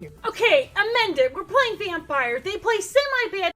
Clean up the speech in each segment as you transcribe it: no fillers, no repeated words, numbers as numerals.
Okay, amend it. We're playing vampire. They play semi-bad.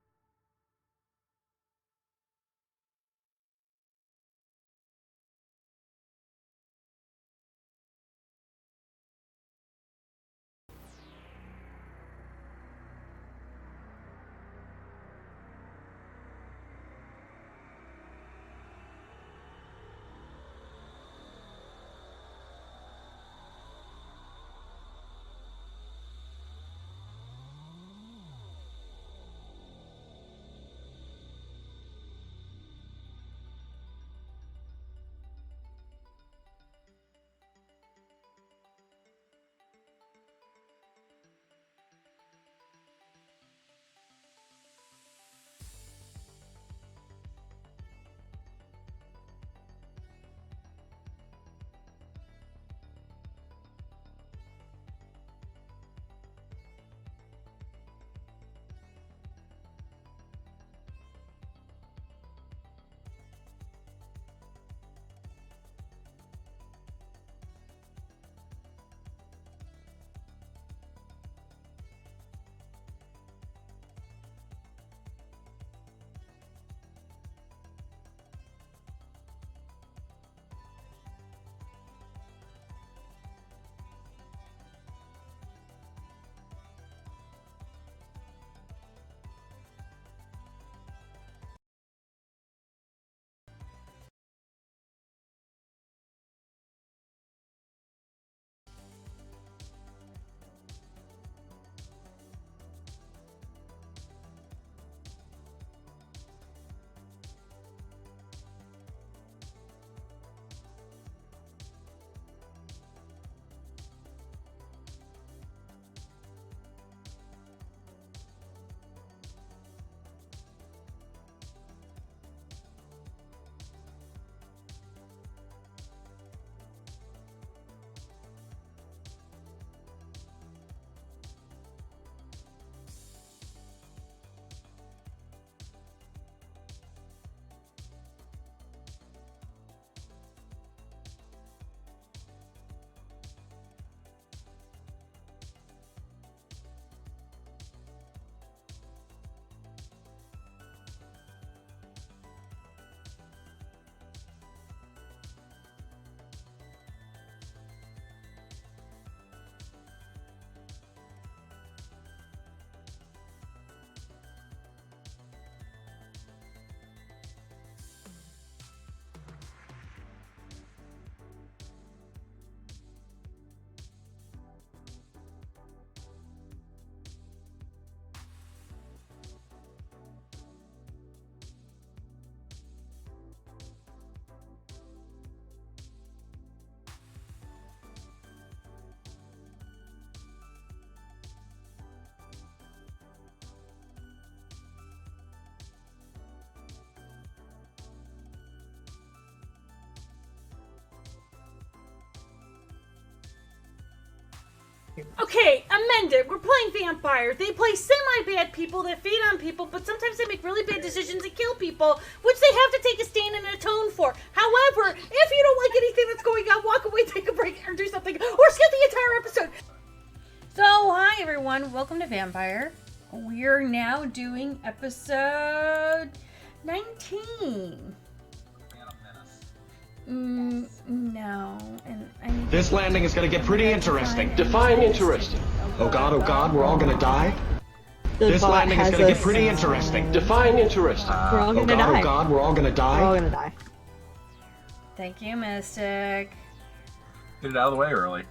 Okay, amend it. We're playing vampire. They play semi-bad people that feed on people, but sometimes they make really bad decisions and kill people, which they have to take a stand and atone for. However, if you don't like anything that's going on, walk away, take a break, or do something, or skip the entire episode. So, hi everyone. Welcome to Vampire. We're now doing episode 19. No, and I need This landing is gonna get pretty interesting. Define interesting. Oh god, we're all gonna die? This landing is gonna get pretty interesting. Define interesting. We're all gonna die. Oh god, we're all gonna die? We're all gonna die. Thank you, Mystic. Get it out of the way early.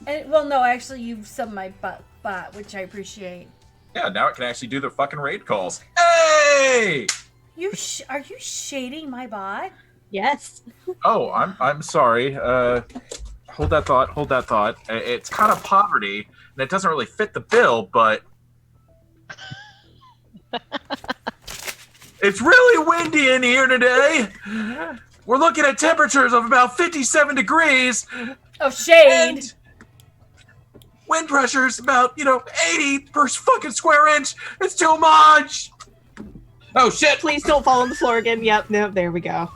And, well, no, actually, you subbed my bot, which I appreciate. Yeah, now it can actually do the fucking raid calls. Hey! Are you shading my bot? Yes. Oh, I'm sorry. Hold that thought. It's kind of poverty, and it doesn't really fit the bill, but it's really windy in here today. We're looking at temperatures of about 57 degrees. Oh, shade. And wind pressure's about, 80 per fucking square inch. It's too much. Oh, shit. Please don't fall on the floor again. Yep, no, there we go.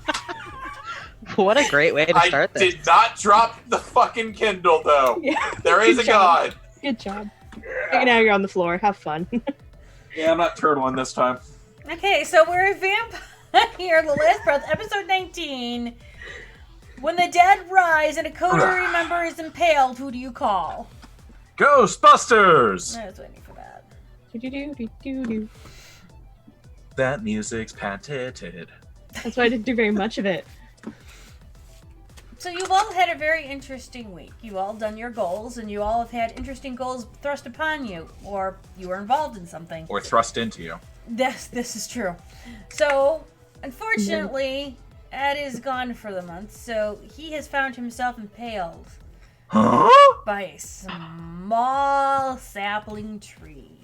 What a great way to start this. I did not drop the fucking Kindle, though. Yeah, There is a good job. God. Good job. Now you're on the floor. Have fun. Yeah, I'm not turtling this time. Okay, so we're a vampire. The Last Breath, episode 19. When the dead rise and a coterie member is impaled, who do you call? Ghostbusters! I was waiting for that. Do-do-do-do-do-do. That music's patented. That's why I didn't do very much of it. So you've all had a very interesting week. You've all done your goals, and you all have had interesting goals thrust upon you, or you were involved in something. Or thrust into you. This is true. So, unfortunately, Ed is gone for the month, so he has found himself impaled Huh? by a small sapling tree.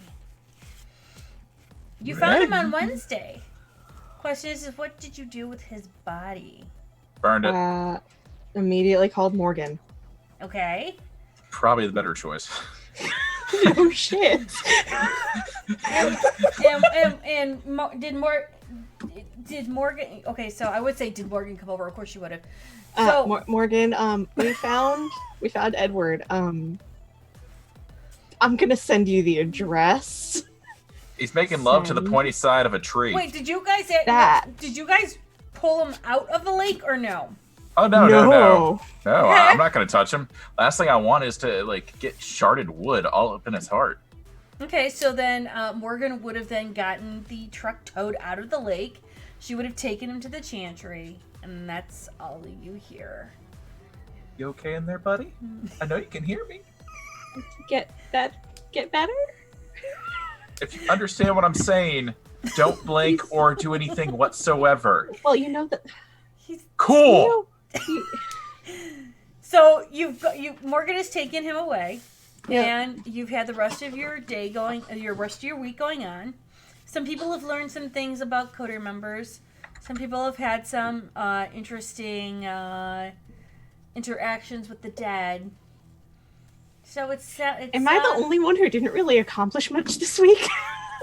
You found him on Wednesday. Question is, what did you do with his body? Burned it. Immediately called Morgan. Okay. Probably the better choice. Oh shit. Did Morgan? Okay, so I would say, did Morgan come over? Of course she would have. So Morgan, we found Edward. I'm gonna send you the address. He's making love to the pointy side of a tree. wait, did you guys pull him out of the lake or no? Oh, no. No, Okay. I'm not going to touch him. Last thing I want is to, get sharded wood all up in his heart. Okay, so then Morgan would have then gotten the truck towed out of the lake. She would have taken him to the chantry, and that's all you hear. You okay in there, buddy? I know you can hear me. Get better? If you understand what I'm saying, don't blink or do anything whatsoever. Well, you know that. Cool! So Morgan has taken him away, Yeah. and you've had the rest of your day rest of your week going on. Some people have learned some things about coterie members. Some people have had some interesting interactions with the dead. So it's Am I the only one who didn't really accomplish much this week?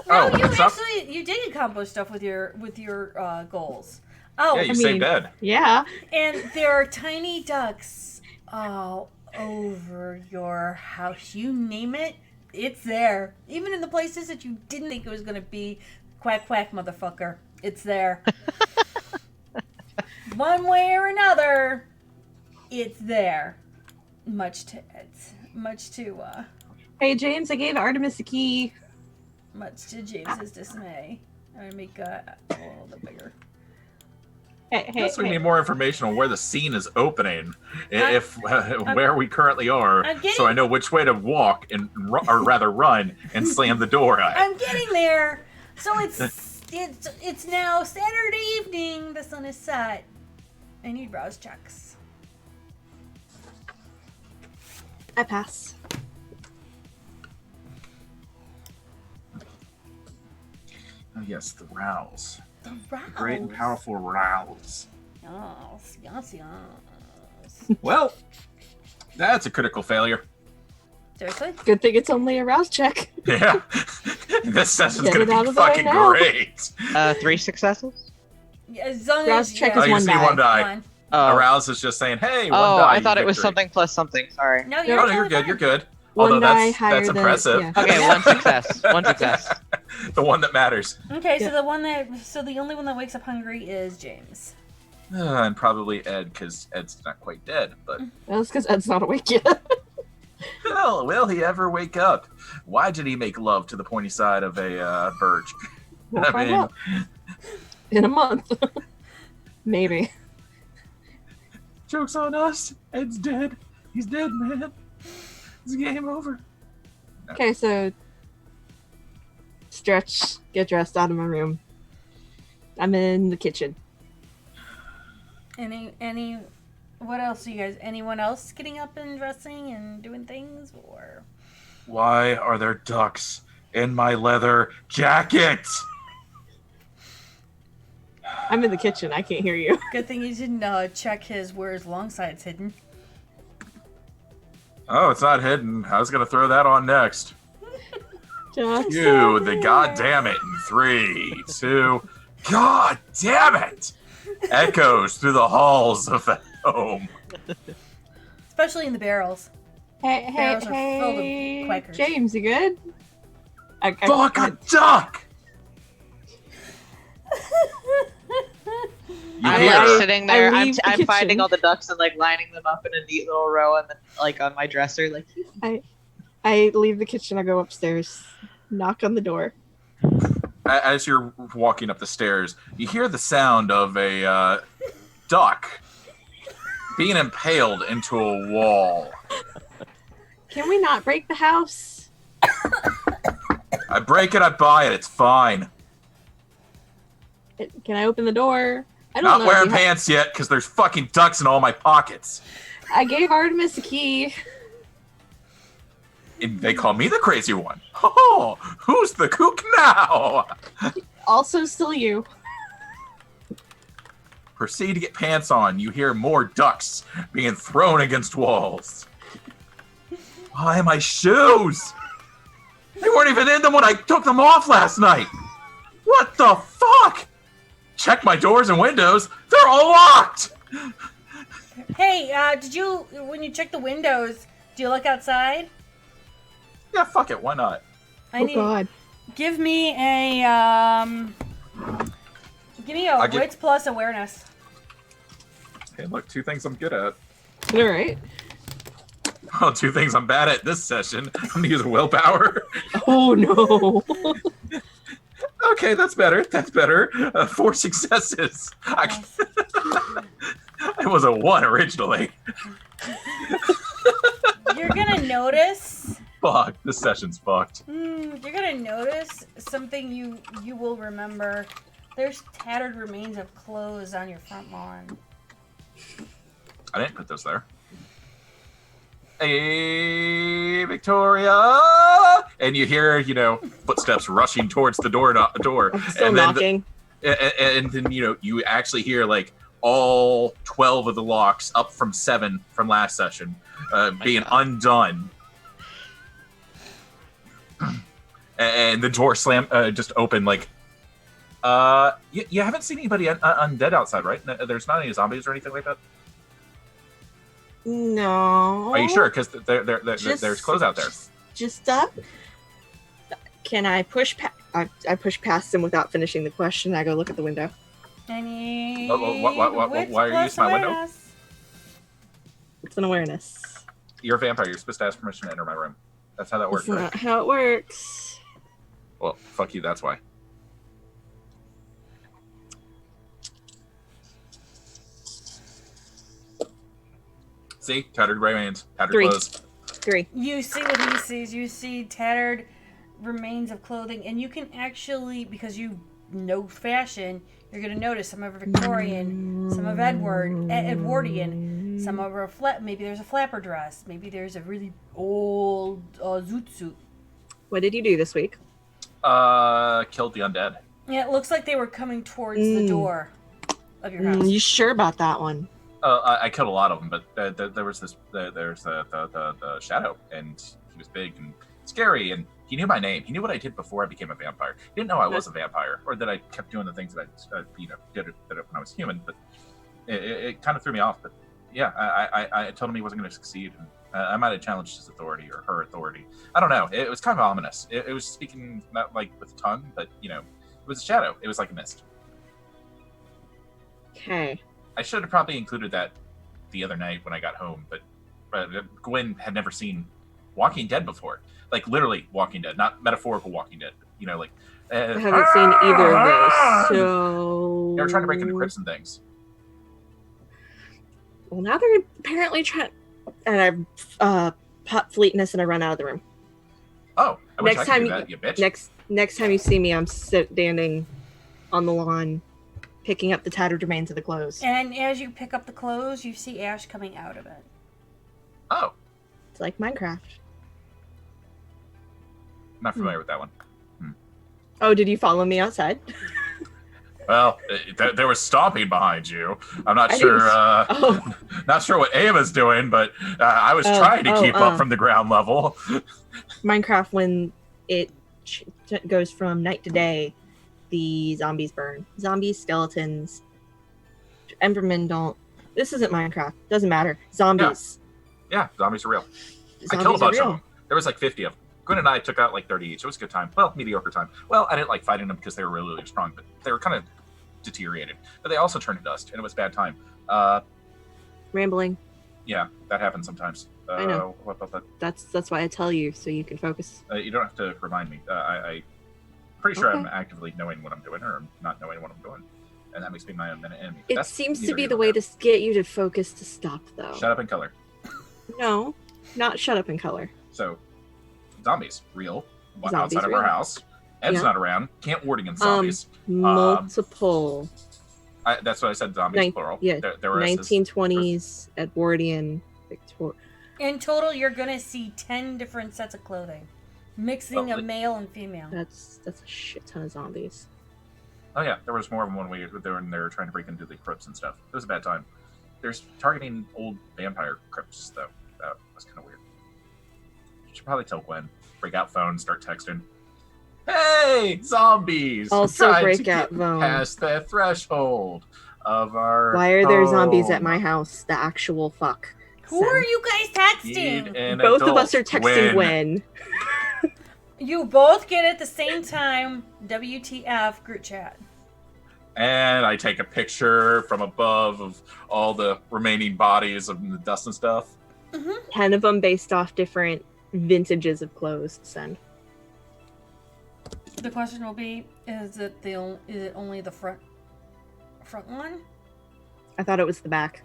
No, Oh, what's up? you did accomplish stuff with your goals. Oh, Yeah, you saved Ed. Yeah. and there are tiny ducks all over your house. You name it, it's there. Even in the places that you didn't think it was going to be. Quack, quack, motherfucker. It's there. One way or another, it's there. Much to Hey, James, I gave Artemis the key. James's dismay. I'm going to make a little bit bigger. Hey, Guess we need more information on where the scene is opening, where we currently are, so I know which way to walk or rather run and slam the door. I'm getting there. So it's now Saturday evening. The sun is set. I need browse checks. I pass. Oh yes, the rouse. The rouse. Great and powerful rouse. Yes. Well, that's a critical failure. Seriously? Good thing it's only a rouse check. Yeah. This session's Get gonna it out be of the way fucking now. great. 3 successes? Yeah, as long Rouse as check Oh, is you one see die. one die. One. Oh, Arouse is just saying, hey, one oh die. I thought it was victory. something plus something. Sorry. No, Oh, you're no, totally you're good. fine. You're good. One Although die that's higher than impressive. yeah. Okay, 1 success. 1 success. The one that matters. Okay, Yeah. so the only one that wakes up hungry is James. And probably Ed, because Ed's not quite dead. But That's because Ed's not awake yet. well, will he ever wake up? Why did he make love to the pointy side of a birch? We'll I find mean- out. In a month. Maybe. Joke's on us. Ed's dead. He's dead, man. It's game over. Okay, so stretch, get dressed, out of my room. I'm in the kitchen. What else are you guys? Anyone else getting up and dressing and doing things, or? Why are there ducks in my leather jacket? I'm in the kitchen. I can't hear you. Good thing you didn't check where his long side's hidden. Oh, it's not hidden. I was gonna throw that on next. Just You, the goddamn it, in 3, 2, god damn it! Echoes through the halls of the home. Especially in the barrels. Barrels are filled with Quakers. James, you good? Fuck a duck! You I'm hear like her. sitting there. I I'm, leave the I'm finding kitchen. all the ducks and like lining them up in a neat little row, and then like on my dresser, like. I leave the kitchen. I go upstairs, knock on the door. As you're walking up the stairs, you hear the sound of a duck being impaled into a wall. Can we not break the house? I break it, I buy it. It's fine. Can I open the door? I don't Not know. wearing pants yet because there's fucking ducks in all my pockets. I gave Artemis a key. And they call me the crazy one. Oh, who's the kook now? Also, still you. Proceed to get pants on. You hear more ducks being thrown against walls. Why my shoes? They weren't even in them when I took them off last night. What the fuck? Check my doors and windows. They're all locked. Hey, when you check the windows, do you look outside? Yeah, fuck it. Why not? God. Give me a wits plus awareness. Hey, look, 2 things I'm good at. All right. Oh, 2 things I'm bad at this session. I'm gonna use willpower. Oh no. Okay, that's better. That's better. 4 successes. It was a 1 originally. You're gonna notice. Fuck, this session's fucked. You're gonna notice something you will remember. There's tattered remains of clothes on your front lawn. I didn't put those there. Hey, Victoria! And you hear, footsteps rushing towards the door. I'm still and knocking. And then, you actually hear, like, all 12 of the locks up from 7 from last session being undone. And the door just opened, like, you haven't seen anybody undead outside, right? There's not any zombies or anything like that? No. Are you sure? Because there's clothes out there. Just up. Can I push past? I push past him without finishing the question. I go look at the window. Any why are you using my window? It's an awareness. You're a vampire. You're supposed to ask permission to enter my room. That's how that works, That's right? not how it works. Well, fuck you, that's why. See? Tattered remains. Tattered 3. clothes. 3. You see what he sees. You see tattered remains of clothing, and you can actually, because you know fashion, you're going to notice some of Victorian, some of Edwardian, some of maybe there's a flapper dress, maybe there's a really old zoot suit. What did you do this week? Killed the undead. Yeah, it looks like they were coming towards the door of your house. You sure about that one? I killed a lot of them, but there was there's the shadow, and he was big and scary, and he knew my name. He knew what I did before I became a vampire. He didn't know I was a vampire, or that I kept doing the things that I did when I was human. But it kind of threw me off. But yeah, I told him he wasn't going to succeed, and I might have challenged his authority or her authority. I don't know. It was kind of ominous. It was speaking not like with tongue, but it was a shadow. It was like a mist. Okay. I should have probably included that the other night when I got home, but Gwen had never seen Walking Dead before. Like, literally Walking Dead, not metaphorical Walking Dead. I haven't seen either of those, so... They were trying to break into crypts and things. Well, now they're apparently trying... And I pop fleetness and I run out of the room. Oh, I wish Next I could time do you- that, you bitch. Next time you see me, I'm standing on the lawn, picking up the tattered remains of the clothes. And as you pick up the clothes, you see Ash coming out of it. Oh, It's like Minecraft. not familiar with that one. Oh, did you follow me outside? Well, there was stomping behind you. I'm not I sure. didn't- Not sure what Ava's doing, but I was trying to keep up from the ground level. Minecraft, when it goes from night to day, the zombies burn. Zombies, skeletons, Endermen don't. This isn't Minecraft. Doesn't matter. Zombies. Yeah, zombies are real. I killed a bunch of them. There was like 50 of them. Gwen and I took out like 30 each. It was a good time. Well, mediocre time. Well, I didn't like fighting them because they were really, really strong, but they were kind of deteriorated. But they also turned to dust, and it was a bad time. Rambling. Yeah, that happens sometimes. I know. What about that? That's why I tell you, so you can focus. You don't have to remind me. I'm pretty sure Okay. I'm actively knowing what I'm doing or not knowing what I'm doing. And that makes me my own enemy. It That's seems to neither be here the nor way there. to get you to focus to stop, though. Shut up and color. No, not shut up in color. So, zombies, real, Zombies, outside of real. our house. Ed's Yeah. not around. Can't ward against zombies. Multiple. That's what I said. Zombies, plural. Yeah, There were 1920s, Edwardian, Victor. In total, you're gonna see 10 different sets of clothing, mixing of male and female. That's a shit ton of zombies. Oh yeah, there was more of them when they were trying to break into the crypts and stuff. It was a bad time. There's targeting old vampire crypts though. That was kind of weird. You should probably tell Gwen. Break out phone, start texting. Hey, zombies! Also Trying break to get out phone. past the threshold of our. Why are there zombies at home. my house? The actual fuck. Who are you guys texting? Need an Both of adult, us are texting Gwen. You both get at the same time. WTF group chat. And I take a picture from above of all the remaining bodies of the dust and stuff. 10 of them based off different vintages of clothes to send. The question will be: is it only the front one? I thought it was the back.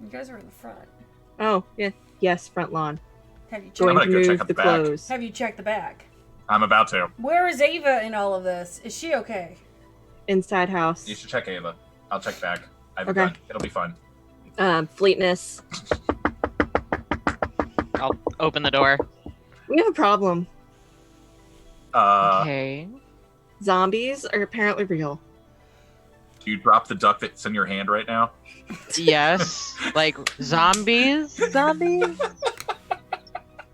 You guys are in the front. Oh, yeah. Yes, front lawn. Have you checked? Going gonna to go check move out the the back. clothes. Have you checked the back? I'm about to. Where is Ava in all of this? Is she okay? Inside house. You should check Ava. I'll check back. I have a Okay. gun. It'll be fun. Fleetness. I'll open the door. We have a problem. Okay. Zombies are apparently real. Do you drop the duck that's in your hand right now? Yes. Like zombies? Zombies?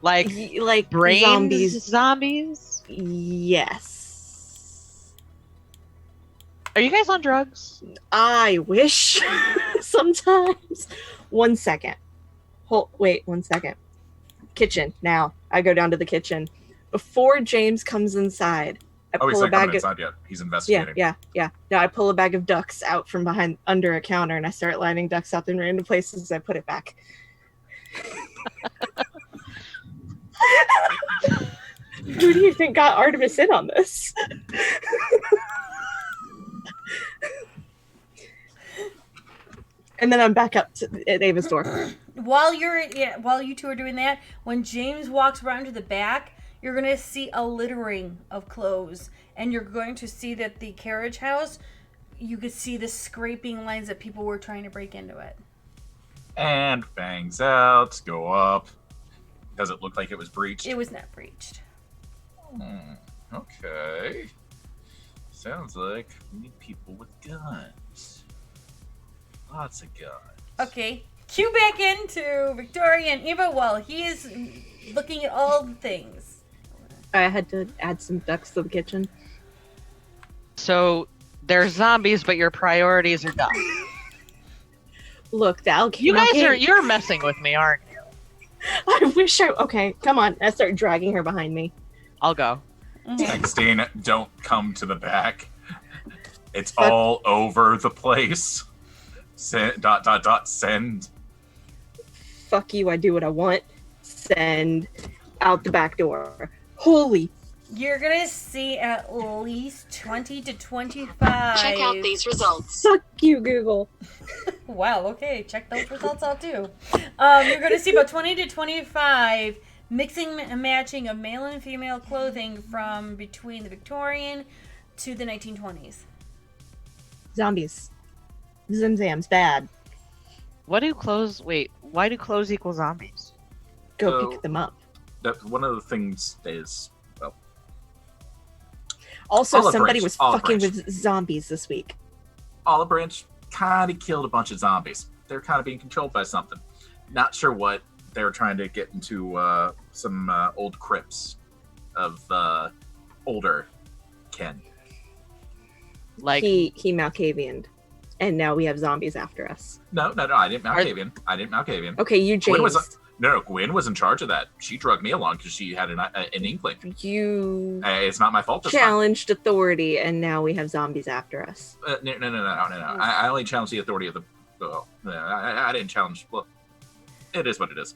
Like Like brains? zombies. Zombies? Yes. Are you guys on drugs? I wish. Sometimes. 1 second. Wait, 1 second. Kitchen. Now. I go down to the kitchen. Before James comes inside, I Oh, he's pull a not coming bag of... inside yet. He's investigating. Yeah. No, I pull a bag of ducks out from behind under a counter and I start lining ducks up in random places as I put it back. Who do you think got Artemis in on this? And then I'm back up at Ava's door. While you two are doing that, when James walks around to the back, you're going to see a littering of clothes. And you're going to see that the carriage house, you could see the scraping lines that people were trying to break into it. And bangs out, go up. Does it look like it was breached? It was not breached. Okay. Sounds like we need people with guns. Lots of guns. Okay, cue back into Victoria and Eva while he is looking at all the things. I had to add some ducks to the kitchen. So there's zombies, but your priorities are ducks. Look, You're messing with me, aren't you? I wish okay, come on. I start dragging her behind me. I'll go. Texting, don't come to the back. It's all over the place. Send, ... send. Fuck you, I do what I want. Send out the back door. Holy. You're going to see at least 20 to 25. Check out these results. Fuck you, Google. Wow, okay, check those results out too. You're going to see about 20 to 25 mixing and matching of male and female clothing from between the Victorian to the 1920s. Zombies. Zimzam's bad. Why do clothes equal zombies? Go So- pick them up. That one of the things is, well, Also, Olive somebody Branch, was Olive fucking Branch. with zombies this week. Olive Branch kind of killed a bunch of zombies. They're kind of being controlled by something. Not sure what. They were trying to get into some old crypts of older kin. Like He Malkavianed. And now we have zombies after us. No, I didn't Malkavian. I didn't Malkavian. Okay, you Gwen was James. No, Gwen was in charge of that. She drugged me along because she had an inkling. You It's not my fault. challenged authority, and now we have zombies after us. No. I only challenged the authority of the. Well, I didn't challenge. Well, it is what it is.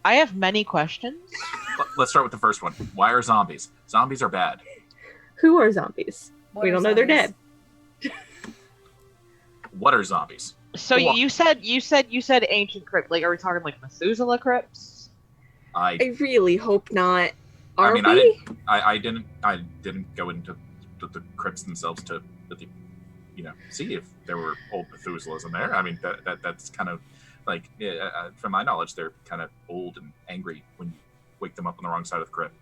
I have many questions. Let's start with the first one. Why are zombies? Zombies are bad. Who are zombies? What We are don't know they're zombies? dead. What are zombies? So you said ancient crypt. Like, are we talking like Methuselah crypts? I really hope not. I mean, I didn't go into the crypts themselves to really, see if there were old Methuselahs in there. I mean, that's kind of like, from my knowledge, they're kind of old and angry when you wake them up on the wrong side of the crypt.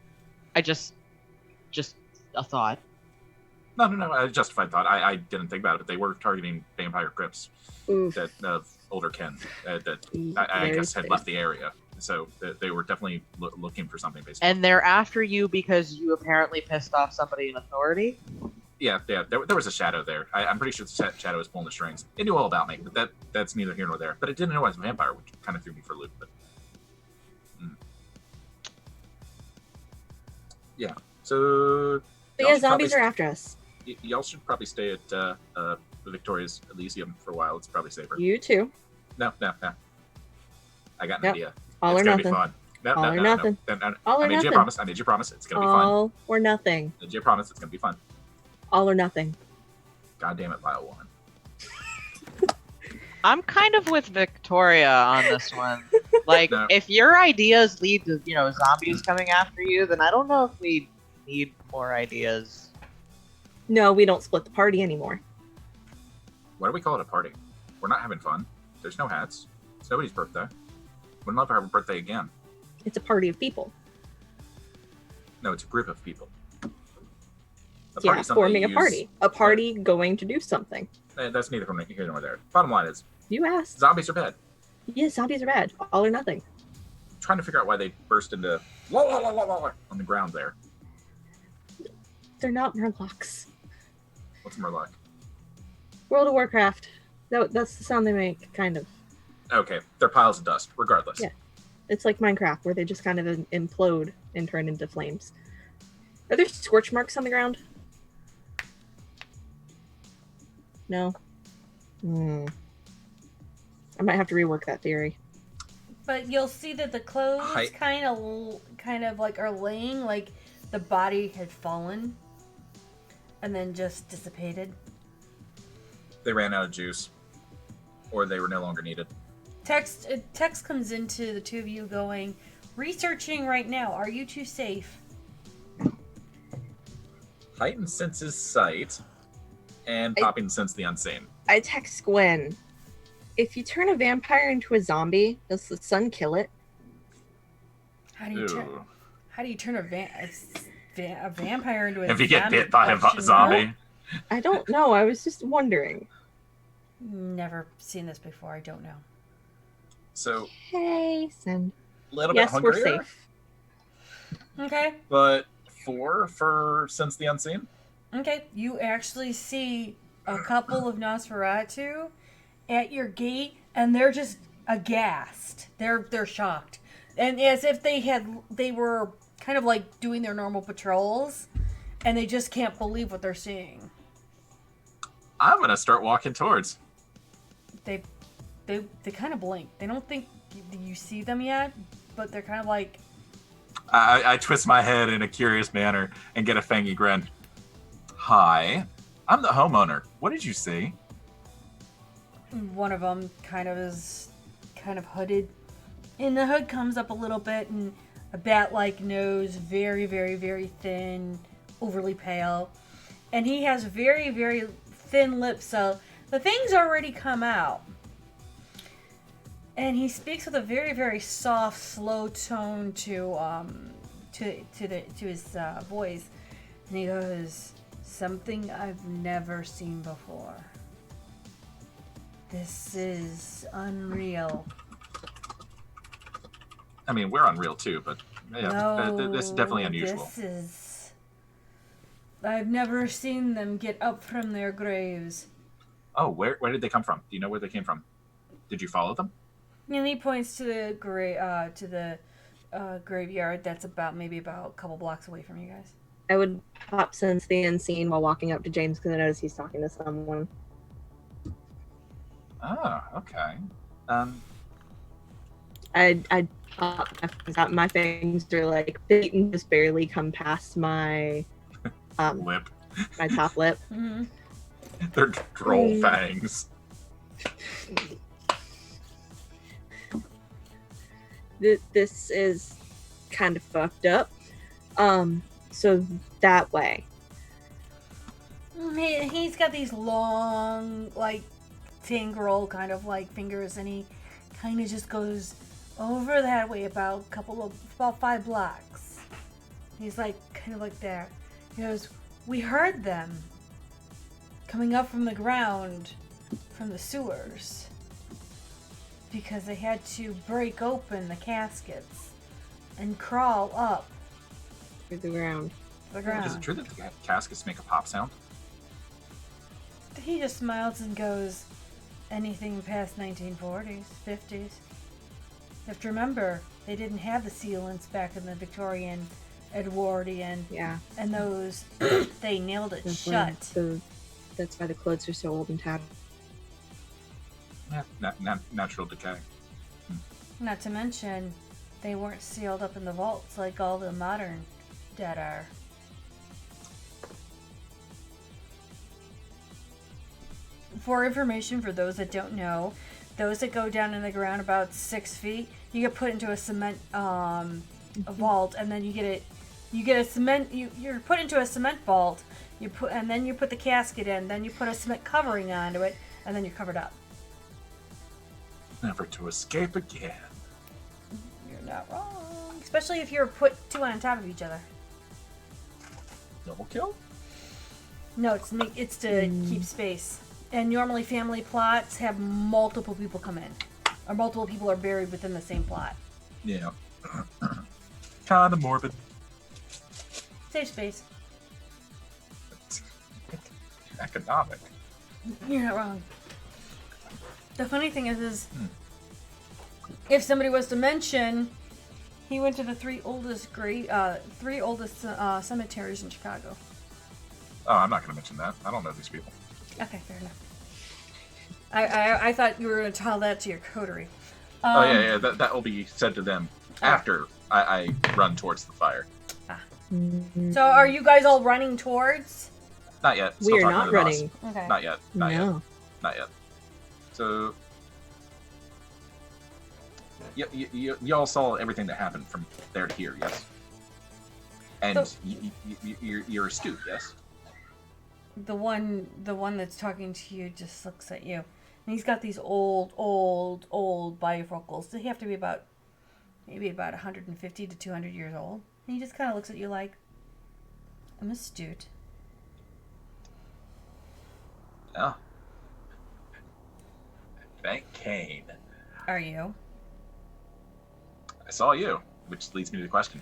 I just a thought. No, a justified thought. I didn't think about it, but they were targeting vampire crypts that of older kin that I guess had left the area. So they were definitely looking for something, basically. And they're after you because you apparently pissed off somebody in authority? Yeah. There was a shadow there. I'm pretty sure the shadow was pulling the strings. It knew all about me, but that's neither here nor there. But it didn't know I was a vampire, which kind of threw me for a loop. But yeah. So yeah, zombies are after us. Y'all should probably stay at Victoria's Elysium for a while. It's probably safer. You too. No. I got an idea. All it's or gonna nothing. be fun. All or nothing. I made you a promise. It's gonna be fun. All or nothing. I made you a promise. It's gonna be fun. All or nothing. God damn it, vile woman. I'm kind of with Victoria on this one. Like, No. if your ideas lead to, zombies coming after you, then I don't know if we need more ideas. No, we don't split the party anymore. Why do we call it a party? We're not having fun. There's no hats. It's nobody's birthday. We'll never have a birthday again. It's a party of people. No, it's a group of people. Yeah, forming a party. A party going to do something. That's neither here nor there. Bottom line is, You asked. zombies are bad. Yeah, zombies are bad. All or nothing. I'm trying to figure out why they burst into on the ground there. They're not murlocs. What's Murloc? World of Warcraft. That's the sound they make, kind of. Okay, they're piles of dust, regardless. Yeah. It's like Minecraft, where they just kind of implode and turn into flames. Are there scorch marks on the ground? No. I might have to rework that theory. But you'll see that the clothes kind of like are laying like the body had fallen and then just dissipated. They ran out of juice, or they were no longer needed. Text comes into the two of you going, researching right now. Are you two safe? Heightened senses sight, and popping sense the unseen. I text Gwen. If you turn a vampire into a zombie, does the sun kill it? How do you turn a vampire into a zombie? If you get bit by a zombie. I don't know. I was just wondering. Never seen this before. I don't know. So, Jason. a little bit Yes, hungrier. we're safe. Okay. But 4 for sense the unseen. Okay. You actually see a couple of Nosferatu at your gate, and they're just aghast. They're shocked, and as if they were kind of like doing their normal patrols, and they just can't believe what they're seeing. I'm gonna start walking towards. They kind of blink. They don't think you see them yet, but they're kind of like. I twist my head in a curious manner and get a fangy grin. Hi, I'm the homeowner. What did you see? One of them is hooded, and the hood comes up a little bit, and a bat-like nose, very, very, very thin, overly pale, and he has very, very thin lips, so the thing's already come out. And he speaks with a very, very soft, slow tone to his voice, and he goes, "Something I've never seen before. This is unreal." I mean, we're unreal too, but yeah, No, this is definitely unusual. I've never seen them get up from their graves. Oh, where did they come from? Do you know where they came from? Did you follow them? And he points to the graveyard that's maybe about a couple blocks away from you guys. I would pop sense the unseen while walking up to James because I notice he's talking to someone. Oh, okay. I'd pop my fingers out. My fingers are like feet and just barely come past my Lip. my top lip. Mm-hmm. They're droll fangs. This is kind of fucked up. So that way. He's got these long, like, tangrel kind of like fingers, and he kind of just goes over that way about 5 blocks. He's like, kind of like there. He goes, we heard them coming up from the ground from the sewers because they had to break open the caskets and crawl up To the ground. the ground. Is it true that the caskets make a pop sound? He just smiles and goes, anything past 1940s, 50s. You have to remember, they didn't have the sealants back in the Victorian, Edwardian, Yeah. and those, they nailed it That's shut. That's why the clothes are so old and tattered. Yeah, natural decay. Not to mention, they weren't sealed up in the vaults like all the modern dead are. For information, for those that don't know, those that go down in the ground about 6 feet, you get put into a cement a vault, and then you get a cement. You're put into a cement vault. And then you put the casket in. Then you put a cement covering onto it, and then you're covered up. Never to escape again. You're not wrong, especially if you're put 2 on top of each other. Double kill? No, it's to keep space. And normally family plots have multiple people come in. Or multiple people are buried within the same plot. Yeah. Kinda morbid. Safe space. Economic. You're not wrong. The funny thing is if somebody was to mention, he went to the 3 oldest cemeteries in Chicago. Oh, I'm not gonna mention that. I don't know these people. Okay, fair enough. I thought you were going to tell that to your coterie. Oh yeah, that will be said to them after I run towards the fire. So are you guys all running towards? Not yet. We Still are talking not to the boss. running. Okay. Not yet. Not yet. No. Not yet. So, y'all saw everything that happened from there to here, yes? And So- you're astute, yes? The one that's talking to you just looks at you. And he's got these old bifocals. They have to be maybe about 150 to 200 years old. And he just kind of looks at you like, I'm astute. Oh. Thank Cain. Are you? I saw you, which leads me to the question.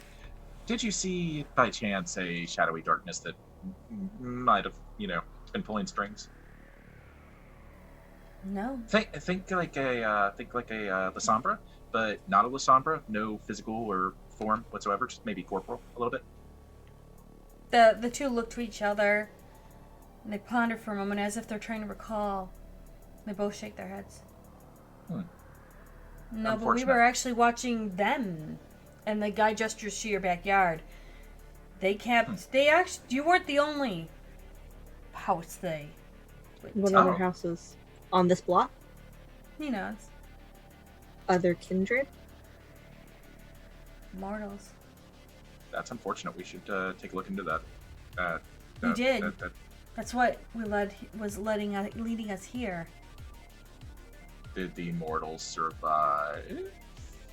Did you see, by chance, a shadowy darkness that might have, been pulling strings? No. Think like a Lasombra, but not a Lasombra. No physical or form whatsoever. Just maybe corporal a little bit. The 2 look to each other, and they ponder for a moment as if they're trying to recall. They both shake their heads. No, but we Unfortunate. were actually watching them, and the guy gestures to your backyard. They kept. You weren't the only house they. What Oh. other houses on this block? He nods. Other kindred? Mortals. That's unfortunate. We should take a look into that. We did. That's what leading us here. Did the mortals survive?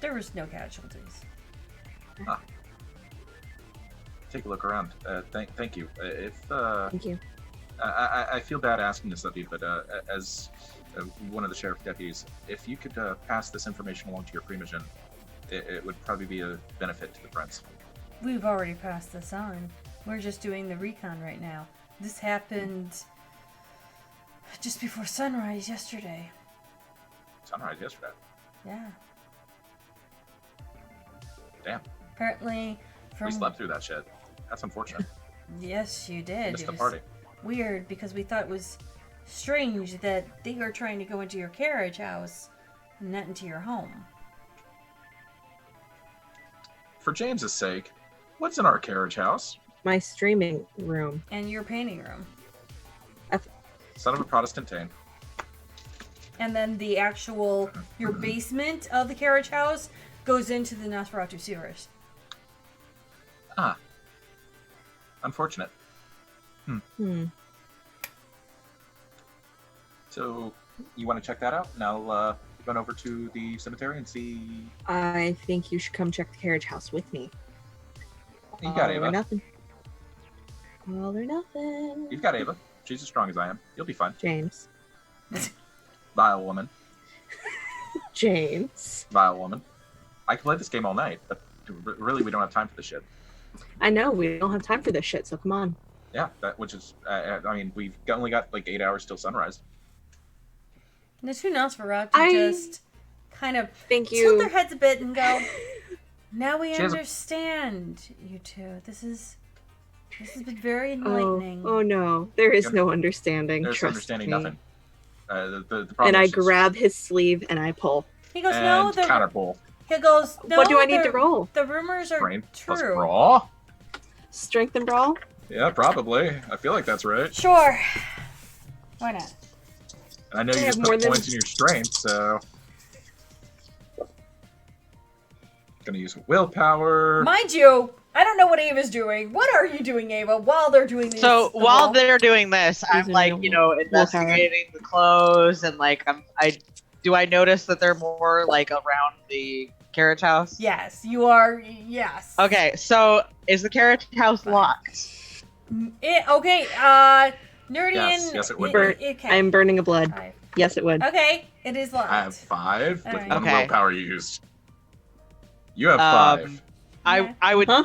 There was no casualties. Take a look around. Thank you. Thank you. I feel bad asking this of you, but as one of the sheriff deputies, if you could pass this information along to your primogen, it would probably be a benefit to the friends. We've already passed this on. We're just doing the recon right now. This happened just before sunrise yesterday. Sunrise yesterday. Yeah. Damn. Apparently, We slept through that shit. That's unfortunate. Yes, you did. Missed It the was party. weird because we thought it was strange that they were trying to go into your carriage house and not into your home. For James's sake, what's in our carriage house? My streaming room. And your painting room. Son of a Protestant tain. And then the actual, your basement of the carriage house goes into the Nosferatu sewers. Ah. Unfortunate. So, you want to check that out? And I'll run over to the cemetery and see... I think you should come check the carriage house with me. You got All or Ava. nothing. All or nothing. You've got Ava. She's as strong as I am. You'll be fine. James. Vile woman. James. Vile woman. I can play this game all night, but really we don't have time for this shit. I know, we don't have time for this shit, so come on. Yeah, which is... I mean, we've only got like 8 hours till sunrise. The two Nosferatu I just kind of Thank tilt you. their heads a bit and go, now we She has a- understand, you two. This has been very enlightening. Oh no, there is no understanding. There's Trust understanding me. nothing. The problem And I is just- grab his sleeve and I pull. He goes, no, and counter pull. he goes, no, What do I need to roll? The rumors are Brain plus true. brawl? Strength and brawl? Yeah, probably. I feel like that's right. Sure. Why not? And I know I you have just more put than- points in your strength, so... Gonna use willpower. Mind you, I don't know what Ava's doing. What are you doing, Ava, while they're doing this? So the while whole- they're doing this, I'm Using like, your you know, willpower. investigating the clothes and like do I notice that they're more like around the carriage house? Yes, you are. Yes. Okay, so is the carriage house locked? Okay. Nerdian. Yes, it would be. Okay. I'm burning a blood. 5. Yes, it would. Okay, it is locked. I have 5 with Alright. one Okay. willpower used. You have Um, 5. Yeah. I would Huh?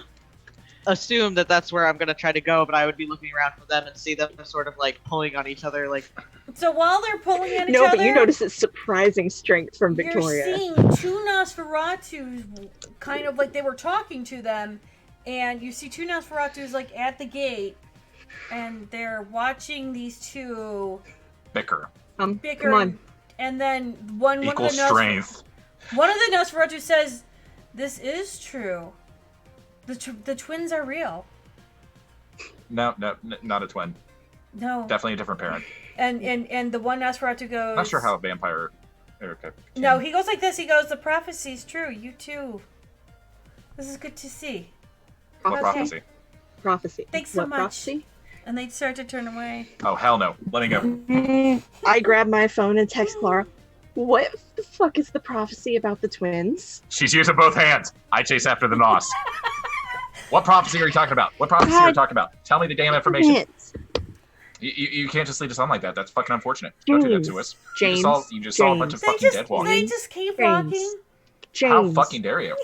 assume that that's where I'm gonna try to go, but I would be looking around for them and see them sort of like pulling on each other, like So while they're pulling at each No, other, but you notice it's surprising strength from Victoria. you're seeing two Nosferatus, kind of like they were talking to them, and you see two Nosferatus like at the gate, and they're watching these two Bicker. bicker. Come on. And then one Equal of the strength. One of the Nosferatu says, "This is true. The twins are real." No, not a twin. No. Definitely a different parent. And the one Nosferatu goes. Not sure how a vampire... Okay. No, he goes like this. He goes, "The prophecy's true. You too. This is good to see." What Okay. prophecy? Prophecy. Thanks so What much. prophecy? And they start to turn away. Oh, hell no. Let me go. I grab my phone and text Clara. What the fuck is the prophecy about the twins? She's using both hands. I chase after the Nos. What prophecy are you talking about? What prophecy are you talking about? Tell me the damn information. Hints. You can't just lead us on like that. That's fucking unfortunate. Don't do that to us. James. You just saw a bunch of They fucking just dead walking. they just keep James. walking. James. How fucking dare you?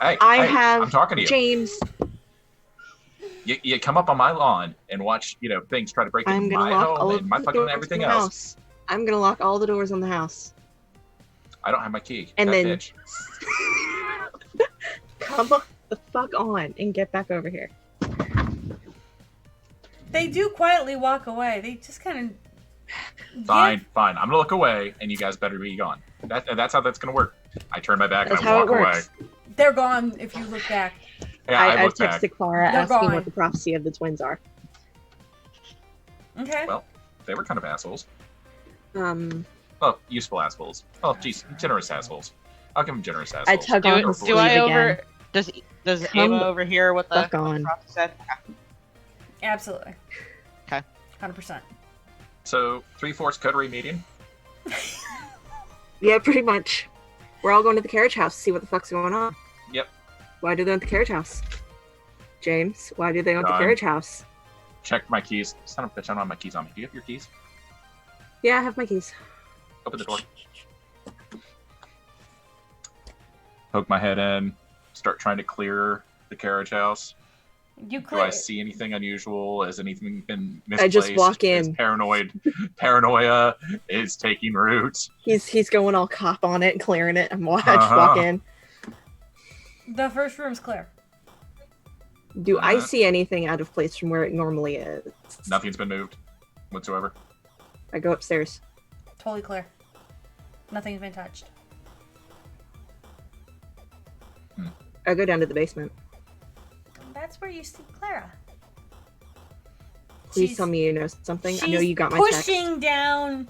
Hey, I hey, have I'm talking to you. James. You come up on my lawn and watch, things try to break I'm into gonna my lock home all and of my the fucking doors everything on the else. house. I'm gonna lock all the doors on the house. I don't have my key. And that then- bitch. Come the fuck on and get back over here. They do quietly walk away. They just kind of Fine. I'm gonna look away, and you guys better be gone. That's how that's gonna work. I turn my back That's and I how walk it away. works. They're gone if you look back. Yeah, I I've look back. texted Clara They're asking gone. what the prophecy of the twins are. Okay. Well, they were kind of assholes. Oh, Useful assholes. Oh, geez, generous assholes. I'll give them generous assholes. I tug on his do sleeve I again. over does Come Ava overhear what the fuck on. prophet said? Absolutely. Okay. 100%. So, 3/4 coterie meeting. Yeah, pretty much. We're all going to the carriage house to see what the fuck's going on. Yep. Why do they want the carriage house? James, why do they want the Done. carriage house? Check my keys. Son of a bitch, I don't have my keys on me. Do you have your keys? Yeah, I have my keys. Open the door. Poke my head in. Start trying to clear the carriage house. You Do clear. I see anything unusual? Has anything been misplaced? I just walk in. Is paranoia is taking root. He's going all cop on it and clearing it. I just walk in. The first room's clear. Do I see anything out of place from where it normally is? Nothing's been moved whatsoever. I go upstairs. Totally clear. Nothing's been touched. I go down to the basement. That's where you see Clara. Please tell me you know something. I know you got my text. Pushing down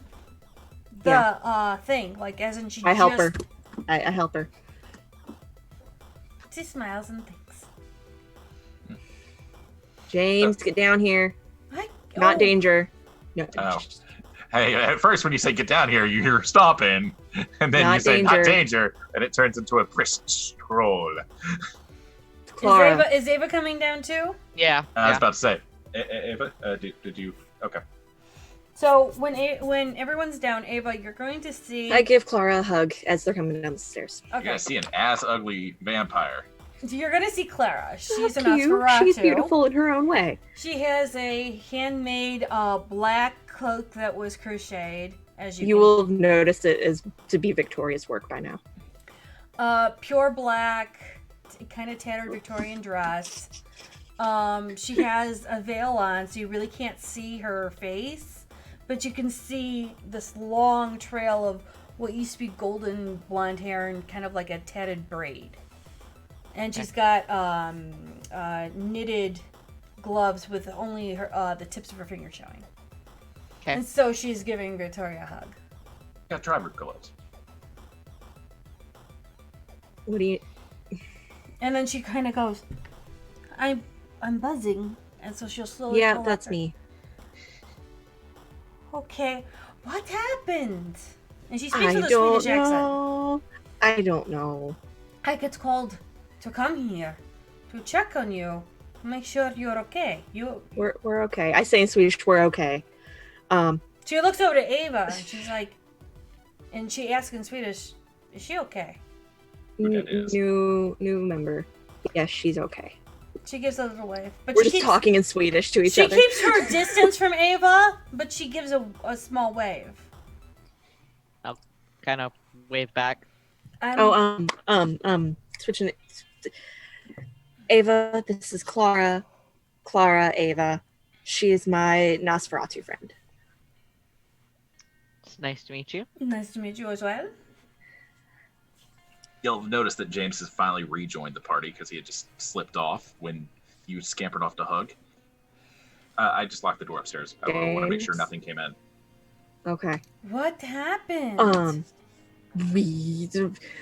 the thing, like as in I help her. I help her. She smiles and thinks. James, get down here. Not danger. No. Oh. Hey, at first when you say get down here, you hear stopping, and then you say not danger, and it turns into a brisk stroll. Clara. Is Ava coming down too? Yeah. I was about to say, Ava, did you? Okay. So when everyone's down, Ava, you're going to see. I give Clara a hug as they're coming down the stairs. Okay. You're gonna see an ass ugly vampire. You're gonna see Clara. She's an cute. Nosferatu. She's beautiful in her own way. She has a handmade black cloak that was crocheted. As you will have noticed it is to be Victoria's work by now. Pure black, kind of tattered Victorian dress. She has a veil on, so you really can't see her face, but you can see this long trail of what used to be golden blonde hair and kind of like a tatted braid. And she's got knitted gloves with only her the tips of her fingers showing. Okay. And so she's giving Victoria a hug. Got driver gloves. What do you? And then she kind of goes, I'm buzzing. And so she'll slowly Yeah, pull that's up her. me. Okay, what happened? And she speaks with a Swedish accent. I don't know. I get called to come here to check on you, make sure you're okay. We're okay. I say in Swedish, we're okay. She looks over to Ava and she's like, and she asks in Swedish, "Is she okay?" New member. Yes, she's okay. She gives a little wave, but we're just talking in Swedish to each other. She keeps her distance from Ava, but she gives a small wave. I'll kind of wave back. Switching it. Ava, this is Clara. Ava. She is my Nosferatu friend. It's nice to meet you. Nice to meet you as well. You'll notice that James has finally rejoined the party because he had just slipped off when you scampered off to hug. I just locked the door upstairs. I want to make sure nothing came in. Okay. What happened?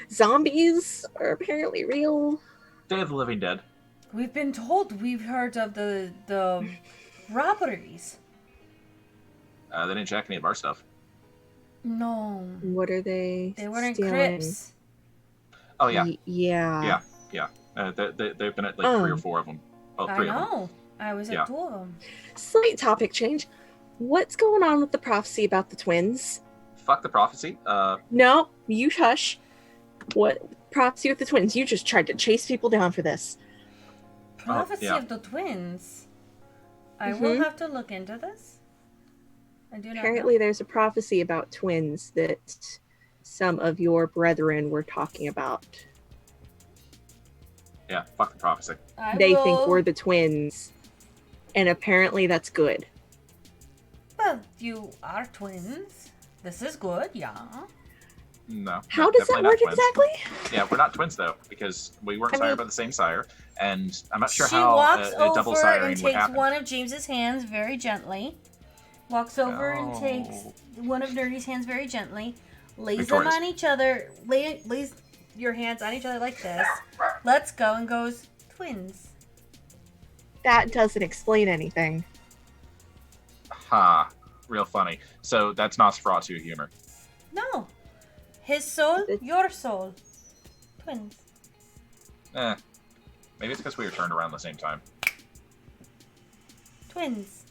Zombies are apparently real. Day of the Living Dead. We've been told. We've heard of the robberies. They didn't check any of our stuff. No. What are they? They were in stealing? crypts. Oh yeah. Yeah. They've been at like 3 or 4 of them. Oh, 3 of them. I know. I was at 2 of them. Slight topic change. What's going on with the prophecy about the twins? Fuck the prophecy. No, you hush. What prophecy with the twins? You just tried to chase people down for this. Prophecy of the twins. I will have to look into this. I do not Apparently, know. there's a prophecy about twins that some of your brethren were talking about. Yeah, fuck the prophecy. They think we're the twins, and apparently that's good. Well, you are twins. This is good, yeah. No. How does that work exactly? Yeah, we're not twins though, because we weren't sired by the same sire, and I'm not sure she how walks a double over siring and would takes happen. one of James's hands very gently. Walks over and takes one of Nerdy's hands very gently. Lays them on each other. Lays your hands on each other like this. Let's go and goes twins. That doesn't explain anything. Ha. Real funny. So that's Nosferatu humor. No. His soul, your soul. Twins. Maybe it's because we were turned around at the same time. Twins.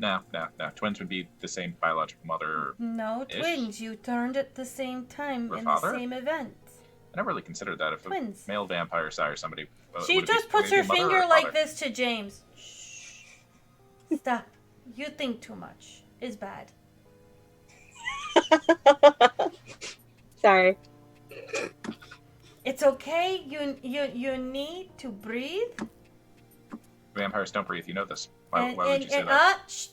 No. Twins would be the same biological mother. No, twins. You turned at the same time in father? the same event. I never really considered that. If a Twins. male vampire sires somebody, She would it be- just would puts it be her a mother or finger a like father? this to James. Shh. Stop. You think too much. It's bad. Sorry. It's okay. You need to breathe. Vampires don't breathe. You know this. Why would you say and that? shh.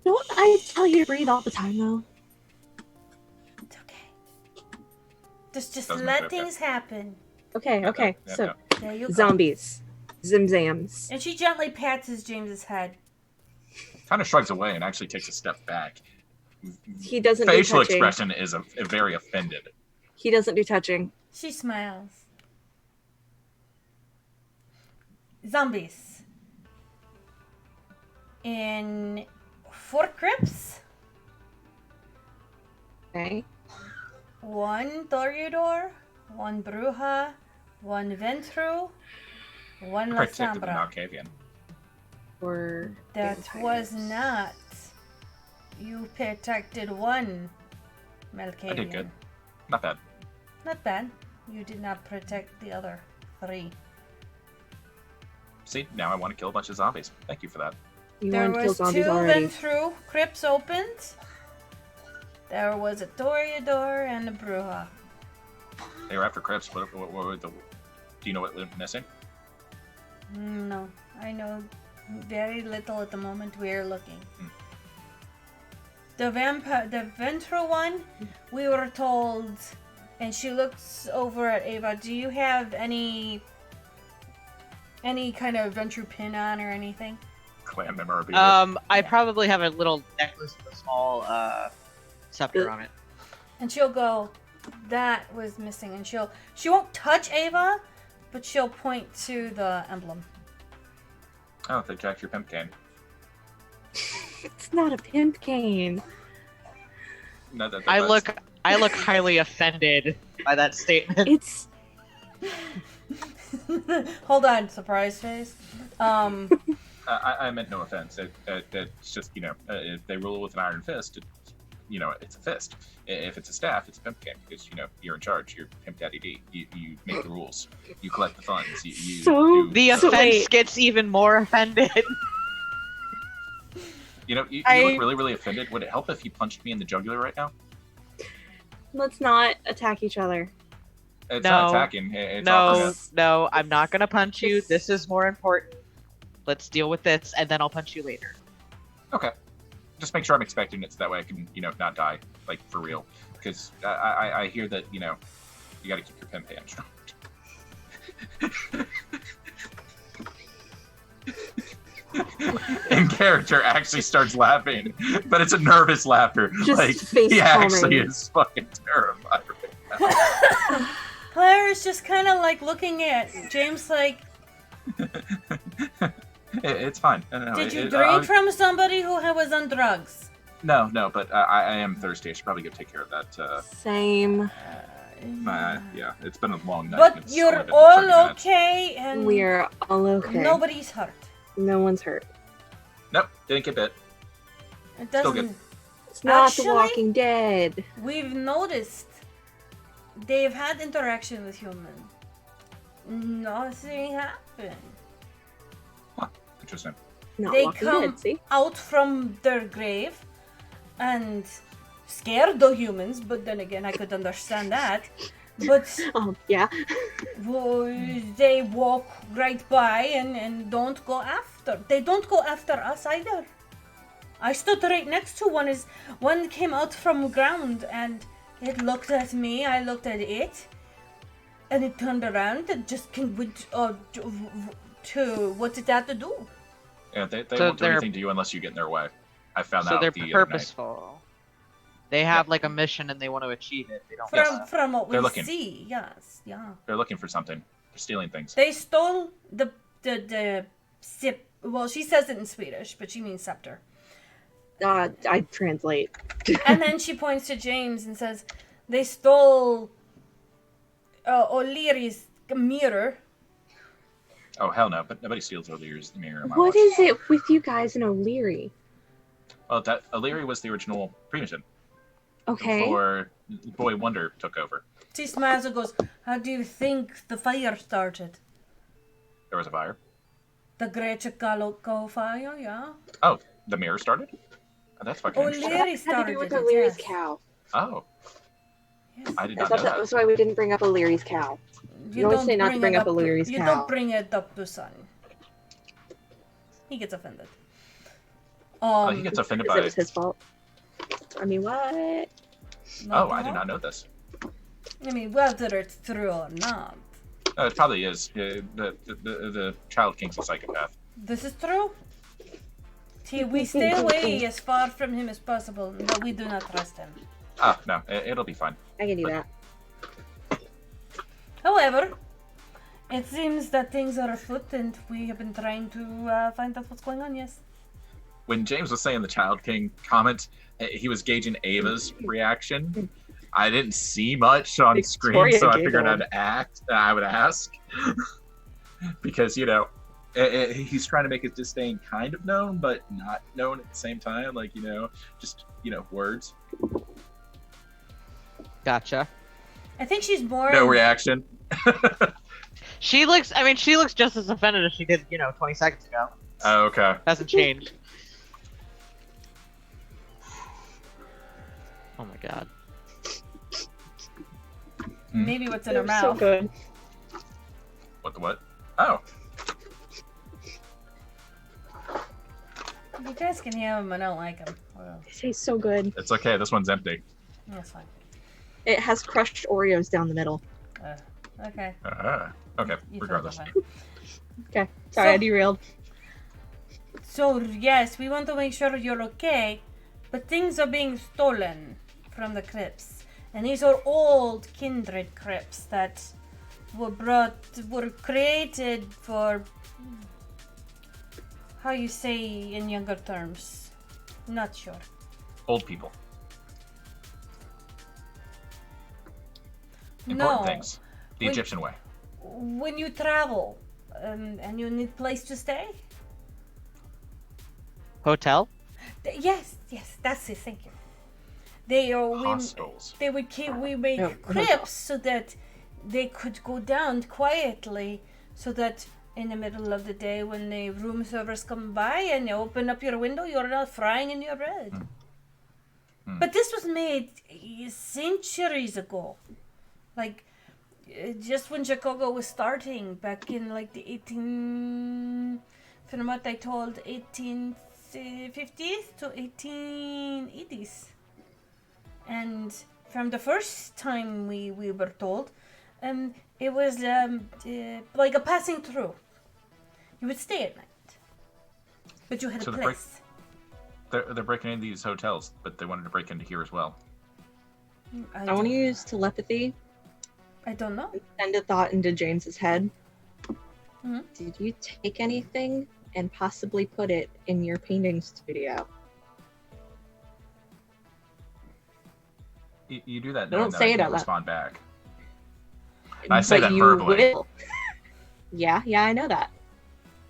Don't I tell you to breathe all the time, though? It's okay. Just Doesn't let matter, okay. things happen. Okay. Yeah, So, no. There you go. zombies. Zimzams. And she gently pats James's head. Kind of shrugs away and actually takes a step back. He doesn't do Facial touching. expression is a very offended. He doesn't do touching. She smiles. Zombies. In 4 crypts. Okay. 1 Toreador, 1 Bruja, 1 Ventru, 1 La Protected the Sombra. Malkavian. Or That was vampires. not. You protected 1 Malkavian. I did good. Not bad. Not bad. You did not protect the other 3. See, now I want to kill a bunch of zombies. Thank you for that. You There want to kill was 2 zombies already. Ventru crypts opened. There was a Toreador and a Bruja. They were after Crips. What were the? Do you know what went missing? No, I know very little at the moment. We are looking. The Ventru one, we were told, and she looks over at Ava. Do you have any kind of Ventru pin on or anything? Clan memorabilia. I probably have a little necklace with a small scepter on it. And she'll go, that was missing, and she won't touch Ava, but she'll point to the emblem. Oh, they jacked your pimp cane. It's not a pimp cane. No, I look highly offended by that statement. It's Hold on, surprise face. I meant no offense. It's just, if they rule with an iron fist, it's a fist. If it's a staff, it's a pimp cane because, you're in charge. You're Pimp Daddy D. You make the rules. You collect the funds. You So- do The So offense wait. gets even more offended. You look really, really offended. Would it help if you punched me in the jugular right now? let's not attack each other. It's No. not attacking. It's No, opportunist. no, I'm not gonna punch you. This is more important. Let's deal with this, and then I'll punch you later. Okay. Just make sure I'm expecting it so that way I can, not die, like, for real. Because I hear that, you got to keep your pimp hand strong. In character, actually starts laughing, but it's a nervous laughter. Just like face he actually palming. is fucking terrified right now. Claire is just kind of like looking at James like, It's fine. No, did you it- drink from somebody who was on drugs? No, but I am thirsty. I should probably go take care of that. Same. Yeah, it's been a long night. But It's you're only been 30 all minutes. okay, and We're all okay. nobody's hurt. No one's hurt. Nope, didn't get bit. It Still doesn't. good. It's not Actually- The Walking Dead. We've noticed they've had interaction with humans. Nothing happened. Interesting. Not They Walking come Dead, see? out from their grave and scared the humans, but then again, I could understand that. But Oh, yeah. they walk right by and don't go after. They don't go after us either. I stood right next to one. One came out from ground and it looked at me. I looked at it, and it turned around and just went to what did that to do? Yeah, they So won't do they're- anything to you unless you get in their way. I found So out they're the other night. purposeful. They have like a mission and they want to achieve it. They don't. From what we They're looking. see, yes, yeah. They're looking for something. They're stealing things. They stole the sip. Well, she says it in Swedish, but she means scepter. I translate. And then she points to James and says, "They stole O'Leary's mirror." Oh hell no! But nobody steals O'Leary's mirror. in my What watch. is it with you guys and O'Leary? Well, that O'Leary was the original Primogen. Okay. Before Boy Wonder took over. She smiles and goes, how do you think the fire started? There was a fire. The Great Chicago fire, yeah. Oh, the mirror started? Oh, that's fucking interesting. O'Leary Had to started do with it, O'Leary's yes. cow. Oh, Yes. I did I not thought know that that. was why we didn't bring up O'Leary's cow. You always don't say not to bring it up O'Leary's You cow. don't bring it up to son. He gets offended. He gets offended Because by it was his fault. I mean, what? Oh, I did not know this. I mean, whether it's true or not. It probably is. The Child King's a psychopath. This is true. See, we stay away as far from him as possible, but we do not trust him. Oh, no, it'll be fine. I can do that. However, it seems that things are afoot, and we have been trying to find out what's going on, yes. When James was saying the Child King comment, he was gauging Ava's reaction. I didn't see much on screen, Victoria so I gave figured one. I would ask. Because, you know, he's trying to make his disdain kind of known, but not known at the same time. Like, you know, just, you know, words. Gotcha. I think she's more... No reaction. She looks just as offended as she did, 20 seconds ago. Oh, okay. Hasn't changed. Oh my god. Maybe what's in her They're so mouth. good. What the what? Oh. You guys can have them, I don't like them. Well, They taste so good. It's okay. This one's empty. that's fine. It has crushed Oreos down the middle. Okay. Okay, You feel regardless. that way. Okay, sorry, I So- derailed. So, yes, we want to make sure you're okay, but things are being stolen from the crypts. And these are old kindred crypts that were created for, how you say in younger terms? Not sure. Old people. Important No. things. The When- Egyptian way. When you travel and you need place to stay? Hotel? Yes, that's it, thank you. They are, Hostels. they would keep, we make No, crypts so that they could go down quietly, so that in the middle of the day when the room service come by and you open up your window, you're not frying in your bread. But this was made centuries ago. Like, just when Chicago was starting, back in like the from what I told, 1850s to 1880s. And from the first time we were told, it was like a passing through. You would stay at night, but you had So a the place. They're breaking into these hotels, but they wanted to break into here as well. I want to use telepathy I don't know. and send a thought into James's head. Mhm. Did you take anything and possibly put it in your painting studio? You do that Don't knowing that say I it can out loud. respond back. I say But that you verbally. will. Yeah, I know that.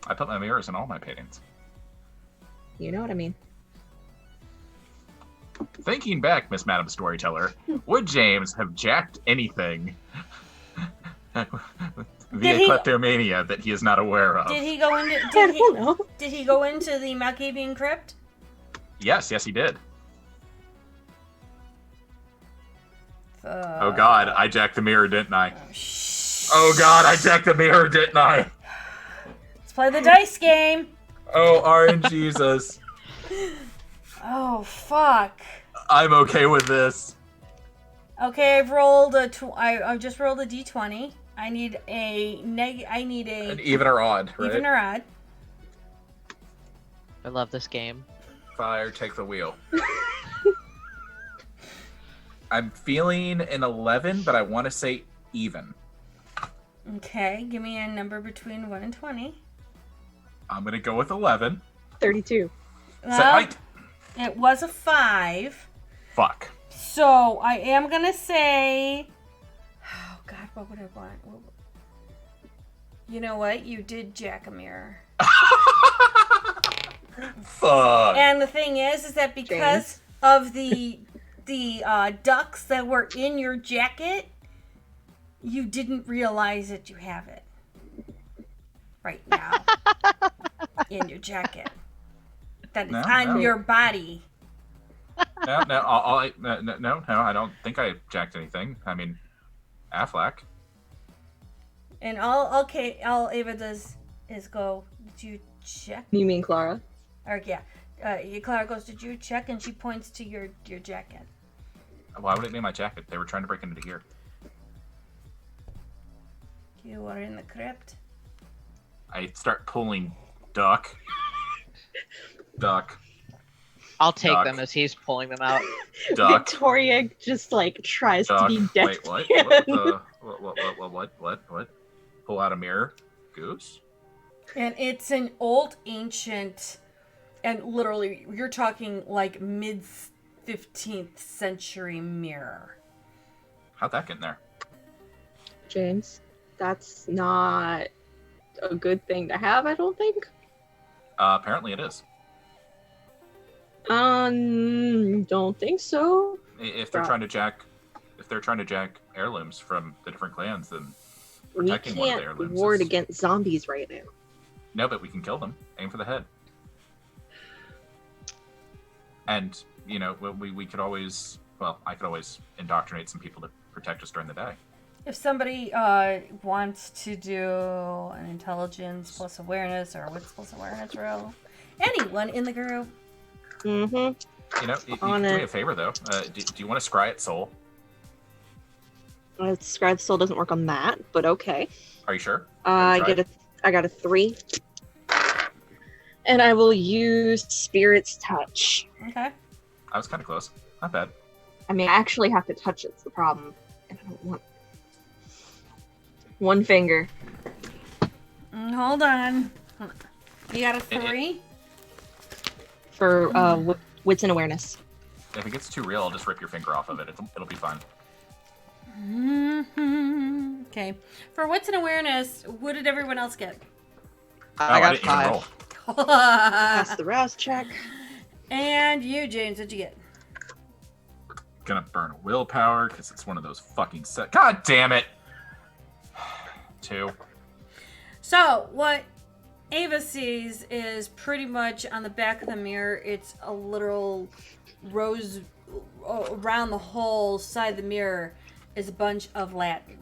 I put my mirrors in all my paintings. You know what I mean. Thinking back, Miss Madam Storyteller, would James have jacked anything via he- kleptomania that he is not aware of? Did he go into? I Did he? don't know. Did he go into the Maccabean crypt? Yes, he did. Uh, Oh God, I jacked the mirror, didn't I? shh. Oh God, I jacked the mirror, didn't I? Let's play the dice game. Oh, RNGesus. Oh fuck. I'm okay with this. Okay, I've rolled I just rolled a d20. I need a An even or odd, right? even or odd. I love this game. Fire, take the wheel. I'm feeling an 11, but I want to say even. Okay, give me a number between 1 and 20. I'm going to go with 11. 32. Set height. It was a 5. Fuck. So I am gonna say, oh God, what would I want? You know what? You did jack a mirror. Fuck. And the thing is that because of the ducks that were in your jacket, you didn't realize that you have it right now in your jacket. That is on your body. No, I don't think I jacked anything. I mean, Affleck. And all Ava does is go, did you check? You mean Clara? Or yeah. Clara goes, did you check? And she points to your jacket. Why would it be my jacket? They were trying to break into here. You are in the crypt. I start pulling duck. I'll take Duck. them as he's pulling them out. Duck. Victoria just like tries Duck. to be Wait, dead. what? Pull out a mirror. Goose? And it's an old, ancient, and literally, you're talking like mid 15th century mirror. How'd that get in there? James, that's not a good thing to have, I don't think. Apparently it is. Don't think so. If they're trying to jack heirlooms from the different clans, then We protecting one of the can't heirlooms ward is... against zombies right now. No, but we can kill them. Aim for the head. And, you know, we could always... Well, I could always indoctrinate some people to protect us during the day. If somebody wants to do an intelligence plus awareness or wits plus awareness roll, anyone in the group. Mm-hmm. You know, you can do me a favor, though. Do you want to scry at soul? Scribe still doesn't work on that, but okay. Are you sure? I got a 3. And I will use Spirit's Touch. Okay. I was kind of close. Not bad. I mean, I actually have to touch it's the problem. And I don't want... One finger. Hold on. You got a 3? For wits and awareness. If it gets too real, I'll just rip your finger off of it. It'll be fun. Mm-hmm. Okay. For wits and awareness, what did everyone else get? I got didn't even 5. roll. Pass the rouse check. And you, James, what'd you get? Gonna burn willpower because it's one of those fucking set. God damn it! 2. So, what Ava sees is pretty much on the back of the mirror, it's a literal rose around the whole side of the mirror is a bunch of Latin.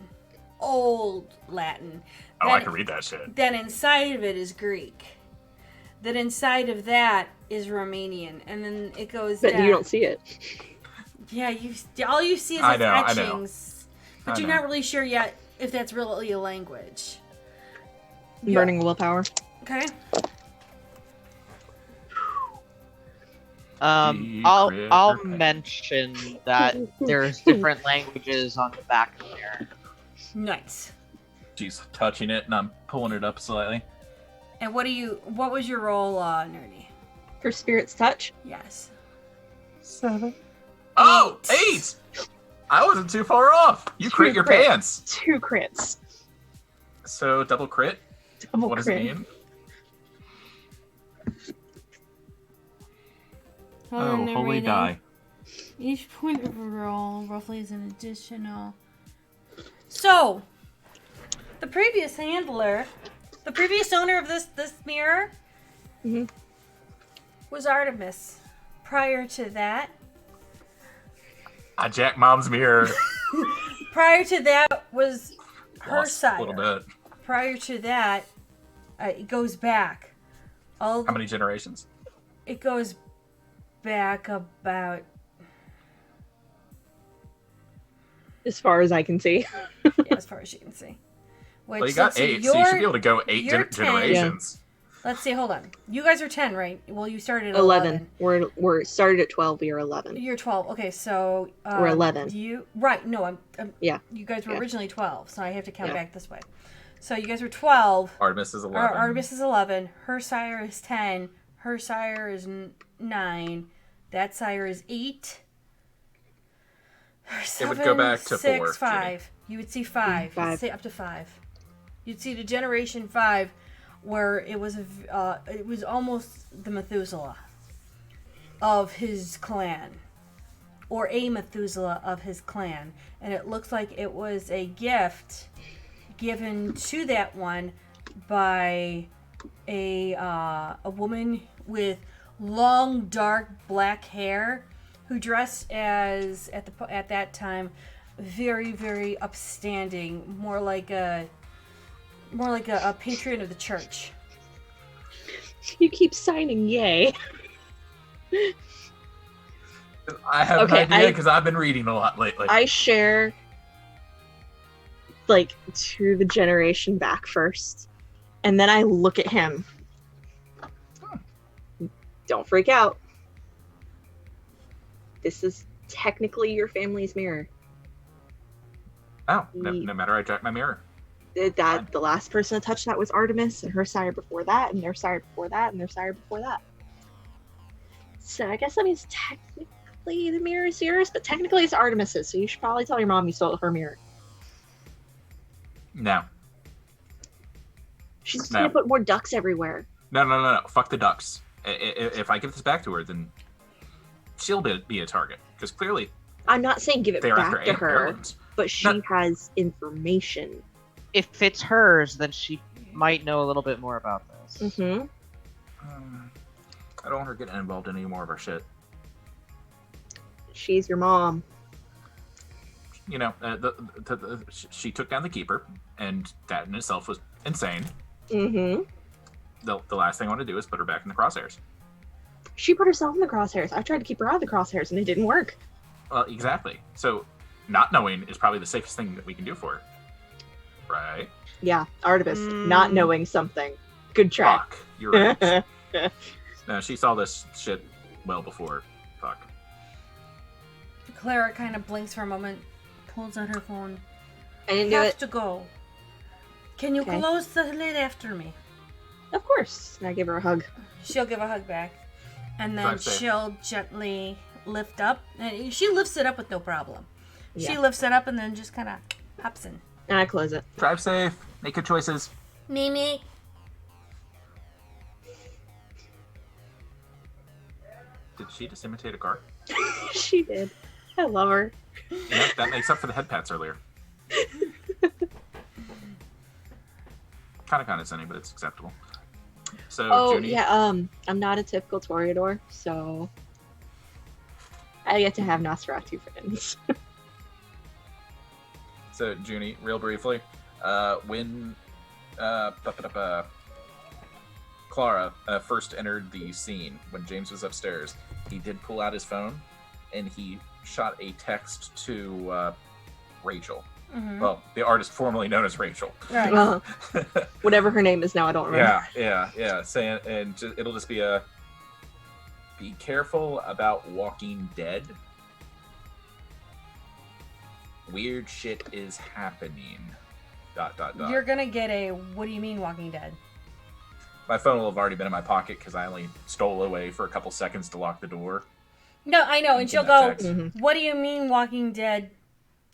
Old Latin. Oh, I can read that shit. Then inside of it is Greek. Then inside of that is Romanian. And then it goes But down. you don't see it. Yeah, all you see is I its know. etchings. But you're not really sure yet if that's really a language. Burning willpower. Okay. I'll mention that there's different languages on the back of there. Nice. She's touching it, and I'm pulling it up slightly. And what was your roll, Nerdy? For Spirit's Touch? Yes. 7. Oh, 8! I wasn't too far off. You crit your pants. 2 crits. So double crit. What does it mean? Oh, holy die. Each point of a roll roughly is an additional. So, the previous handler, the previous owner of this mirror, was Artemis. Prior to that, I jacked Mom's mirror. prior to that was her Lost sire. a little bit. Prior to that, it goes back. How many generations? It goes back about. As far as I can see. Yeah, as far as you can see. Which, Well, you got 8, so you should be able to go 8 generations. Let's see, hold on. You guys are 10, right? Well, you started at 11. We're started at 12. We are 11. You're 12. Okay, so We're 11. Right? No, I'm. Yeah. You guys were originally 12, so I have to count back this way. So you guys were 12. Artemis is 11. Artemis is 11. Her sire is 10. Her sire is 9. That sire is 8. It would go back to 6, 4. 5. You would see 5. You'd 5. say up to 5. You'd see the generation 5, where it was almost the Methuselah of his clan, or a Methuselah of his clan. And it looks like it was a gift given to that one by a woman with long, dark, black hair who dressed as, at that time, very, very upstanding, more like a patron of the church. You keep signing yay. I have an idea because I've been reading a lot lately. I share like to the generation back first, and then I look at him. Don't freak out. This is technically your family's mirror. Oh, no matter I check my mirror. That the last person to touch that was Artemis, and her sire before that, and their sire before that, and their sire before that. So I guess that means technically the mirror is yours, but technically it's Artemis's, so you should probably tell your mom you stole her mirror. No. She's just gonna put more ducks everywhere. No. Fuck the ducks. If I give this back to her, then she'll be a target. Because clearly, I'm not saying give it back to her, heirlooms. but she has information. If it's hers, then she might know a little bit more about this. Mm-hmm. I don't want her getting involved in any more of our shit. She's your mom. You know, she took down the keeper, and that in itself was insane. Mm-hmm. The last thing I want to do is put her back in the crosshairs. She put herself in the crosshairs. I tried to keep her out of the crosshairs, and it didn't work. Well, exactly. So, not knowing is probably the safest thing that we can do for her. Right? Yeah, Artemis, not knowing something. Good try. Fuck. You're right. No, she saw this shit well before. Fuck. Clara kind of blinks for a moment, pulls out her phone. I didn't do Have it. to go. Can you Okay. close the lid after me? Of course. And I give her a hug. She'll give a hug back. And then Drive safe. she'll gently lift up. And she lifts it up with no problem. She Yeah. lifts it up and then just kind of hops in. And I close it. Drive safe. Make good choices. Mimi. Did she just imitate a car? She did. I love her. You know, that makes up for the head pats earlier. Kind of condescending, but it's acceptable. So, Oh, Junie, yeah, I'm not a typical Toreador, so I get to have Nosferatu friends. So, Junie, real briefly, when Clara first entered the scene, when James was upstairs, he did pull out his phone and he shot a text to Rachel. Mm-hmm. Well, the artist formerly known as Rachel. Right. Well, whatever her name is now, I don't remember. Yeah. Saying, and it'll just be be careful about Walking Dead. Weird shit is happening. ... You're gonna get a, what do you mean Walking Dead? My phone will have already been in my pocket because I only stole away for a couple seconds to lock the door. No, I know. And she'll that go, text. Mhm. what do you mean Walking Dead?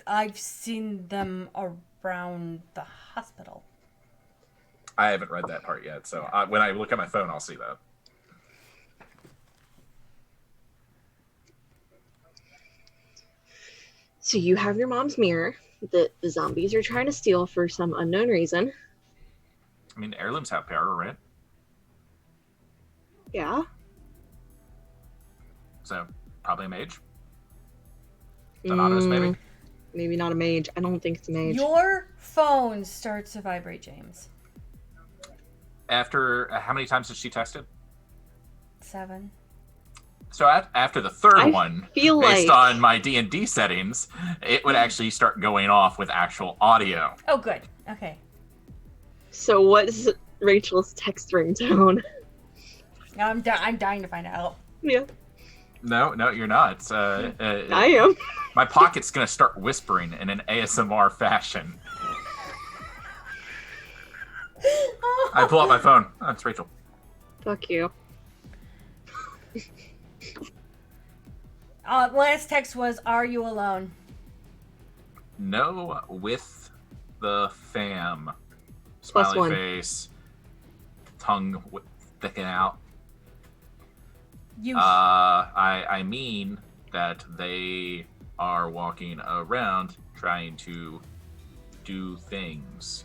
I've seen them around the hospital. I haven't read that part yet, so when I look at my phone, I'll see that. So you have your mom's mirror that the zombies are trying to steal for some unknown reason. I mean, heirlooms have power, right? Yeah. So, probably a mage. Donatus, maybe? Maybe not a mage. I don't think it's a mage. Your phone starts to vibrate, James. After, how many times has she texted? 7. So after the third I one, feel based like- on my D&D settings, it would actually start going off with actual audio. Oh, good. Okay. So what is Rachel's text ringtone? I'm dying to find out. Yeah, No, you're not. I am. My pocket's going to start whispering in an ASMR fashion. I pull out my phone. Oh, it's Rachel. Fuck you. Last text was, are you alone? No, with the fam. Plus Smiley one. face. Tongue sticking out. You I mean, that they are walking around trying to do things.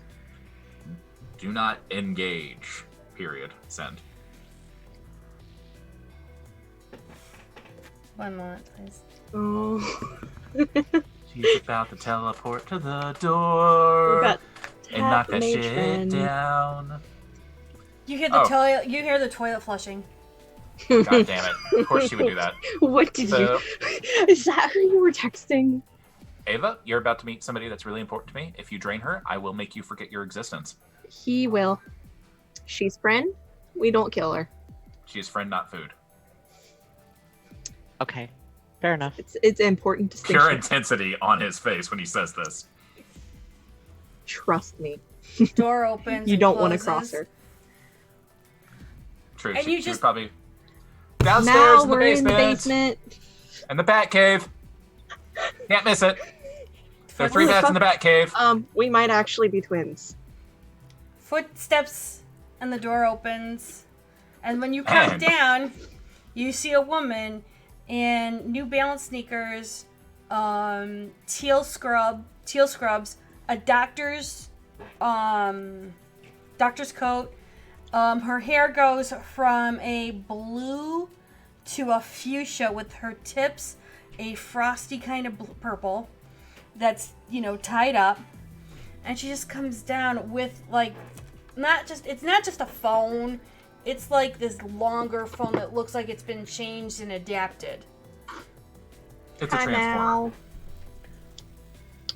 Do not engage. Period. Send. 1 moment, please. Oh. She's about to teleport to the We door got and knock tap that shit matron. down. You hear the Oh. toilet. You hear the toilet flushing. God damn it. Of course she would do that. What did So, you? Is that who you were texting? Ava, you're about to meet somebody that's really important to me. If you drain her, I will make you forget your existence. He will. She's friend. We don't kill her. She is friend, not food. Okay, fair enough. It's important distinction. Pure intensity on his face when he says this. Trust me. Door opens. You and don't want to closes. cross her. True, And she, you she was just- probably downstairs Now in the we're basement. in the basement. And the bat cave. Can't miss it. There are 3 Holy bats fuck. in the bat cave. We might actually be twins. Footsteps, and the door opens. And when you come And- down, you see a woman in New Balance sneakers, teal scrubs, a doctor's coat. Her hair goes from a blue to a fuchsia with her tips a frosty kind of purple that's, tied up. And she just comes down with it's not just a phone. It's like this longer phone that looks like it's been changed and adapted. It's a Hi transformer. now.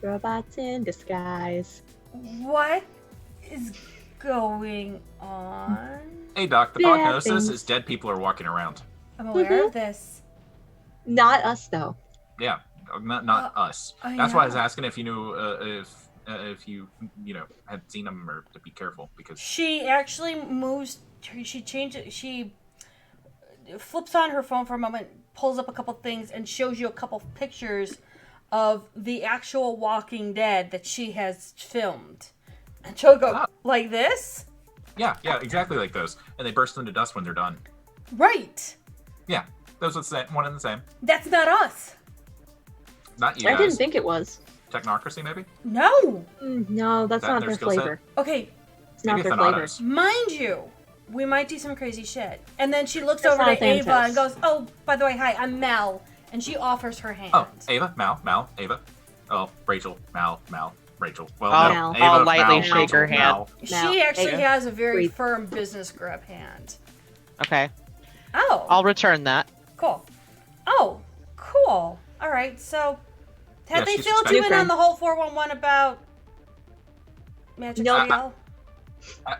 Robots in disguise. What is going on? Hey, Doc, the Bad prognosis things. is dead people are walking around. I'm aware of this. Not us though. Yeah, not us. I That's why I was know. asking if you knew if you had seen them or to be careful because She actually moves. She changes. She flips on her phone for a moment, pulls up a couple things, and shows you a couple pictures of the actual Walking Dead that she has filmed. And she'll go Ah. like this. yeah, exactly like those, and they burst into dust when they're done. Right. Yeah, those are the same, one and the same. That's not us. Not you I guys. didn't think it was. Technocracy, maybe. No. No, that's That not and their their skill set? flavor. Okay. It's not Maybe their flavor. Thanatos. Mind you, we might do some crazy shit. And then she looks That's over not to a Ava Thanatos. and goes, "Oh, by the way, hi, I'm Mel." And she offers her hand. Oh, Ava, Mal, Ava. Oh, Rachel, Mal, Rachel. Well, I'll- no, I'll Ava, lightly Mal, shake Rachel, her hand. Mal. She Now, actually Ava, has a very breathe. firm business grip hand. Okay, Oh, I'll return that. cool. Oh, cool. All right, so have Yeah, they she's filled suspected. you in on the whole 411 about Magic No. Steel?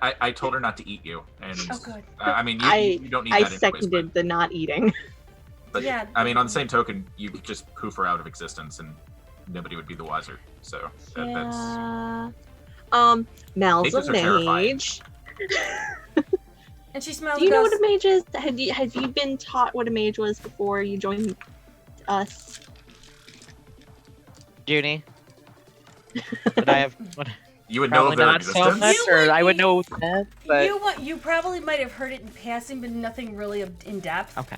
I told her not to eat you, and Oh, good. I mean, I- you don't need I that anyways, seconded the not eating. but Yeah. I mean, on the same token, you could just poof her out of existence, and nobody would be the wiser. So that's Yeah. Mel's Mages a are terrifying. mage. And she smells Do you know ghost. what a mage is? Have you been taught what a mage was before you joined us? Junie. Would I have? Would, you would know probably of their not so existence. much, You or would- I would know that, but You probably might have heard it in passing, but nothing really in depth. okay,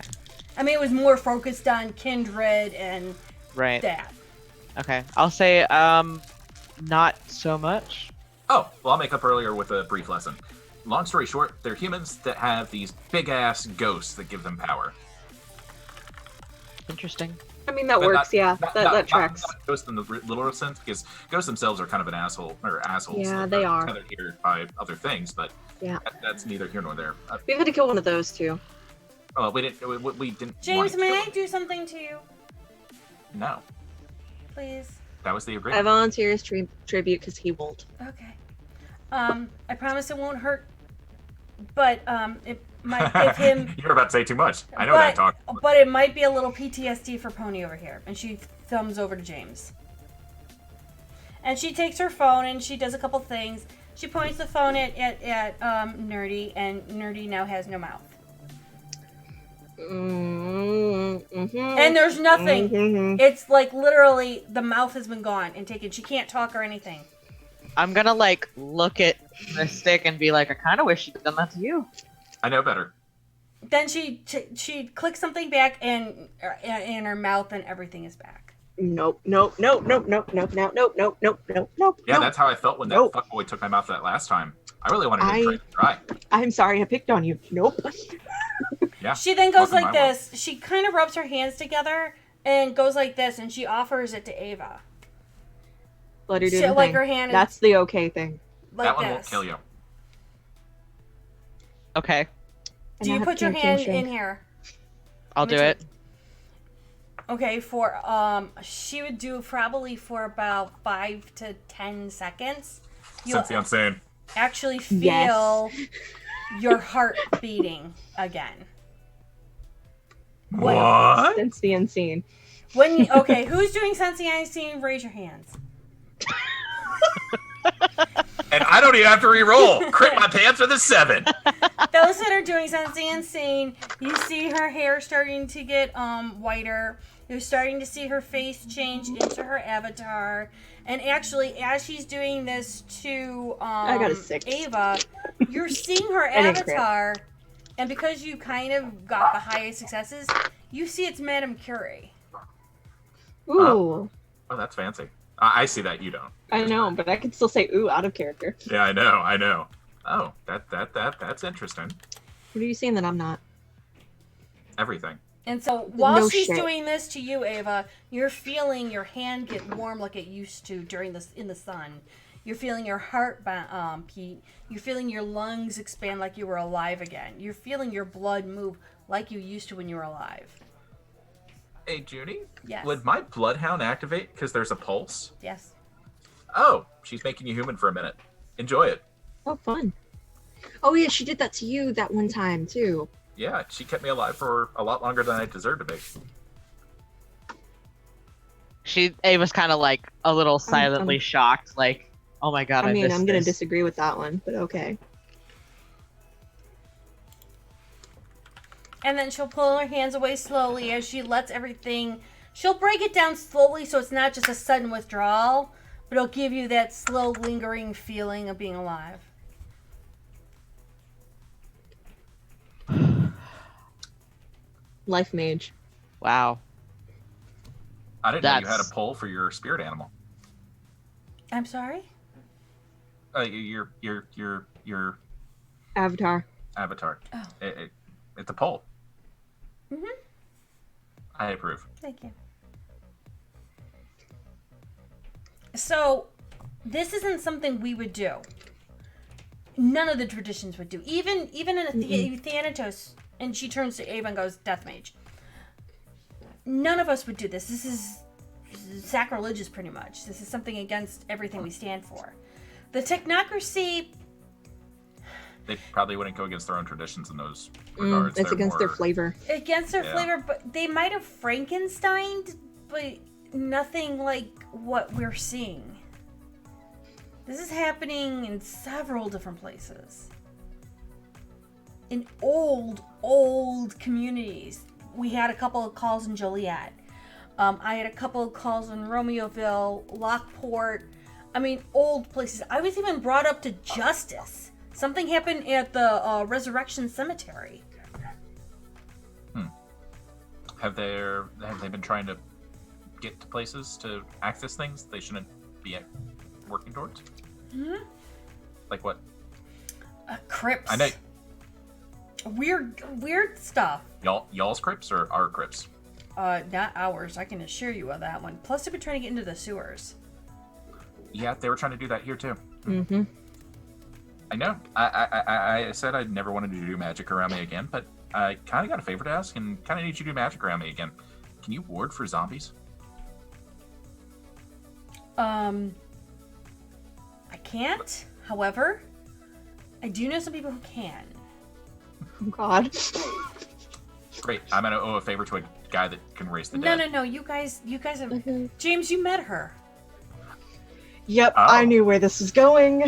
I mean, it was more focused on kindred and right. that. Okay, I'll say not so much. Oh, well, I'll make up earlier with a brief lesson. Long story short, they're humans that have these big-ass ghosts that give them power. Interesting. I mean, that But works, yeah. Not- That not tracks. ghosts in the literal sense, because ghosts themselves are kind of an asshole, or assholes. Yeah, that they are. Tethered here by other things, but Yeah. that's neither here nor there. We had to kill one of those too. We didn't. We didn't. want James, to may kill I them. do something to you, No, please? that was the I agreement. volunteer as tribute because he won't. Okay. I promise it won't hurt, but it might give him. You're about to say too much. I know but, that talk. But it might be a little PTSD for Pony over here. And she thumbs over to James. And she takes her phone and she does a couple things. She points the phone at Nerdy, and Nerdy now has no mouth. Mm-hmm. And there's nothing. Mhm. It's like literally the mouth has been gone and taken. She can't talk or anything. I'm gonna look at the stick and be like, I kind of wish she'd done that to you. I know better. Then she clicks something back and in her mouth, and everything is back. Nope. Yeah, that's how I felt when that fuckboy took my mouth that last time. I really wanted to try. I'm sorry, I picked on you. Nope. Yeah. She then goes like this. She kind of rubs her hands together and goes like this, and she offers it to Ava. Let her do it. Like her hand. That's the okay thing. Like that one won't kill you. Okay. Do you put your hand in here? I'll do it. Okay, she would do probably for about 5 to 10 seconds. Since the unsane. Actually feel your heart beating again. What? Since the unseen. Okay, who's doing Sense the Unseen? Raise your hands. And I don't even have to re-roll. Crit my pants with a 7. Those that are doing Sense the Unseen, you see her hair starting to get whiter. You're starting to see her face change into her avatar. And actually, as she's doing this to I got a 6. Ava, you're seeing her avatar. And because you kind of got the highest successes, you see it's Madame Curie. Ooh. Oh, that's fancy. I see that, you don't. I know, but I can still say ooh out of character. Yeah, I know. Oh, that's interesting. What are you saying that I'm not? Everything. And so while she's doing this to you, Ava, you're feeling your hand get warm like it used to in the sun. You're feeling your heart beat. You're feeling your lungs expand like you were alive again. You're feeling your blood move like you used to when you were alive. Hey, Judy? Yes. Would my bloodhound activate because there's a pulse? Yes. Oh, she's making you human for a minute. Enjoy it. Oh, fun. Oh, yeah, she did that to you that one time, too. Yeah, she kept me alive for a lot longer than I deserved to be. Ava's kind of like a little silently shocked, like, oh my god, I mean, I'm going to disagree with that one, but okay. And then she'll pull her hands away slowly as she lets everything... She'll break it down slowly so it's not just a sudden withdrawal, but it'll give you that slow, lingering feeling of being alive. Life mage. Wow. I didn't know you had a pull for your spirit animal. I'm sorry? Your Avatar. Avatar. Oh. It's a pull. Mm-hmm. I approve. Thank you. So, this isn't something we would do. None of the traditions would do. Even in a Thanatos, and she turns to Ava and goes, Death Mage. None of us would do this. This is sacrilegious, pretty much. This is something against everything we stand for. The technocracy... They probably wouldn't go against their own traditions in those regards. It's against their flavor. Against their flavor, but they might have Frankensteined, but nothing like what we're seeing. This is happening in several different places. In old communities. We had a couple of calls in Joliet. I had a couple of calls in Romeoville, Lockport. I mean, old places. I was even brought up to Justice. Something happened at the Resurrection Cemetery. Have they been trying to get to places to access things they shouldn't be working towards? Hmm? Like what? Crypts. I know. Weird stuff. Y'all's crypts or our crypts? Not ours. I can assure you of that one. Plus, they've been trying to get into the sewers. Yeah, they were trying to do that here too. Mm-hmm. I know. I said I never wanted to do magic around me again, but I kind of got a favor to ask and kind of need you to do magic around me again. Can you ward for zombies? I can't. However, I do know some people who can. Oh, God. Great. I'm going to owe a favor to a guy that can raise the dead. No. You guys have... James, you met her. Yep, Oh. I knew where this was going.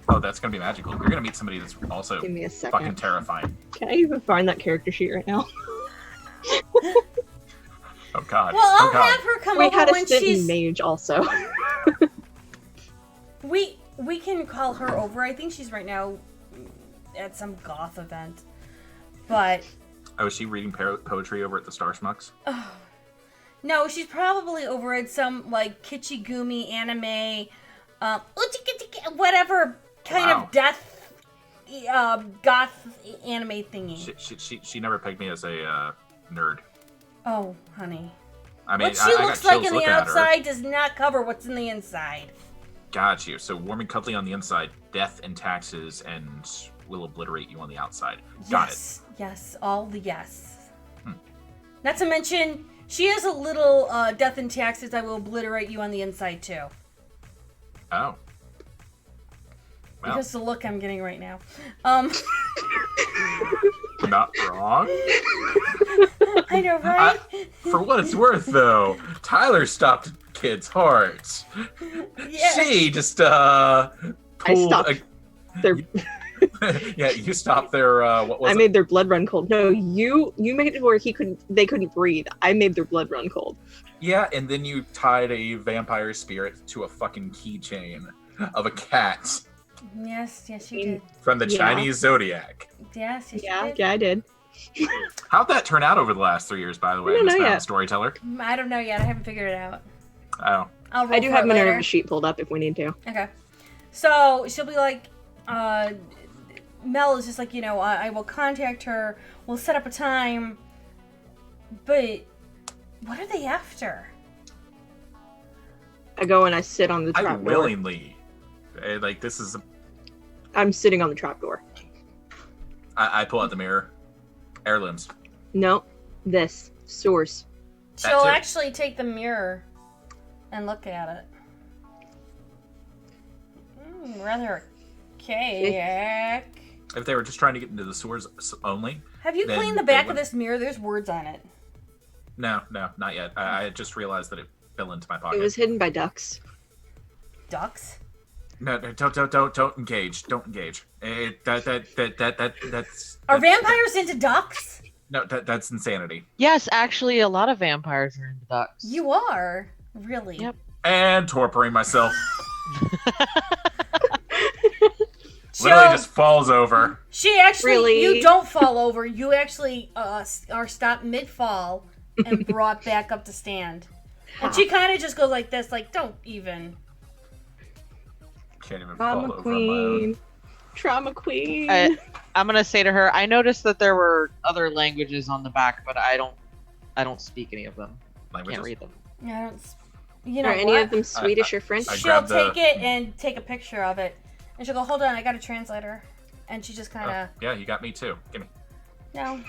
Oh, that's going to be magical. You're going to meet somebody that's also Give me a second. fucking terrifying. Can I even find that character sheet right now? Oh, God. Well, I'll oh, God. have her come We over had a when stint she's... in mage also. We can call her over. I think she's right now at some goth event. But Oh, is she reading poetry over at the Star Schmucks? Oh. No, she's probably over at some like kitschy goomy anime, whatever kind of death, goth anime thingy. She never pegged me as a nerd. Oh, honey. I mean, what she looks like on the at her. outside does not cover what's in the inside. Got you. So warm and cuddly on the inside, death and taxes, and will obliterate you on the outside. Got it. Yes, all the yes. Not to mention, she has a little death and taxes. I will obliterate you on the inside too. Oh. Well, Because the look I'm getting right now. not wrong. I know, right? For what it's worth, though, Tyler stopped kids' hearts. Yeah. She just I stopped their. yeah, you stopped their. What was I it? made their blood run cold. No, you made it where they couldn't breathe. I made their blood run cold. Yeah, and then you tied a vampire spirit to a fucking keychain of a cat Yes, you did. from the Yeah. Chinese zodiac. Yes, you Yeah, did. yeah, I did. How'd that turn out over the last 3 years, by the way, I don't Miss know Mountain yet. Storyteller? I don't know yet. I haven't figured it out. Oh. I'll roll I do for have it Minerva's later. sheet pulled up if we need to. Okay. So she'll be like, Mel is just like, I will contact her. We'll set up a time. But what are they after? I go and I sit on the I trap door. willingly. Like, this is. I'm sitting on the trap door. I pull out the mirror. Heirlooms. No, this source. That She'll too. actually take the mirror and look at it. Rather archaic. If they were just trying to get into the sewers only. Have you Then cleaned the they back of would- this mirror? There's words on it. No, not yet. I just realized that it fell into my pocket. It was hidden by ducks. Ducks? No, don't engage. Don't engage. That's. Are vampires into ducks? No, that's insanity. Yes, actually, a lot of vampires are into ducks. You are. Really? Yep. And torporing myself. So, Literally just falls over. she actually, Really? you don't fall over. You actually are stopped mid-fall and brought back up to stand. And she kind of just goes like this, like, don't even. Can't even Trauma fall over on my own. queen. Trauma queen. I'm gonna say to her, I noticed that there were other languages on the back, but I don't speak any of them. Languages? Can't read them. I don't, you know Are any what? of them Swedish or French? I She'll grabbed the- take it and take a picture of it. And she'll go, hold on, I got a translator. And she just kind of, Yeah, you got me too. Give me. no.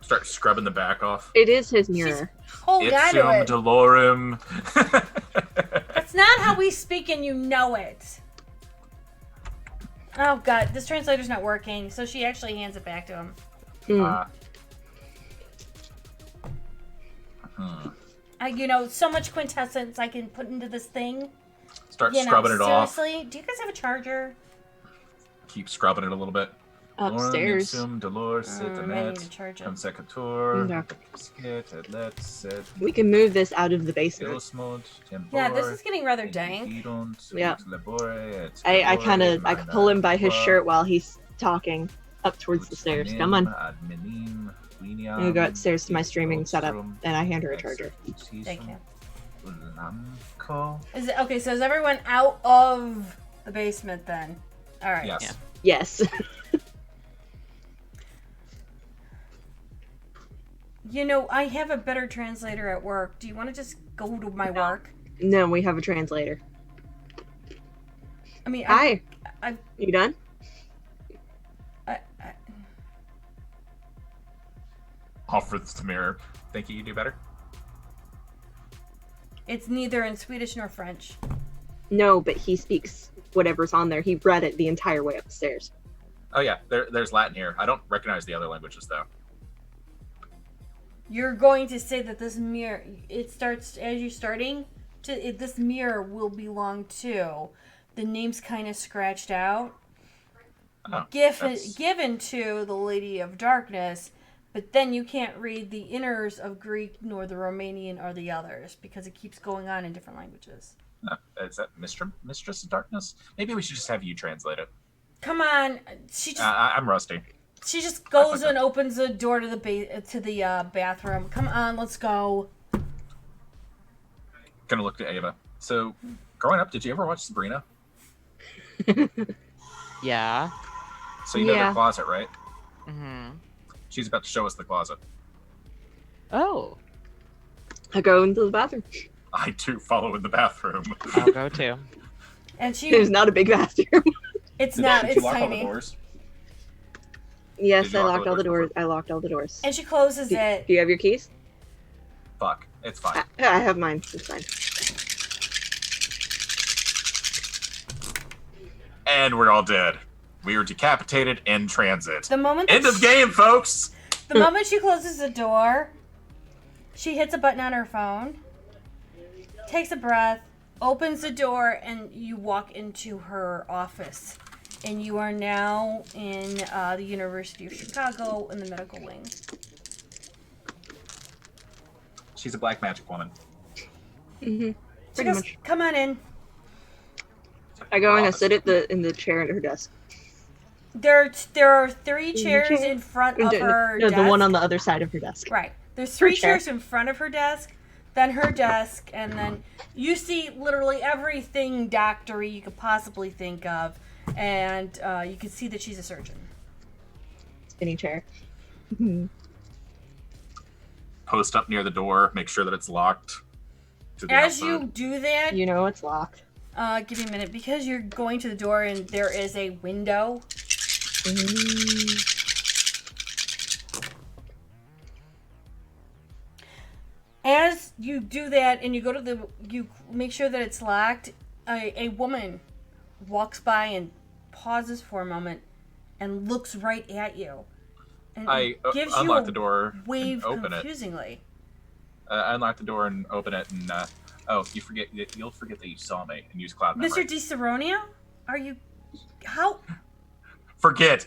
Start scrubbing the back off. It is his mirror. Hold on to it. Delorum. That's not how we speak and you know it. Oh god, this translator's not working. So she actually hands it back to him. So much quintessence I can put into this thing. Start scrubbing it off. Seriously? Do you guys have a charger? Keep scrubbing it a little bit. Upstairs. Dolores, I might need to charge it. Consecutor. We can move this out of the basement. Yeah, this is getting rather dank. Yeah. I pull him by his shirt while he's talking up towards the stairs. Come on. I go upstairs to my streaming setup and I hand her a charger. Thank you. So is everyone out of the basement then? Alright. Yes. Yeah. Yes. I have a better translator at work. Do you want to just go to my work? No, we have a translator. I mean, Hi. I- You done? Offers the mirror. Think you do better? it's neither in Swedish nor French. No, but he speaks whatever's on there. He read it the entire way up the stairs. Oh yeah, there's Latin here. I don't recognize the other languages though. You're going to say that this mirror, it starts as you're starting to. This mirror will belong to. The name's kind of scratched out. Oh, Given to the Lady of Darkness, but then you can't read the inners of Greek nor the Romanian or the others because it keeps going on in different languages. Is that Mistress of Darkness? Maybe we should just have you translate it. Come on, she just. I'm rusty. She just goes and opens the door to the bathroom. Come on, let's go. Gonna look to Ava. So, growing up, did you ever watch Sabrina? Yeah. So you know Yeah. the closet, right? Mm-hmm. She's about to show us the closet. Oh, I go into the bathroom. I too follow in the bathroom. I'll go too. And she, There's not a big bathroom. it's Did not, you it's lock all the tiny. doors? Yes, Did you I lock locked all the doors. I locked all the doors. And she closes Do it. you have your keys? Fuck. It's fine. I have mine. It's fine. And we're all dead. We were decapitated in transit. The moment End of game, folks! The moment she closes the door, she hits a button on her phone, takes a breath, opens the door, and you walk into her office. And you are now in the University of Chicago in the medical wing. She's a black magic woman. Mm-hmm. She Pretty goes, much. come on in. I go and I sit in the chair at her desk. There are 3 chairs in front of her No, desk. the one on the other side of her desk. Right. There's 3 chair. chairs in front of her desk, then her desk, and then you see literally everything doctor-y you could possibly think of, and you can see that she's a surgeon. Spinny chair. Post up near the door, make sure that it's locked. To the As outside. you do that, You know it's locked. give me a minute, because you're going to the door and there is a window. As you do that and you go to you make sure that it's locked, a woman walks by and pauses for a moment and looks right at you. And I gives unlock you the door wave and open confusingly. it. I unlock the door and open it, and you forget. You'll forget that you saw me and use cloud memory. Mr. DiSeronia? Are you... How... Forget.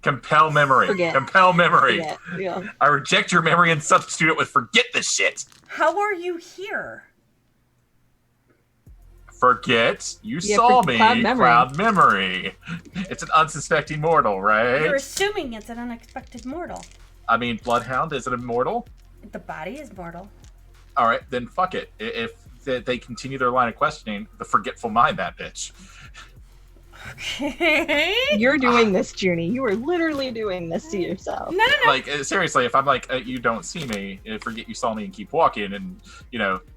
Compel memory. Forget. Compel memory. Yeah. I reject your memory and substitute it with forget this shit. How are you here? Forget. You Yeah, saw for me. cloud memory. Cloud memory. It's an unsuspecting mortal, right? You're assuming it's an unexpected mortal. I mean, Bloodhound is an immortal. The body is mortal. All right, then fuck it. If they continue their line of questioning, the forgetful mind that bitch. Okay. You're doing this, Junie. You are literally doing this to yourself. No. Like seriously, if I'm like you don't see me, forget you saw me and keep walking, and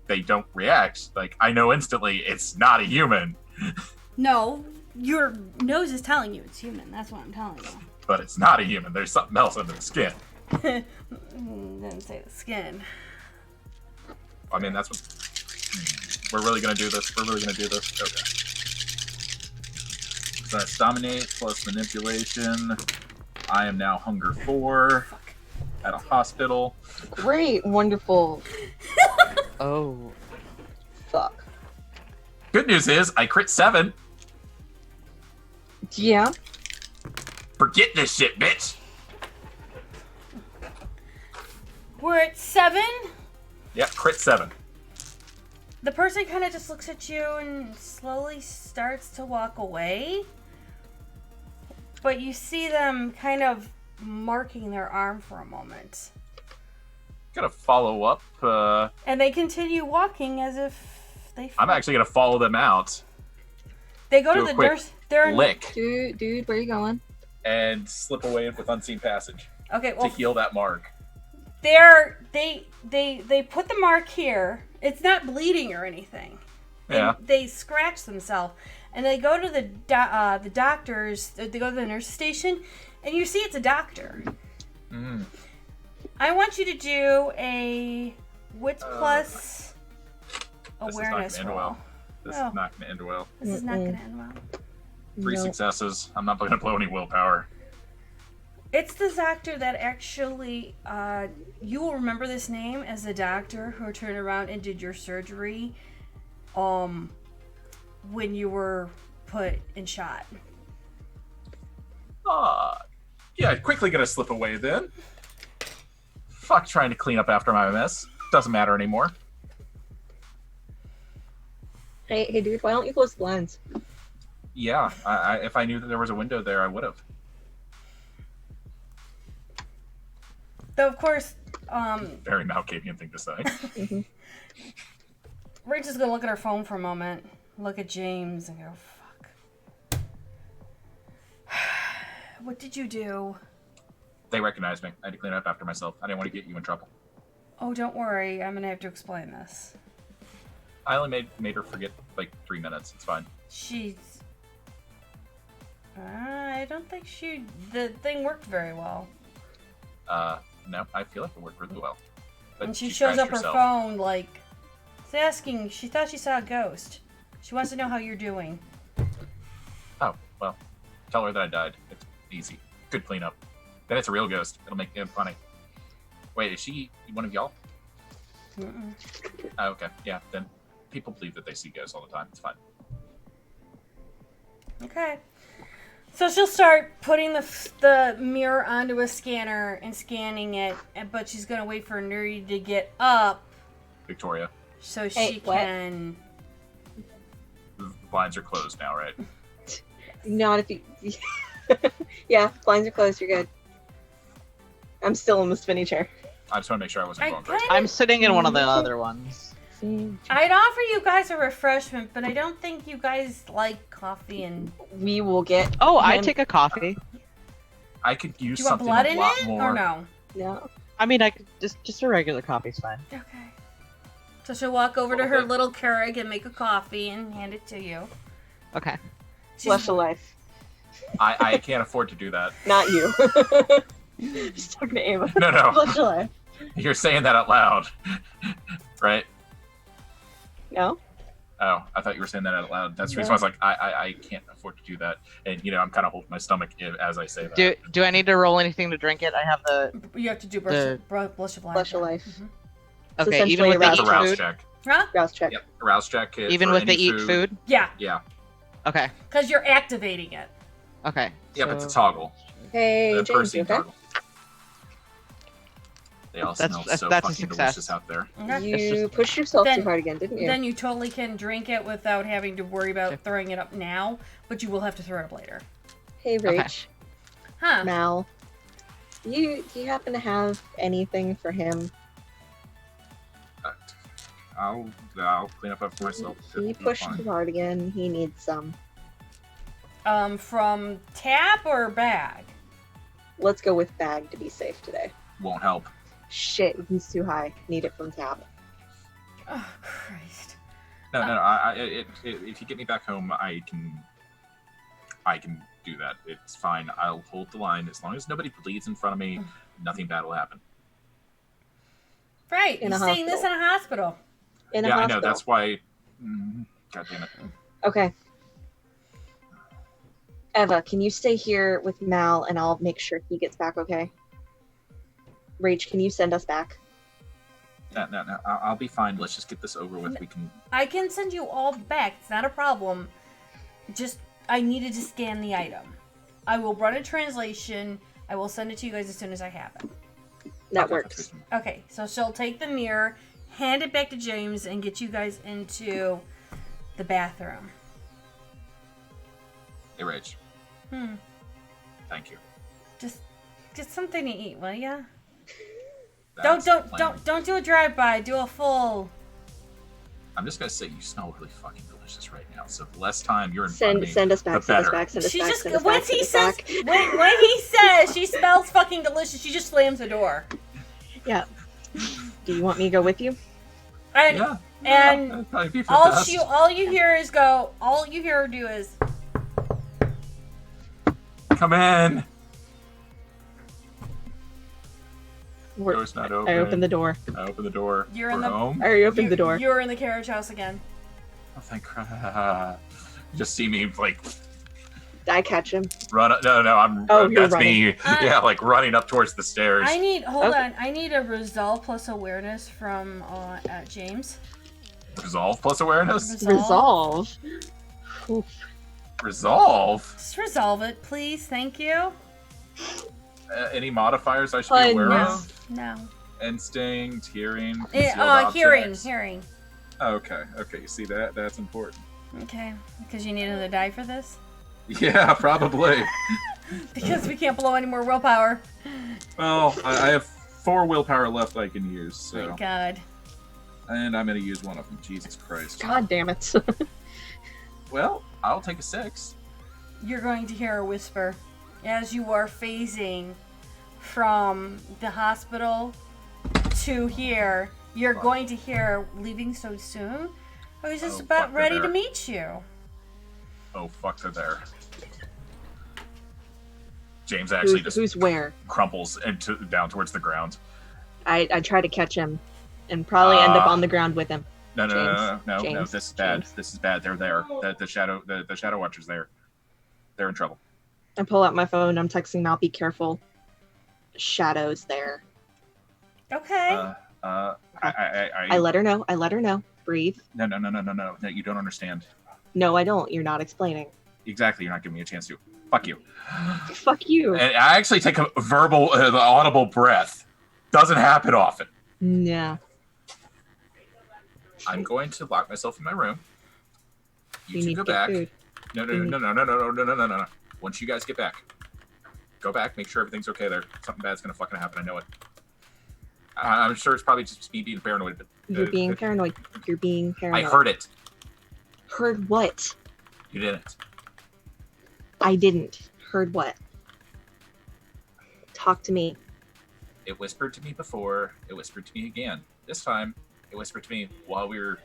they don't react, like I know instantly it's not a human. No, your nose is telling you it's human. That's what I'm telling you. But it's not a human. There's something else under the skin. Didn't say the skin. I mean, that's what we're really gonna do this. Okay. So that's dominate plus manipulation. I am now hunger 4 at a hospital. Great, wonderful. Oh. Fuck. Good news is I crit 7. Yeah. Forget this shit, bitch. We're at 7. Yep, crit 7. The person kind of just looks at you and slowly starts to walk away. But you see them kind of marking their arm for a moment. Gonna follow up. And they continue walking as if they... I'm actually gonna follow them out. They go do to a the quick nurse... They're lick Dude, where you going? and slip away with unseen passage Okay, to well, heal that mark. they put the mark here. It's not bleeding or anything. Yeah. They scratch themselves, and they go to the doctors. They go to the nurse station, and you see it's a doctor. Mm. I want you to do a wits plus awareness roll. This Oh. is not gonna end well. This is not going to end well. 3 successes. I'm not gonna blow any willpower. It's the doctor that actually, you will remember this name as the doctor who turned around and did your surgery, when you were put in shot. Yeah, quickly gonna slip away then. Fuck trying to clean up after my mess. Doesn't matter anymore. Hey, dude, why don't you close the blinds? Yeah, I if I knew that there was a window there, I would have. Though, of course, Very Malkavian thing to say. Mhm. Rachel's gonna look at her phone for a moment, look at James, and go, fuck. What did you do? They recognized me. I had to clean up after myself. I didn't want to get you in trouble. Oh, don't worry. I'm gonna have to explain this. I only made her forget like 3 minutes. It's fine. She's... I don't think the thing worked very well. No, I feel like it worked really well. But And she you shows trashed up her yourself. phone like... It's asking... She thought she saw a ghost. She wants to know how you're doing. Oh, well. Tell her that I died. It's easy. Good cleanup. Then it's a real ghost. It'll make it funny. Wait, is she one of y'all? Mm-mm. Oh, okay. Yeah, then people believe that they see ghosts all the time. It's fine. Okay. So she'll start putting the mirror onto a scanner and scanning it, but she's gonna wait for Nuri to get up Victoria, so Hey, she what? can. the blinds are closed now, right? Not if you. Yeah, blinds are closed. You're good. I'm still in the spinny chair. I just want to make sure I wasn't I going crazy. kinda- I'm sitting in one of the other ones. I'd offer you guys a refreshment, but I don't think you guys like coffee and. We will get. Oh, I him- take a coffee. I could use Do you want something blood a in lot it more. or no? No. I mean, I could just a regular coffee's fine. Okay. So she'll walk over to her Okay. little Keurig and make a coffee and hand it to you. Okay. Flush of life. I can't afford to do that. Not you. Just talking to Ava. No, no. Flush of life. You're saying that out loud, right? No. Oh, I thought you were saying that out loud. That's the reason why I was like, I can't afford to do that. And, I'm kind of holding my stomach as I say that. Do I need to roll anything to drink it? I have the. You have to do The- blush of life. Flush of life. Mhm. It's Okay, even essentially with the That's a eat rouse food. check. Huh? Rouse check. Yep, a rouse check. Even for with the any eat food. Yeah, Yeah. Okay. because you're activating it. Okay. Yep, it's a so toggle. Hey, A James, you Percy okay? toggle. They all That's- smell that's- so that's a fucking success. delicious out there. Okay. It's You just- pushed yourself Then- too hard again, didn't you? Then you totally can drink it without having to worry about Okay. throwing it up now, but you will have to throw it up later. Hey, Okay. Rach. Huh? Mal. Do you happen to have anything for him? I'll clean up after myself. He It's pushed fine. too hard again. He needs some. From tap or bag? Let's go with bag to be safe today. Won't help. Shit, he's too high. Need it from tab. Oh Christ! No. If you get me back home, I can do that. It's fine. I'll hold the line as long as nobody bleeds in front of me. Nothing bad will happen. Right, In you're a saying this in a hospital. In a Yeah, I hospital. know. That's why. God damn it. Okay. Eva, can you stay here with Mal and I'll make sure he gets back okay? Rach, can you send us back? No. I'll be fine. Let's just get this over with. We can. I can send you all back. It's not a problem. Just I needed to scan the item. I will run a translation. I will send it to you guys as soon as I have it. That Okay, works. that's reasonable. Okay, so she'll take the mirror, hand it back to James, and get you guys into the bathroom. Hey, Rach. Hmm. Thank you. Just get something to eat, will ya? That's the plan. Don't do a drive-by. Do a full. I'm just gonna say you smell really fucking delicious right now. So the less time you're in front of me, Send us back, the send us better. back, send us She back, just send us once back, he send us says back. when he says she smells fucking delicious, she just slams the door. Yeah. Do you want me to go with you? And Yeah. and that'd probably be for all best. all you hear is go. All you hear her do is. Come in. We're- Door's not open. I opened the door. I open the door. You're We're in the- home. I already opened the door. You're in the carriage house again. Oh, thank God. You just see me like I catch him. run. No, I'm. Oh, you're that's me. running. Yeah, like running up towards the stairs. Hold Okay. on. I need a resolve plus awareness from James. Resolve plus awareness. Resolve. Oof. Resolve. Just resolve it, please. Thank you. Any modifiers I should Fun. be aware No. of? No. Instinct, hearing, concealed Hearing. objects. Hearing. Okay. You see that? That's important. Okay. Because you need another die for this? Yeah, probably. Because we can't blow any more willpower. Well, I have 4 willpower left I can use. So. Thank God. And I'm gonna use one of them. Jesus Christ. God damn it. Well, I'll take a 6. You're going to hear a whisper as you are phasing from the hospital to here. You're going to hear, leaving so soon? I was just about fuck, they're ready to there. meet you. Oh fuck, they're there. James actually Who's where? crumples down towards the ground. I try to catch him and probably end up on the ground with him. No, James, this is bad. James. This is bad. They're there. The shadow watcher's there. They're in trouble. I pull out my phone. I'm texting Mal, be careful. Shadows there. Okay. I let her know. I let her know. Breathe. No, you don't understand. No, I don't. You're not explaining. Exactly, you're not giving me a chance to. Fuck you. Fuck you. And I actually take a verbal, audible breath. Doesn't happen often. Yeah. I'm going to lock myself in my room. You We two need go to get back. food. No. Once you guys get back, go back, make sure everything's okay there. Something bad's gonna fucking happen, I know it. I'm sure it's probably just me being paranoid, but... You're being paranoid. You're being paranoid. I heard it. Heard what? You didn't. I didn't. Heard what? Talk to me. It whispered to me before. It whispered to me again. This time, it whispered to me while we were...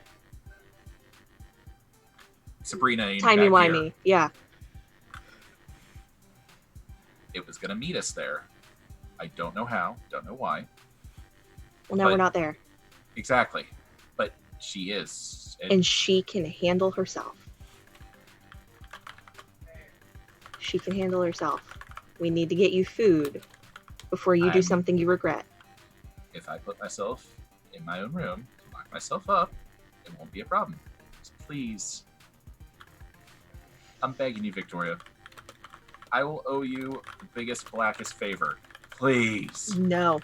Sabrina... Timey-wimey. Yeah. It was gonna meet us there. I don't know how. Don't know why. Well, now But- we're not there. Exactly. But she is. And she can handle herself. She can handle herself. We need to get you food before you do I'm- something you regret. If I put myself in my own room, lock myself up, it won't be a problem. So please. I'm begging you, Victoria. I will owe you the biggest, blackest favor. Please. No.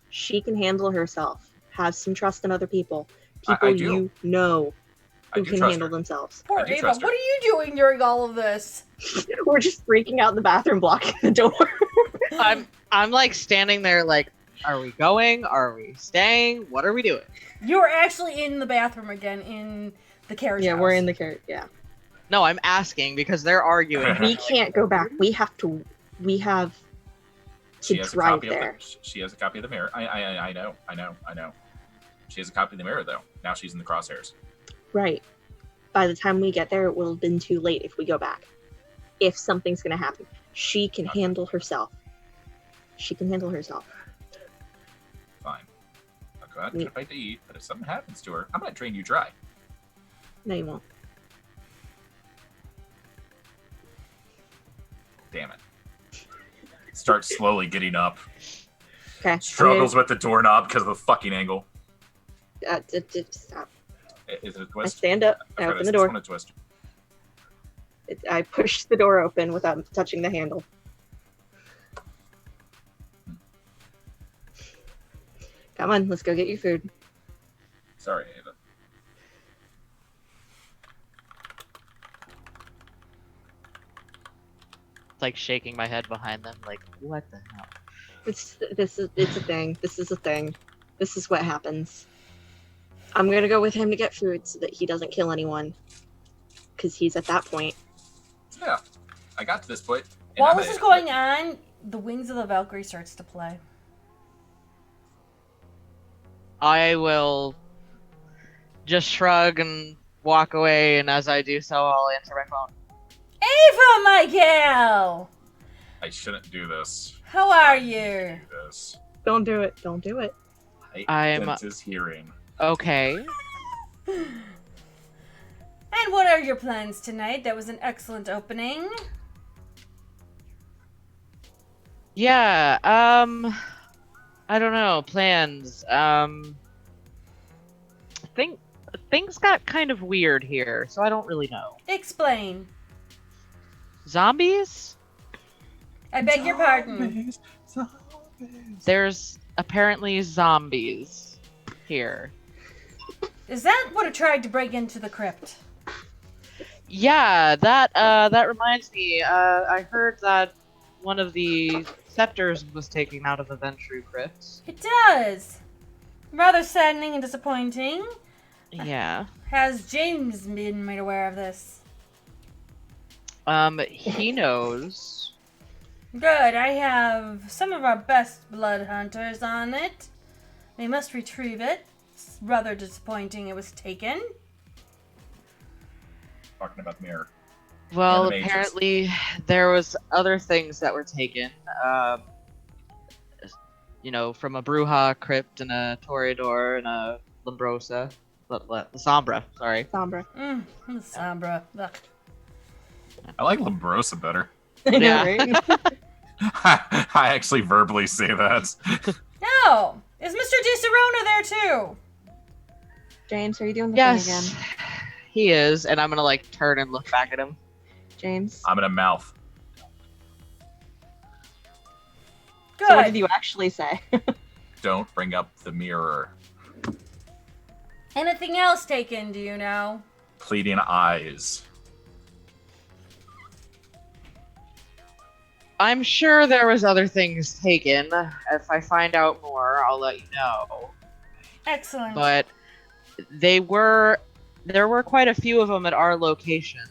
She can handle herself. Have some trust in other people. I People do. you know I who do can trust handle her. themselves. Poor I do Ava, trust her. what are you doing during all of this? We're just freaking out in the bathroom, blocking the door. I'm like standing there like, are we going? Are we staying? What are we doing? You're actually in the bathroom again in the carriage Yeah, house. we're in the carriage. Yeah. No, I'm asking because they're arguing. We can't go back. We have to She has a drive copy there. of the, she has a copy of the mirror. I know. She has a copy of the mirror though. Now she's in the crosshairs. Right. By the time we get there, it will have been too late if we go back. If something's going to happen. She can handle herself. She can handle herself. Fine. I'll go out and get a bite to eat, but if something happens to her, I'm gonna drain you dry. No, you won't. Damn it. Starts slowly getting up. Okay. Struggles with the doorknob because of the fucking angle. Stop. Is it a I twist? stand up. I I've open heard the it's door. one a twist. I push the door open without touching the handle. Come on, let's go get you food. Sorry, Ava. Like shaking my head behind them, like, what the hell? It's a thing. This is a thing. This is what happens. I'm gonna go with him to get food so that he doesn't kill anyone. Because he's at that point. Yeah, I got to this point. and While I'm this a- is going on, the Wings of the Valkyrie starts to play. I will just shrug and walk away, and as I do so, I'll answer my phone. Ava, my gal! I shouldn't do this. How are I you? do this. Don't do it. Don't do it. I'm- Dentist hearing. Okay. And what are your plans tonight? That was an excellent opening. Yeah, I don't know, plans. Things got kind of weird here, so I don't really know. Explain. Zombies? I beg your pardon. There's apparently zombies here. Is that what tried to break into the crypt? Yeah, that reminds me. I heard that one of the Scepters was taken out of the Ventru Crypt. It does. Rather saddening and disappointing. Yeah. Has James been made aware of this? He knows. Good. I have some of our best blood hunters on it. They must retrieve it. It's rather disappointing it was taken. Talking about the mirror. Well, And the mages. apparently there was other things that were taken. From a Bruja crypt and a Toreador and a Lombrosa. Sombra, sorry. Sombra. Sombra. Ugh. I like Lombrosa better. I know, Yeah. right? I actually verbally say that. No! Is Mr. DeSerona there too? James, are you doing the Yes, thing again? he is, and I'm gonna like turn and look back at him. James? I'm in a mouth. Good. So what did you actually say? Don't bring up the mirror. Anything else taken, do you know? Pleading eyes. I'm sure there was other things taken. If I find out more, I'll let you know. Excellent. But there were quite a few of them at our location,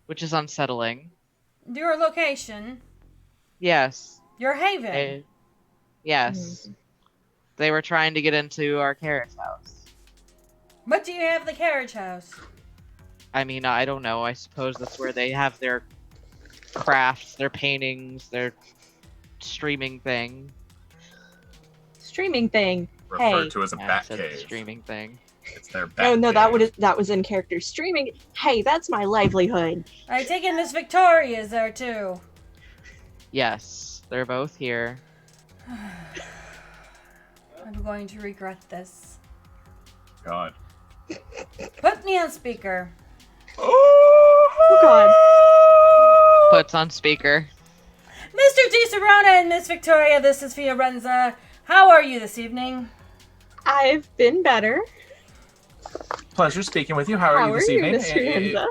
which is unsettling. Your location, Yes. your haven. Yes. They were trying to get into our carriage house. What do you have in the carriage house? I mean, I don't know. I suppose that's where they have their crafts, their paintings, their streaming thing. Streaming thing. Referred Hey. to as a Yeah, I bat said cave. streaming thing. It's their bat No, cave. that was in character. Streaming. Hey, that's my livelihood. I take it Miss Victoria's there too. Yes, they're both here. I'm going to regret this. God. Put me on speaker. Oh god. Puts on speaker. Mr. DeSerona and Miss Victoria, this is Fiorenza. How are you this evening? I've been better. Pleasure speaking with you. How are you this evening? Miss Firenza?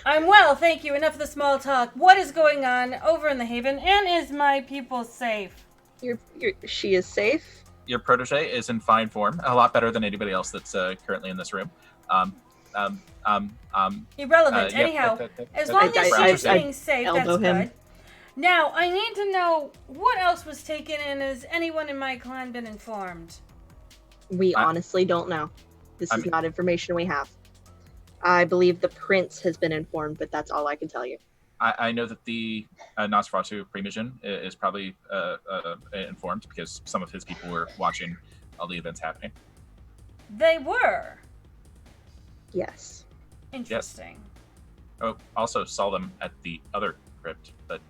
I'm well, thank you. Enough of the small talk. What is going on over in the Haven, and is my people safe? She is safe. Your protege is in fine form. A lot better than anybody else that's currently in this room. Irrelevant. Yep, Anyhow, as long as I- she's I being safe, that's elbow him. good. Now, I need to know what else was taken, and has anyone in my clan been informed? We honestly don't know. This is mean- not information we have. I believe the prince has been informed, but that's all I can tell you. I know that the Nosferatu Primogen is probably informed because some of his people were watching all the events happening. They were. Yes. Interesting. Oh, also saw them at the other crypt, but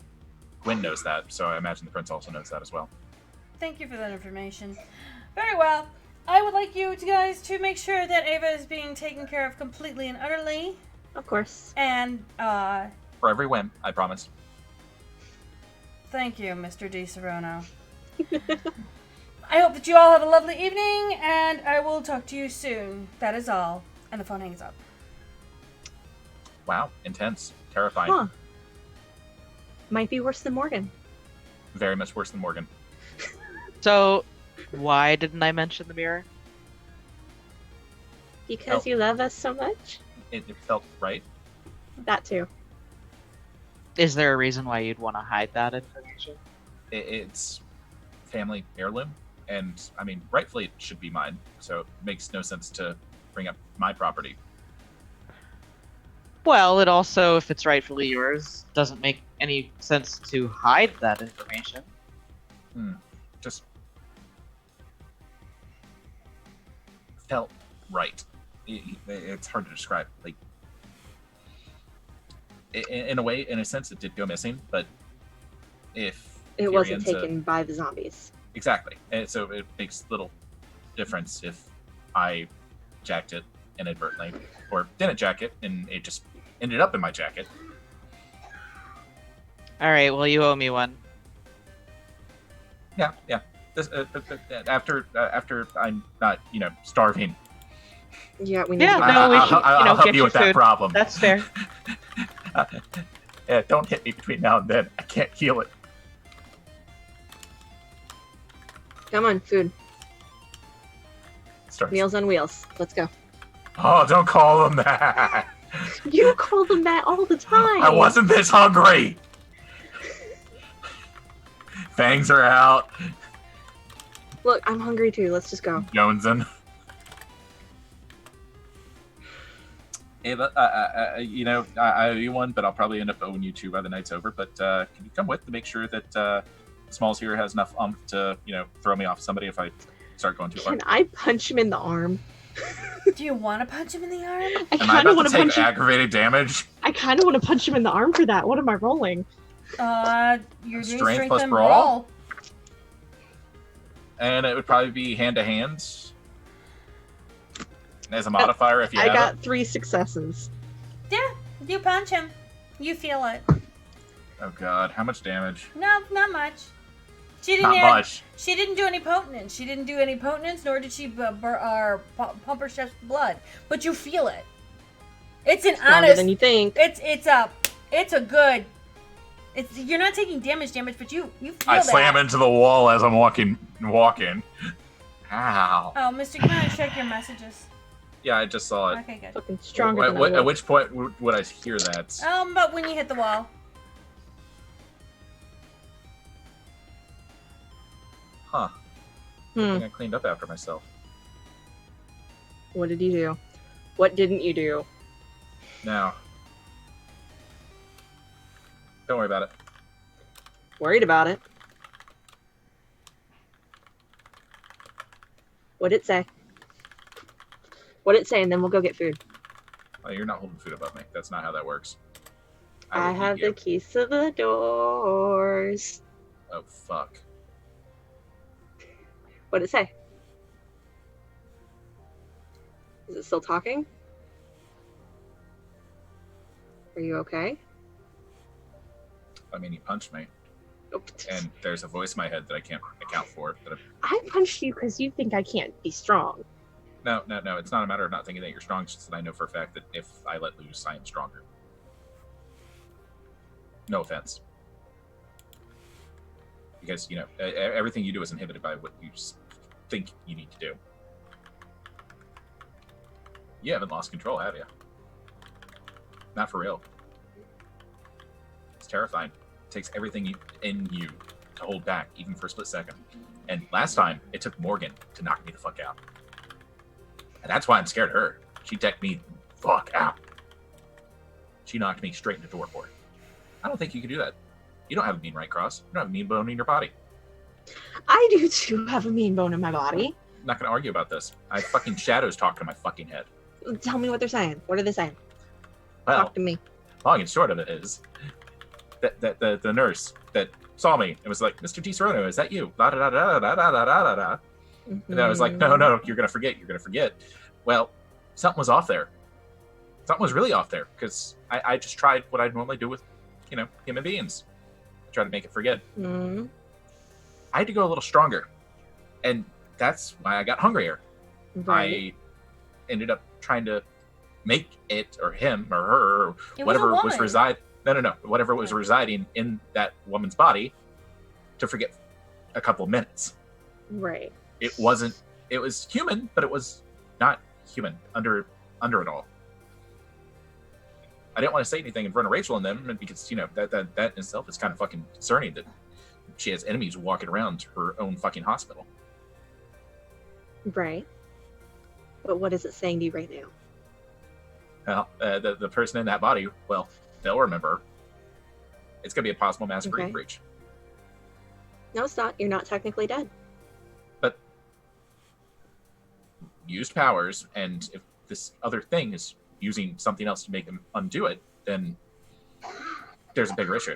Gwen knows that, so I imagine the prince also knows that as well. Thank you for that information. Very well. I would like you guys to make sure that Ava is being taken care of completely and utterly. Of course. And, For every whim, I promise. thank you, Mr. DeSerona. I hope that you all have a lovely evening, and I will talk to you soon. That is all. And the phone hangs up. Wow, intense, terrifying, Huh. Might be worse than Morgan. very much worse than Morgan. So, why didn't I mention the mirror? Because you love us so much? It felt right. That too. Is there a reason why you'd want to hide that information? It's family heirloom, and I mean, rightfully it should be mine, so it makes no sense to bring up my property. Well, it also, if it's rightfully yours, doesn't make any sense to hide that information. Just felt right. It's hard to describe. Like, in a way, in a sense, it did go missing, but if It wasn't Fiorenza- taken by the zombies. Exactly, and so it makes little difference if I jacked it inadvertently or didn't jack it and it just ended up in my jacket. Alright, well, you owe me one. Yeah. This, after I'm not, starving. Yeah, we need Yeah, to no, we I'll, should, I'll help get you your with that food. problem. That's fair. Yeah, don't hit me between now and then. I can't heal it. Come on, food. Starts. Meals on wheels. Let's go. Oh, don't call them that. You call them that all the time. I wasn't this hungry. Fangs are out. Look, I'm hungry too. Let's just go. Jonesing. Hey, you know, I owe you one, but I'll probably end up owing you two by the night's over. But can you come with to make sure that Smalls here has enough to, you know, throw me off somebody if I start going too far? Can I punch him in the arm? Do you want to punch him in the arm? I Am I kind of about want to to punch take him. aggravated damage? I kind of want to punch him in the arm for that. What am I rolling? You're doing Strength strength plus and brawl? brawl. And it would probably be hand to hand as a modifier if you I have got it. 3 successes. Yeah, you punch him. You feel it. Oh god, how much damage? No, not much. She didn't. Not much. She didn't do any potence. She didn't do any potence, nor did she pump her chef's blood. But you feel it. It's an Stronger honest. than you think. It's a good. You're not taking damage, but you feel I that. slam into the wall as I'm walking. Ow. Oh, Mr. Come on, check your messages. Yeah, I just saw it. Okay, good. Fucking stronger than I At look. which point would I hear that? But when you hit the wall. Huh. I think I cleaned up after myself. What did you do? What didn't you do? Now. Don't worry about it. Worried about it. What'd it say? What'd it say? And then we'll go get food. Oh, you're not holding food above me. That's not how that works. I will have eat the you. keys to the doors. Oh, fuck. What'd it say? Is it still talking? Are you okay? I mean, you punched me. Oh, And there's a voice in my head that I can't account for. That I punched you because you think I can't be strong. No. It's not a matter of not thinking that you're strong. It's just that I know for a fact that if I let loose, I am stronger. No offense. Because, you know, everything you do is inhibited by what you think you need to do. You haven't lost control, have you? Not for real. It's terrifying. It takes everything in you to hold back, even for a split second. And last time, it took Morgan to knock me the fuck out. And that's why I'm scared of her. She decked me fuck out. She knocked me straight into door for it. I don't think you can do that. You don't have a mean right cross. You don't have a mean bone in your body. I do too have a mean bone in my body. I'm not going to argue about this. I have fucking shadows talking to my fucking head. Tell me what they're saying. What are they saying? Well, Talk to me. long and short of it is that the nurse that saw me and was like, Mr. DiSerono, is that you? Da, da, da, da, da, da, da, da, da. And I was like, no, you're going to forget. You're going to forget. Well, something was off there. Something was really off there because I just tried what I'd normally do with, you know, human beings. I tried to make it forget. Mm-hmm. I had to go a little stronger. And that's why I got hungrier. Right. I ended up trying to make it or him or her or It whatever was a was woman. whatever was residing in that woman's body to forget a couple minutes. Right. It was human, but it was not human under it all. I didn't want to say anything in front of Rachel and them because, you know, that in itself is kind of fucking concerning that she has enemies walking around her own fucking hospital. Right. But what is it saying to you right now? Well, the person in that body, well, they'll remember. It's going to be a possible mass Okay. breach. No, it's not. You're not technically dead. But used powers, and if this other thing is using something else to make them undo it, then there's a bigger issue.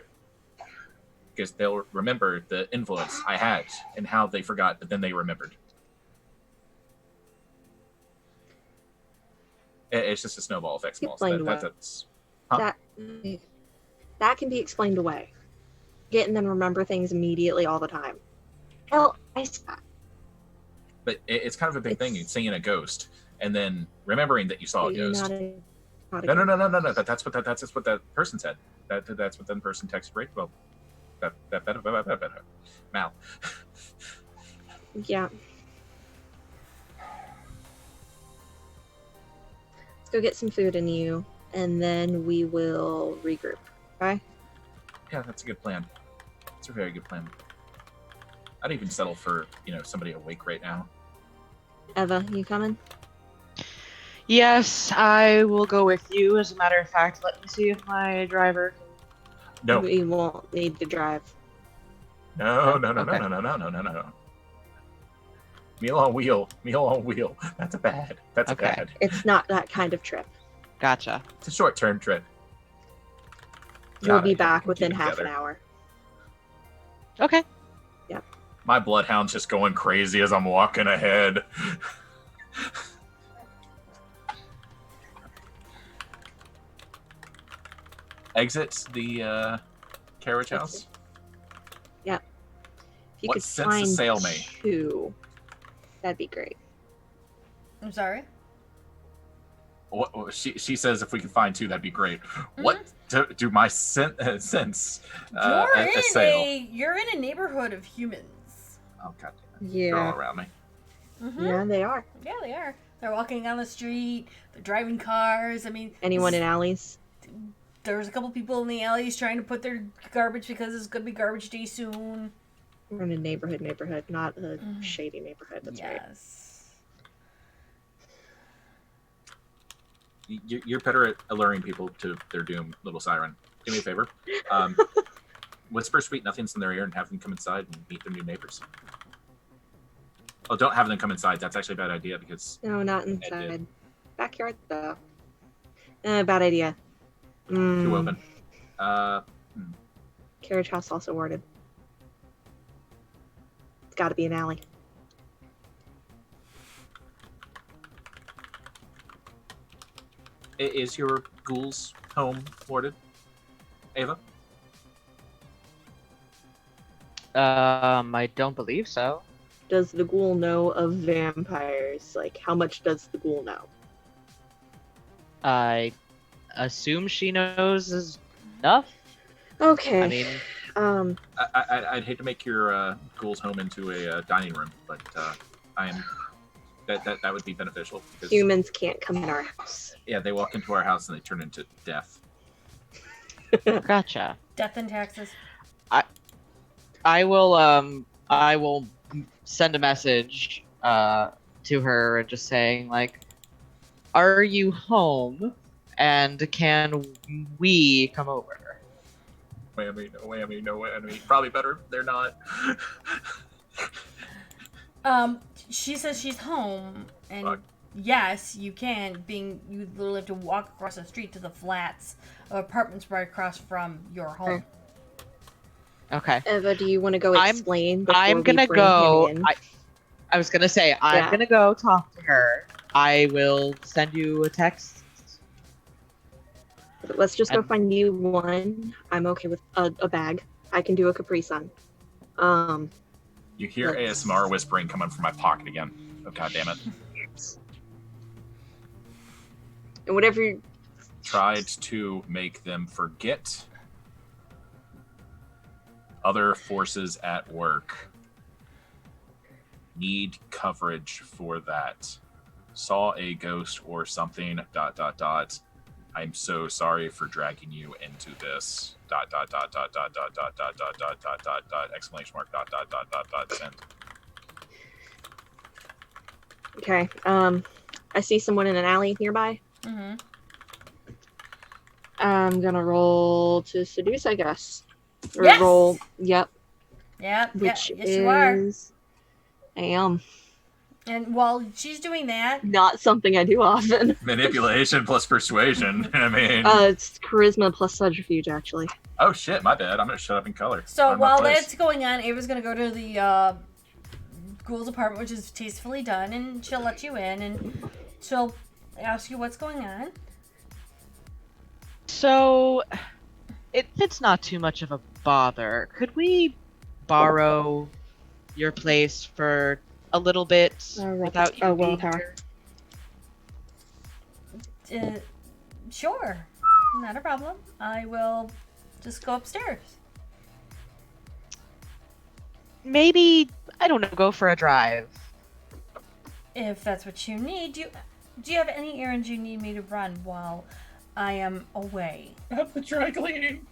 Because they'll remember the influence I had and how they forgot, but then they remembered. It's just a snowball effect, Smalls. Explain That's Huh? That can be explained away. Get and then remember things immediately all the time. Hell, But it's kind of a big thing. It's- Seeing a ghost and then remembering that you saw a you're ghost. not a No. That's what that person said. That's what that person texted Rachel. Well, Mal. Yeah. Let's go get some food in you, and then we will regroup. Okay? Yeah, that's a good plan. It's a very good plan. I'd even settle for, somebody awake right now. Eva, you coming? Yes, I will go with you. As a matter of fact, let me see if my driver. No. We won't need to drive. No. Okay. Meal on wheel. That's bad. That's Okay. bad. It's not that kind of trip. Gotcha. It's a short-term trip. We'll God, be I hope we back can within keep it half an together. hour. Okay. My bloodhound's just going crazy as I'm walking ahead. Exit the carriage house. Yeah. If you What could sense find assail me? 2, that'd be great. I'm sorry. What she says if we could find 2, that'd be great. What do my sense assail? You're in a neighborhood of humans. Oh god damn it. Yeah. They're all around me. Yeah, they are. Yeah, they are. They're walking down the street. They're driving cars. I mean, Anyone in alleys? there's a couple people in the alleys trying to put their garbage because it's gonna be garbage day soon. We're in a neighborhood, not a shady neighborhood. That's right. Yes. You're better at alluring people to their doom, little siren. Do me a favor. Whisper sweet nothings in their ear and have them come inside and meet their new neighbors. Oh, don't have them come inside. That's actually a bad idea because... No, not inside. Backyard, though. Bad idea. Too open. Carriage house also warded. It's gotta be an alley. Is your ghoul's home warded, Ava? I don't believe so. Does the ghoul know of vampires? Like, how much does the ghoul know? I assume she knows enough. Okay. I mean, I'd hate to make your ghoul's home into a dining room, but that would be beneficial. Because, humans can't come in our house. yeah, they walk into our house and they turn into death. gotcha. Death and taxes. I will send a message to her just saying like, "Are you home? And can we come over?" Whammy, no whammy, no whammy. Probably better if they're not. She says she's home, and Fuck. yes, you can. You literally have to walk across the street to the flats of apartments right across from your home. Okay. Eva, do you want to go explain before I'm we gonna bring go. him in? I was gonna say I'm gonna go talk to her. I will send you a text. Let's just go find you one. I'm okay with a bag. I can do a Capri Sun. You hear ASMR whispering coming from my pocket again. Oh, god damn it. And whatever you... Tried to make them forget. Other forces at work. Need coverage for that. Saw a ghost or something, ... I'm so sorry for dragging you into this, ... exclamation mark, ... send. Okay. I see someone in an alley nearby. Mm-hmm. I'm gonna roll to seduce, I guess. Or Yes! roll, yep. Yep. Which Yes, you are. I am. And while she's doing that, Not something I do often. Manipulation plus persuasion. I mean, It's charisma plus subterfuge, actually. oh shit, my bad. I'm gonna shut up in color. so Find my while place. that's going on, Ava's gonna go to the ghoul's apartment, which is tastefully done, and she'll let you in, and she'll ask you what's going on. So, if it's not too much of a bother, could we borrow your place for a little bit without you being willpower. here? Sure, not a problem. I will just go upstairs. Maybe I don't know, go for a drive. If that's what you need. Do you have any errands you need me to run while I am away? At the dry cleaning.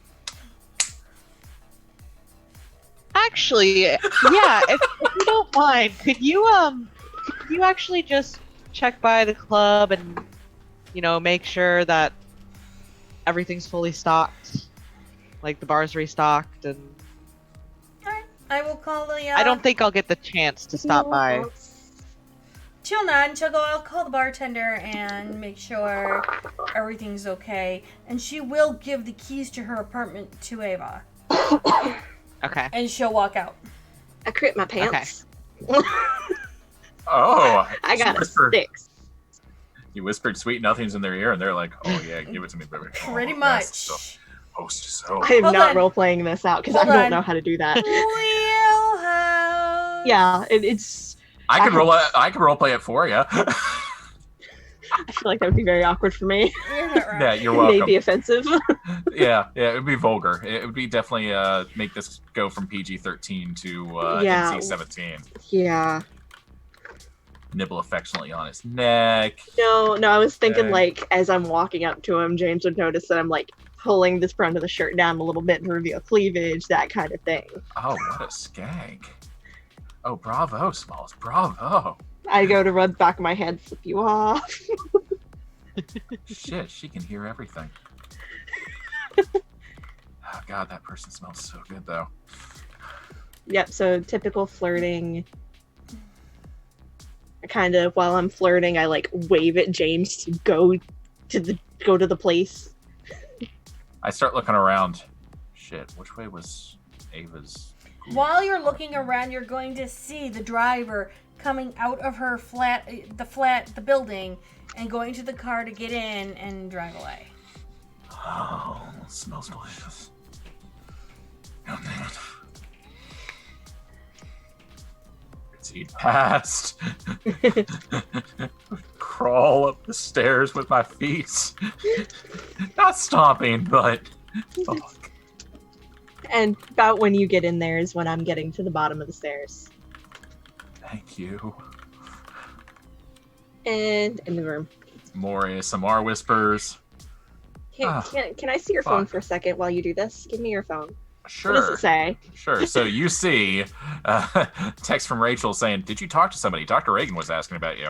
Actually, yeah, if you don't mind, could you actually just check by the club and, make sure that everything's fully stocked? Like the bar's restocked and... Alright, I will call the, I don't think I'll get the chance to stop by. She'll nod and she'll go, I'll call the bartender and make sure everything's okay. And she will give the keys to her apartment to Ava. Okay. And she'll walk out. I crit my pants. Oh, I got a whispered, 6. You whispered sweet nothings in their ear, and they're like, "Oh yeah, give it to me, baby." Pretty Oh, much. so, so. I am Hold not on. role playing this out because I Hold don't on. know how to do that. Wheelhouse. Yeah, it's. I can role play it for you. I feel like that would be very awkward for me. You're not right. Yeah, you're welcome. Maybe offensive. Yeah, it would be vulgar. It would be definitely make this go from PG-13 to NC-17. Yeah. Nibble affectionately on his neck. No, I was thinking Okay. like as I'm walking up to him, James would notice that I'm like pulling the front of the shirt down a little bit to reveal cleavage, that kind of thing. Oh, what a skank. Oh, bravo, Smalls, bravo. I go to rub the back of my head, flip you off. Shit, she can hear everything. Oh, God, that person smells so good, though. Yep, so typical flirting. Kind of while I'm flirting, I like wave at James to go to the place. I start looking around. Shit, which way was Ava's? While you're looking around, you're going to see the driver coming out of her the building, and going to the car to get in and drive away. Oh, it smells delicious. God damn it. Eat past. Crawl up the stairs with my feet. Not stomping, but fuck. And about when you get in there is when I'm getting to the bottom of the stairs. Thank you. And in the room. More ASMR whispers. Can I see your phone Fuck. for a second while you do this? Give me your phone. Sure. What does it say? Sure. So you see text from Rachel saying, "Did you talk to somebody? Dr. Reagan was asking about you."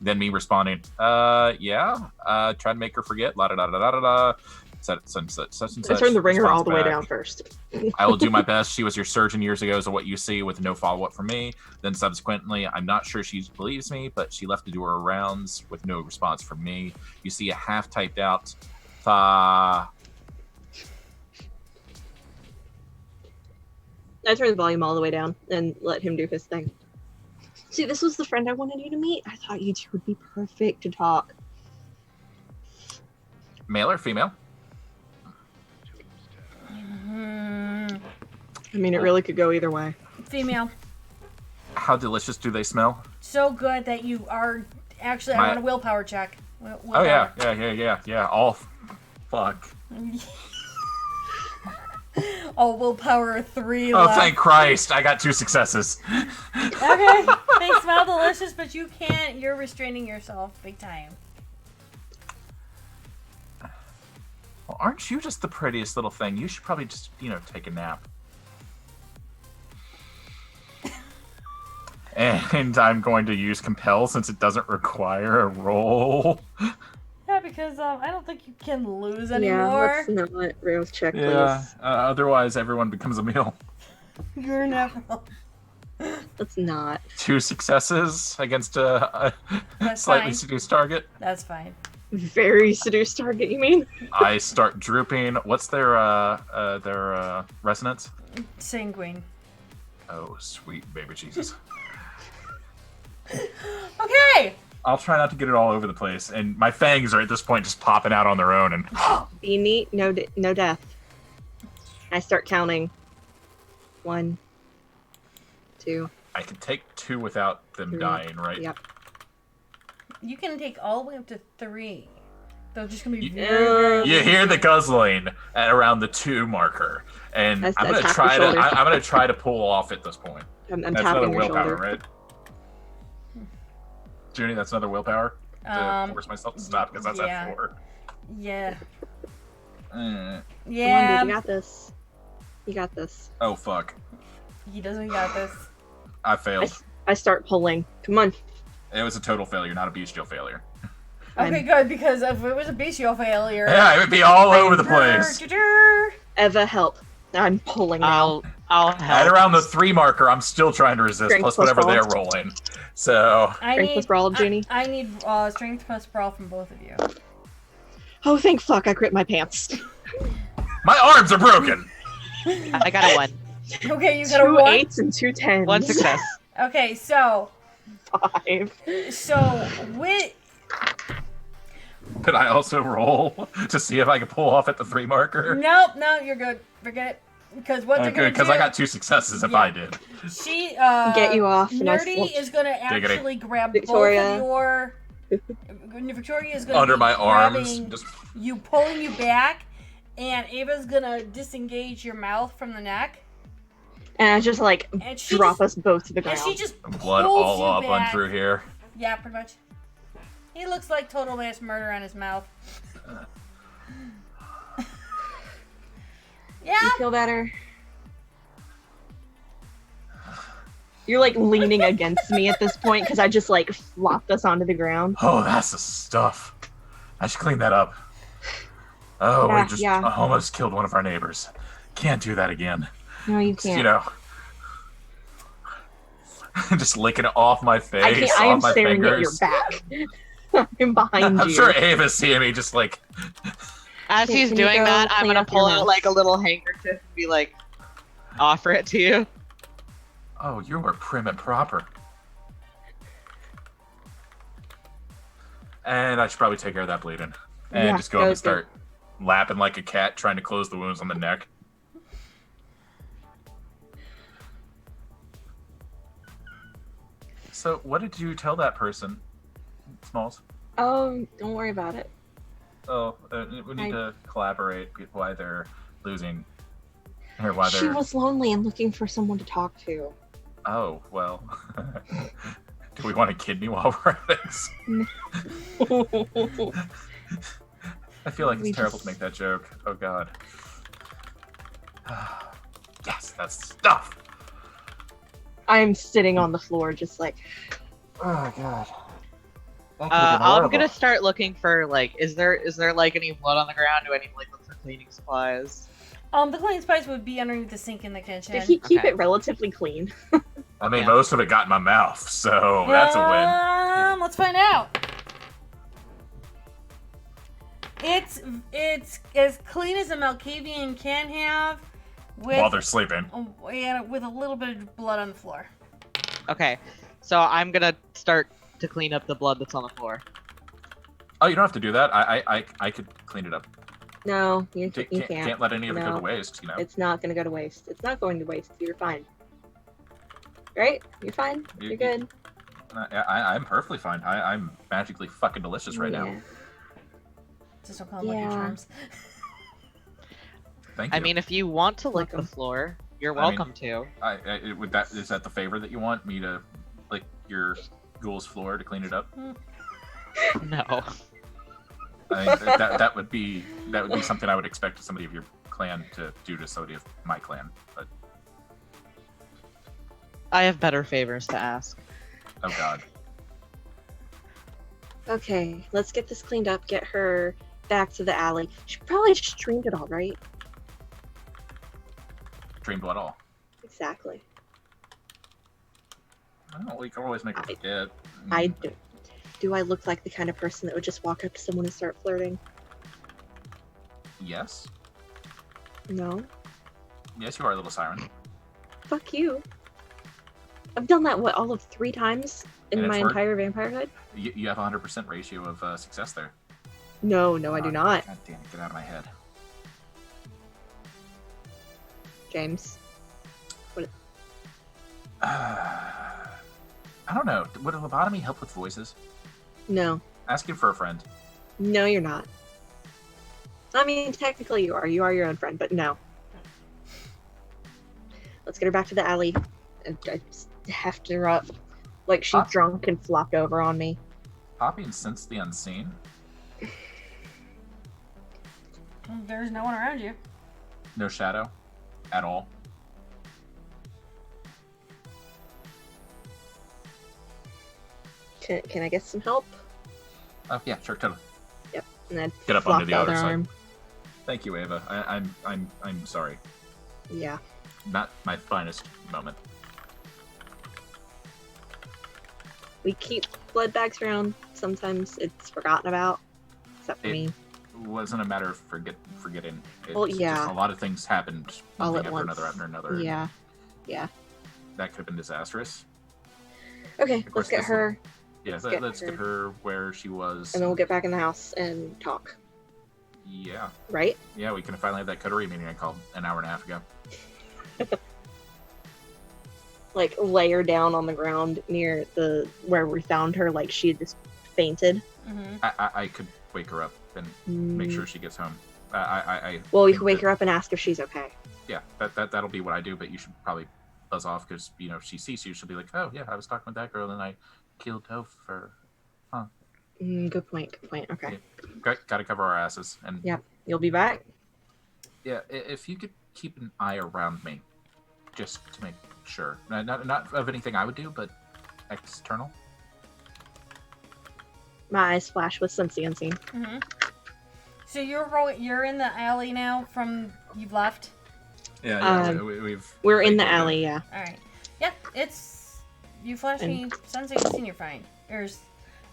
Then me responding, yeah. Try to make her forget. La da da da da da da. Such and such. I turned the ringer Response all the way back. down first. I will do my best. She was your surgeon years ago, so what you see with no follow-up from me. Then subsequently, I'm not sure she believes me, but she left to do her rounds with no response from me. You see a half typed out I turned the volume all the way down and let him do his thing. See, this was the friend I wanted you to meet. I thought you two would be perfect to talk. male or female. I mean, it really could go either way. Female. How delicious do they smell? So good that you are actually. I My- want a willpower check. Oh yeah. All fuck. Oh, willpower 3 Oh, left. thank Christ! I got 2 successes. Okay, they smell delicious, but you can't. You're restraining yourself big time. Well, aren't you just the prettiest little thing? You should probably just, take a nap. And I'm going to use compel since it doesn't require a roll. Yeah, because I don't think you can lose anymore. Yeah, let's not Rose check, please. Otherwise everyone becomes a meal. You're never. Let's not. 2 successes against a That's slightly fine. seduced target. That's fine. Very seduced target, you mean? I start drooping. What's their resonance? Sanguine. Oh, sweet baby Jesus. Okay. I'll try not to get it all over the place, and my fangs are at this point just popping out on their own. And Be neat, no death. I start counting. 1, 2. I can take 2 without them 3. dying, right? Yep. You can take all the way up to 3. They're just gonna be You- very. You hear the guzzling at around the 2 marker, and That's I'm gonna half try your to. shoulder. I'm gonna try to pull off at this point. I'm That's tapping another your willpower, shoulder. right? Junie, that's another willpower to force myself to stop because that's yeah. at 4. Yeah. Eh. Come on, Yeah. dude, you got this. You got this. Oh, fuck. He doesn't got this. I failed. I start pulling. Come on. It was a total failure, not a bestial failure. Okay, good, because if it was a bestial failure... Yeah, it would be all over the place. Eva, help. I'm pulling now. I'll help. At around the 3 marker, I'm still trying to resist, Strength plus plus whatever they're brawl. rolling. So... Strength plus brawl, Junie. I need strength plus brawl from both of you. Oh, thank fuck, I crit my pants. My arms are broken! I got a 1. Okay, you got a 2 1? 8s and 2 10s. 1 success. Okay, so... 5. So, with... Could I also roll to see if I can pull off at the 3 marker? Nope, no, you're good. Forget it. Because what they're Good, going to do... because I got 2 successes if Yeah. I did. She, Get you off, and I Nerdy slipped. is going to Diggity. actually grab Victoria. both of your... Victoria is going to Under my arms. grabbing Just... you, pulling you back, and Ava's going to disengage your mouth from the neck. And I just like And she drop just- us both to the And ground. she just Blood pulls all you up back. on through here. Yeah, pretty much. He looks like total mass murder on his mouth. Yeah. You feel better? You're like leaning against me at this point because I just like flopped us onto the ground. Oh, that's the stuff. I should clean that up. Oh, Yeah, we just yeah. almost killed one of our neighbors. Can't do that again. No, you Just, can't. you know, just licking it off my face, I can't. I am off my staring fingers. at your back. I'm behind I'm you. sure Ava's seeing me just like, As Can he's you doing go that, I'm clean gonna up your pull mouth? out like a little handkerchief and be like, offer it to you. oh, you are prim and proper. And I should probably take care of that bleeding. And Yeah, just go up that and was good. start lapping like a cat, trying to close the wounds on the neck. So, what did you tell that person, Smalls? Don't worry about it. Oh, we need to collaborate why they're losing, or why She they're. was lonely and looking for someone to talk to. Oh well. Do we want a kidney while we're at this? I feel like it's We terrible just- to make that joke. Oh god. Yes, that's stuff. I'm sitting on the floor, just like. Oh god. I'm gonna start looking for like, is there like any blood on the ground? Do I need to like look for cleaning supplies? The cleaning spice would be underneath the sink in the kitchen. Did he keep Okay. it relatively clean? I mean, Yeah. most of it got in my mouth, so that's a win. Let's find out. It's as clean as a Malkavian can have, While they're sleeping. and with a little bit of blood on the floor. Okay, so I'm gonna start to clean up the blood that's on the floor. Oh, you don't have to do that. I could clean it up. No, you Can't can't. let any of it go No. to waste, you know. It's not going to go to waste. It's not going to waste. You're fine. Right? You're fine? You- You're good? I'm perfectly fine. I'm magically fucking delicious right now. Yeah. Just don't call them Lucky Yeah. Charms. Thank you. I mean, if you want to lick the Welcome. floor, you're I mean- welcome to. Is that the favor that you want me to lick your ghoul's floor to clean it up? No. I mean, that would be something I would expect somebody of your clan to do to somebody of my clan. But I have better favors to ask. oh god, Okay, let's get this cleaned up. Get her back to the alley. She probably just streamed it all, right? dream blood all. Exactly. I don't know. We can always make her forget. I do. Do I look like the kind of person that would just walk up to someone and start flirting? Yes, No. yes, you are a little siren. Fuck you. I've done that, what, all of 3 times in And my it's worked. entire vampirehood? You have a 100% ratio of success there. No, I do not, God damn it! Get out of my head. James. I don't know. Would a lobotomy help with voices? No. Asking for a friend. No, you're not. I mean, technically you are. You are your own friend, but no. Let's get her back to the alley I just heft her up like she's Huh? drunk and flopped over on me. Poppy and sense the unseen. There's no one around you. No shadow at all. Can I get some help? Oh yeah, sure, totally. And then Get up flop onto the other side. arm. Thank you, Ava. I'm sorry. Yeah. Not my finest moment. We keep blood bags around. Sometimes it's forgotten about, except for It- me. It wasn't a matter of forgetting. Well, yeah. Just a lot of things happened one All thing at after once. another after another. Yeah. That could have been disastrous. Okay, Of course, let's get this- her, Yeah, get let's get her where she was. and then we'll get back in the house and talk. Yeah. Right? Yeah, we can finally have that coterie meeting I called an hour and a half ago. Like lay her down on the ground near the where we found her, like she had just fainted. Mm-hmm. I could wake her up and make sure she gets home. Well, we think can wake that- her up and ask if she's okay. Yeah, that'll be what I do. But you should probably buzz off because if she sees you, she'll be like, "Oh yeah, I was talking with that girl and I killed Topher." Good point. Good point. Okay. Got to cover our asses. And Yep. You'll be back. yeah, if you could keep an eye around me, just to make sure, not of anything I would do, but external. My eyes flash with sense the unseen. Mm-hmm. So you're in the alley now from you've left? Yeah, we've. We're in the like, alley, yeah. Alright. Yep, it's you flash me, sunset you've seen, you're fine.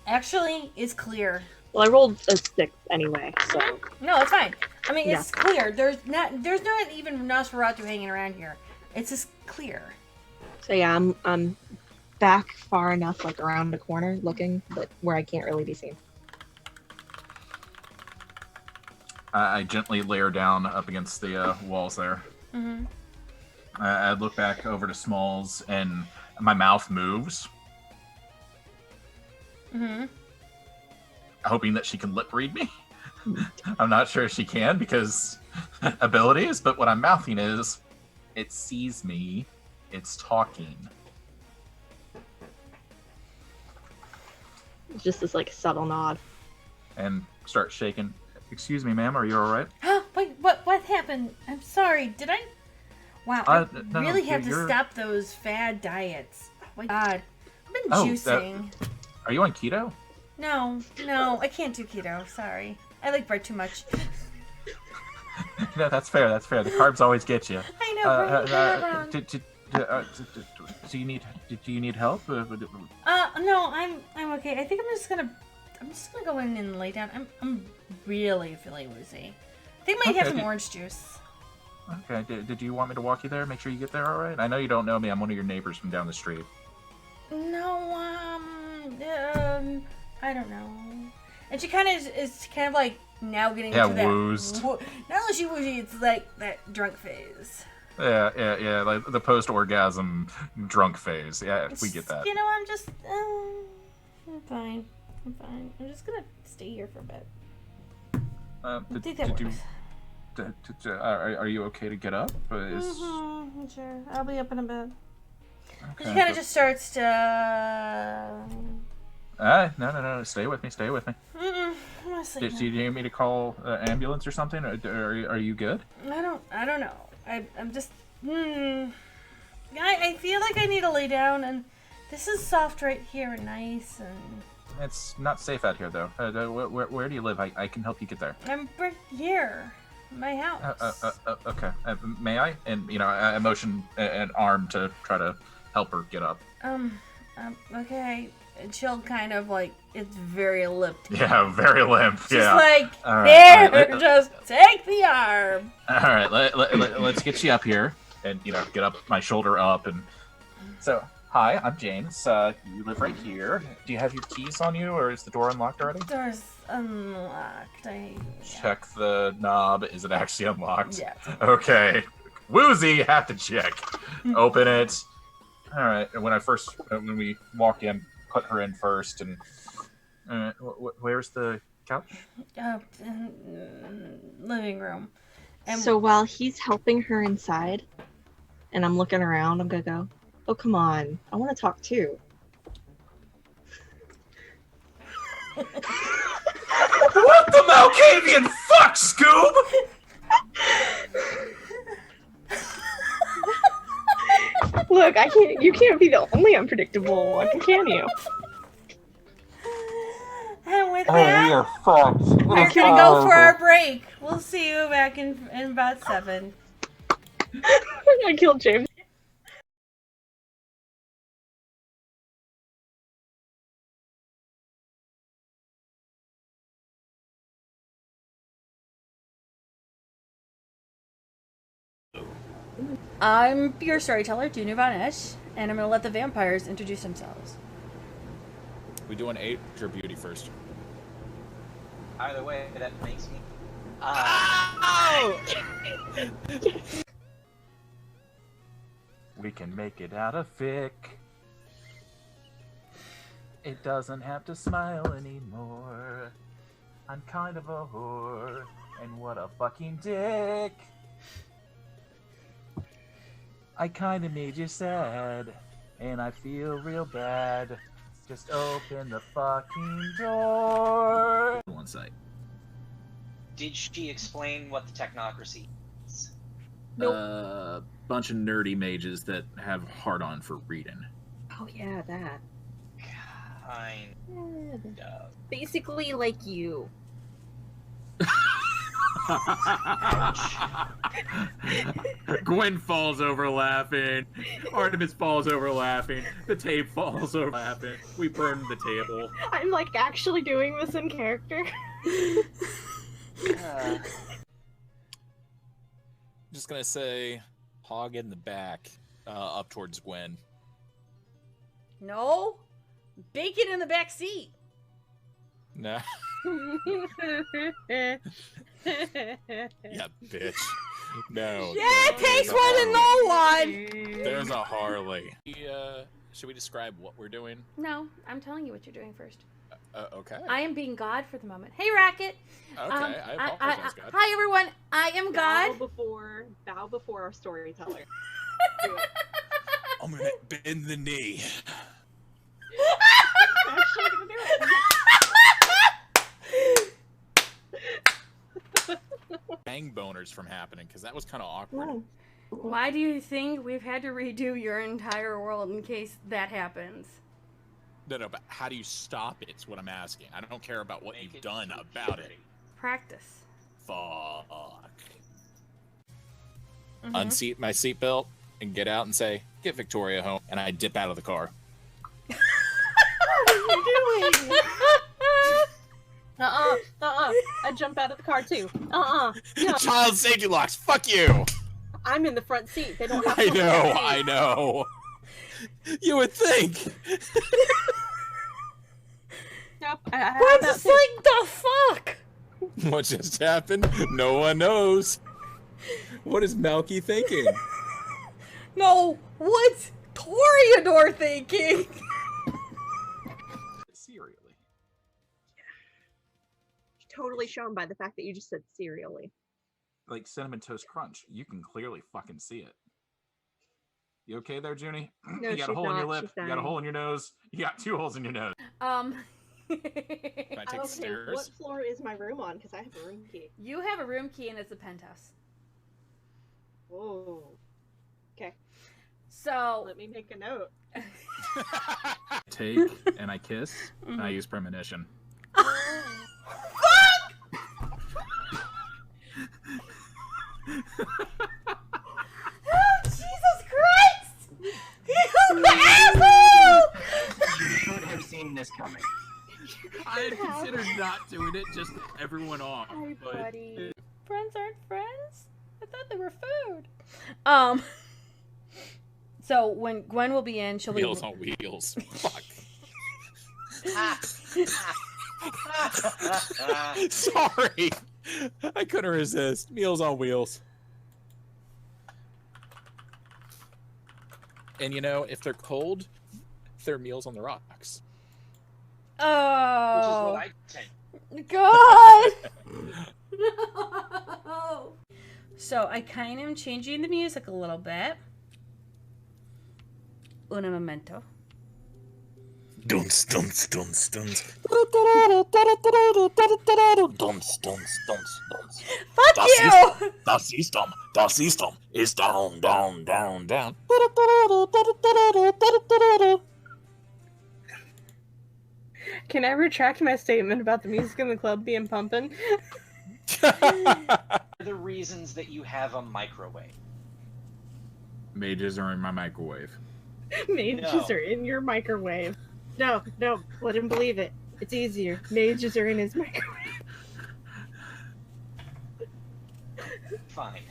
Actually, it's clear. Well, I rolled a 6 anyway, so No, it's fine. I mean, it's clear. There's not even Nosferatu hanging around here. It's just clear. so yeah, I'm back far enough, like around the corner, looking, but where I can't really be seen. I gently lay her down up against the walls there. Mm-hmm. I look back over to Smalls, and my mouth moves, Mm-hmm. hoping that she can lip read me. I'm not sure she can because abilities, but what I'm mouthing is, it sees me, it's talking. It's just this like subtle nod. And start shaking. Excuse me, ma'am, are you alright? Wait, what happened? I'm sorry. Did I? Wow, I No, really have to you're- stop those fad diets. Oh my God, I've been Oh, juicing. Are you on keto? No, I can't do keto. Sorry, I like bread too much. No, that's fair. The carbs always get you. I know. Right? Do you need help? No, I'm okay. I think I'm just gonna go in and lay down. I'm really feeling woozy. I think I might have Okay, some orange juice. Okay. Did you want me to walk you there? Make sure you get there all right. I know you don't know me. I'm one of your neighbors from down the street. No, I don't know. And she kind of is kind of like now getting into that. woozed. Not only she woozy, it's like that drunk phase. Yeah. Like the post-orgasm drunk phase. Yeah, we get that. You know, I'm just, I'm fine. I'm just gonna stay here for a bit. I think that works. Are you okay to get up? Sure, I'll be up in a bit. Okay. She kind of just starts to. No. Stay with me. I'm gonna sleep. Do you need me to call an ambulance or something? Are you good? I don't know. I'm just. I feel like I need to lay down, and this is soft right here and nice, and It's not safe out here, though. Where do you live? I can help you get there. I'm right here, my house. Okay. May I? And I motion an arm to try to help her get up. Okay. And she'll kind of like, it's very limp. Yeah, very limp. She's yeah. like, All right, there, all right. just take the arm. All right. Let's get you up here, and get up my shoulder up, and so. Hi, I'm James. You live right here. Do you have your keys on you, or is the door unlocked already? Door's unlocked. Check the knob. Is it actually unlocked? Yeah. Okay. Woozy, have to check. Open it. All right. And when we walk in, put her in first. And where's the couch? Living room. And So while he's helping her inside, and I'm looking around, I'm gonna go, Oh, come on. I want to talk too. What the Malkavian fuck, Scoob? Look, I can't. You can't be the only unpredictable one, can you? And with Oh, that, we are fucked. we're It's gonna all go for over. our break. We'll see you back in about 7. I killed James. I'm your storyteller, Junior Von Esch, and I'm gonna let the vampires introduce themselves. We doing age or beauty first? Either way, that makes me. We can make it out of fic. It doesn't have to smile anymore. I'm kind of a whore, and what a fucking dick. I kinda made you sad, and I feel real bad. Just open the fucking door. One site. Did she explain what the technocracy is? Nope. Bunch of nerdy mages that have hard on for reading. Oh yeah, that. Kind of. Basically, like you. Gwen falls over laughing. Artemis falls over laughing. The tape falls over laughing. We burn the table. I'm like actually doing this in character. Just gonna say, hog in the back, up towards Gwen. No, bacon in the back seat. Nah. Yeah, bitch. No. Yeah, it takes one to know one. There's a Harley. Should we describe what we're doing? No, I'm telling you what you're doing first. Okay. I am being God for the moment. Hey, Racket. Okay, I apologize, God. Hi, everyone. I am God. Bow before our storyteller. I'm gonna bend the knee. Actually gonna do it. Bang boners from happening, because that was kind of awkward. Why do you think we've had to redo your entire world in case that happens? No, but how do you stop it? Is what I'm asking. I don't care about what Make you've it done about it. Practice. Fuck. Mhm. Unseat my seatbelt and get out and say, "Get Victoria home," and I dip out of the car. What are you doing? I jump out of the car too. No. Child safety locks. Fuck you. I'm in the front seat. They don't have I to know. look at me. I know. You would think. Nope. I have Gwen's that just too. like, the fuck? What just happened? No one knows. What is Melky thinking? No, what's Toreador thinking? Serially. Totally shown by the fact that you just said serially. Like Cinnamon Toast Crunch. You can clearly fucking see it. You okay there, Junie? No, You got a she's hole in your not. lip. She's You got a dying. hole in your nose. You got 2 holes in your nose. Can I take the What stairs? floor is my room on? Because I have a room key. You have a room key and it's a penthouse. Whoa. Okay. So, Let me make a note. Take and I kiss and I use premonition. oh, Jesus Christ! You asshole! You should have seen this coming. I had considered not doing it, just everyone off. Hi, but buddy. Friends aren't friends? I thought they were food. So when Gwen will be in, she'll be... Meals on wheels. Fuck. Sorry. I couldn't resist. Meals on wheels. And you know, if they're cold, they're meals on the rocks. Which is Oh, what I take. God! No! So I kind of am changing the music a little bit. un momento. Dunce, dunce, dunce, dunce. Dunce, dunce, dunce, dunce. Fuck you! Das System is down, down, down, down. Can I retract my statement about the music in the club being pumping? The reasons that you have a microwave. Mages are in my microwave. Mages are in your microwave. No, let him believe it. It's easier. Mages are in his microwave. Fine.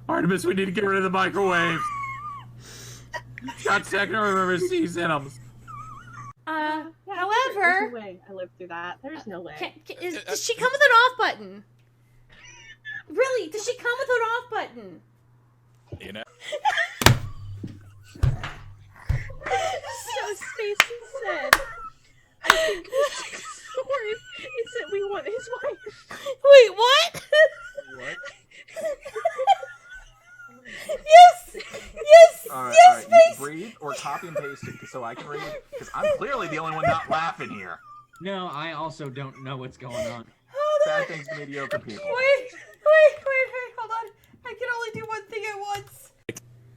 Artemis, we need to get rid of the microwave. Got second or remember C's in them. However, There's no way I lived through that. There's no way. Does she come with an off button? Really? Does she come with an off button? You know? So Stacy said, I think Mr. Sword is that we want his wife. Wait, what? What? Yes! Yes! All Yes, right, please! you breathe or copy and paste it so I can read. Because I'm clearly the only one not laughing here. No, I also don't know what's going on. Hold Bad on. things to mediocre people. Wait, hold on. I can only do one thing at once.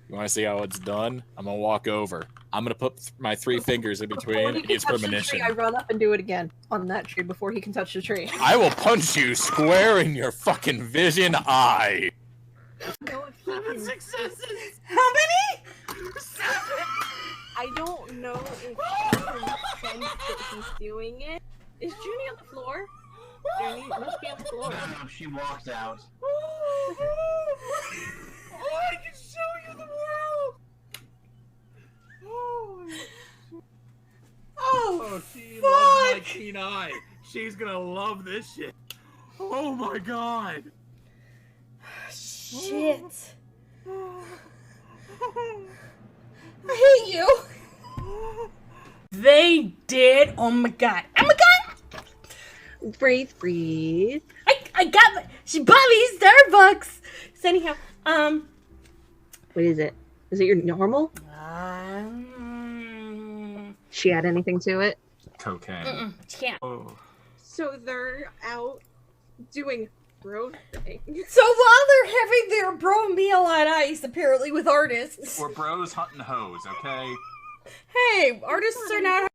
You want to see how it's done? I'm gonna walk over. I'm gonna put my 3 fingers in between and use premonition. I run up and do it again on that tree before he can touch the tree. I will punch you square in your fucking vision eye. Successes! How many? I don't know if she can sense that he's doing it. Is Junie on the floor? Junie must be on the floor. No, she walked out. I can show you the world! Oh, she loves my keen eye. She's gonna love this shit. Oh my god. Shit. I hate you. They did. Oh my god. Oh my god. Breathe. I got my. She bought me Starbucks. So anyhow, What is it? Is it your normal? She add anything to it? Cocaine. She can't. Oh. So they're out doing bro things. So while they're having their bro meal on ice, apparently with artists. We're bros hunting hoes, okay? Hey, artists are not.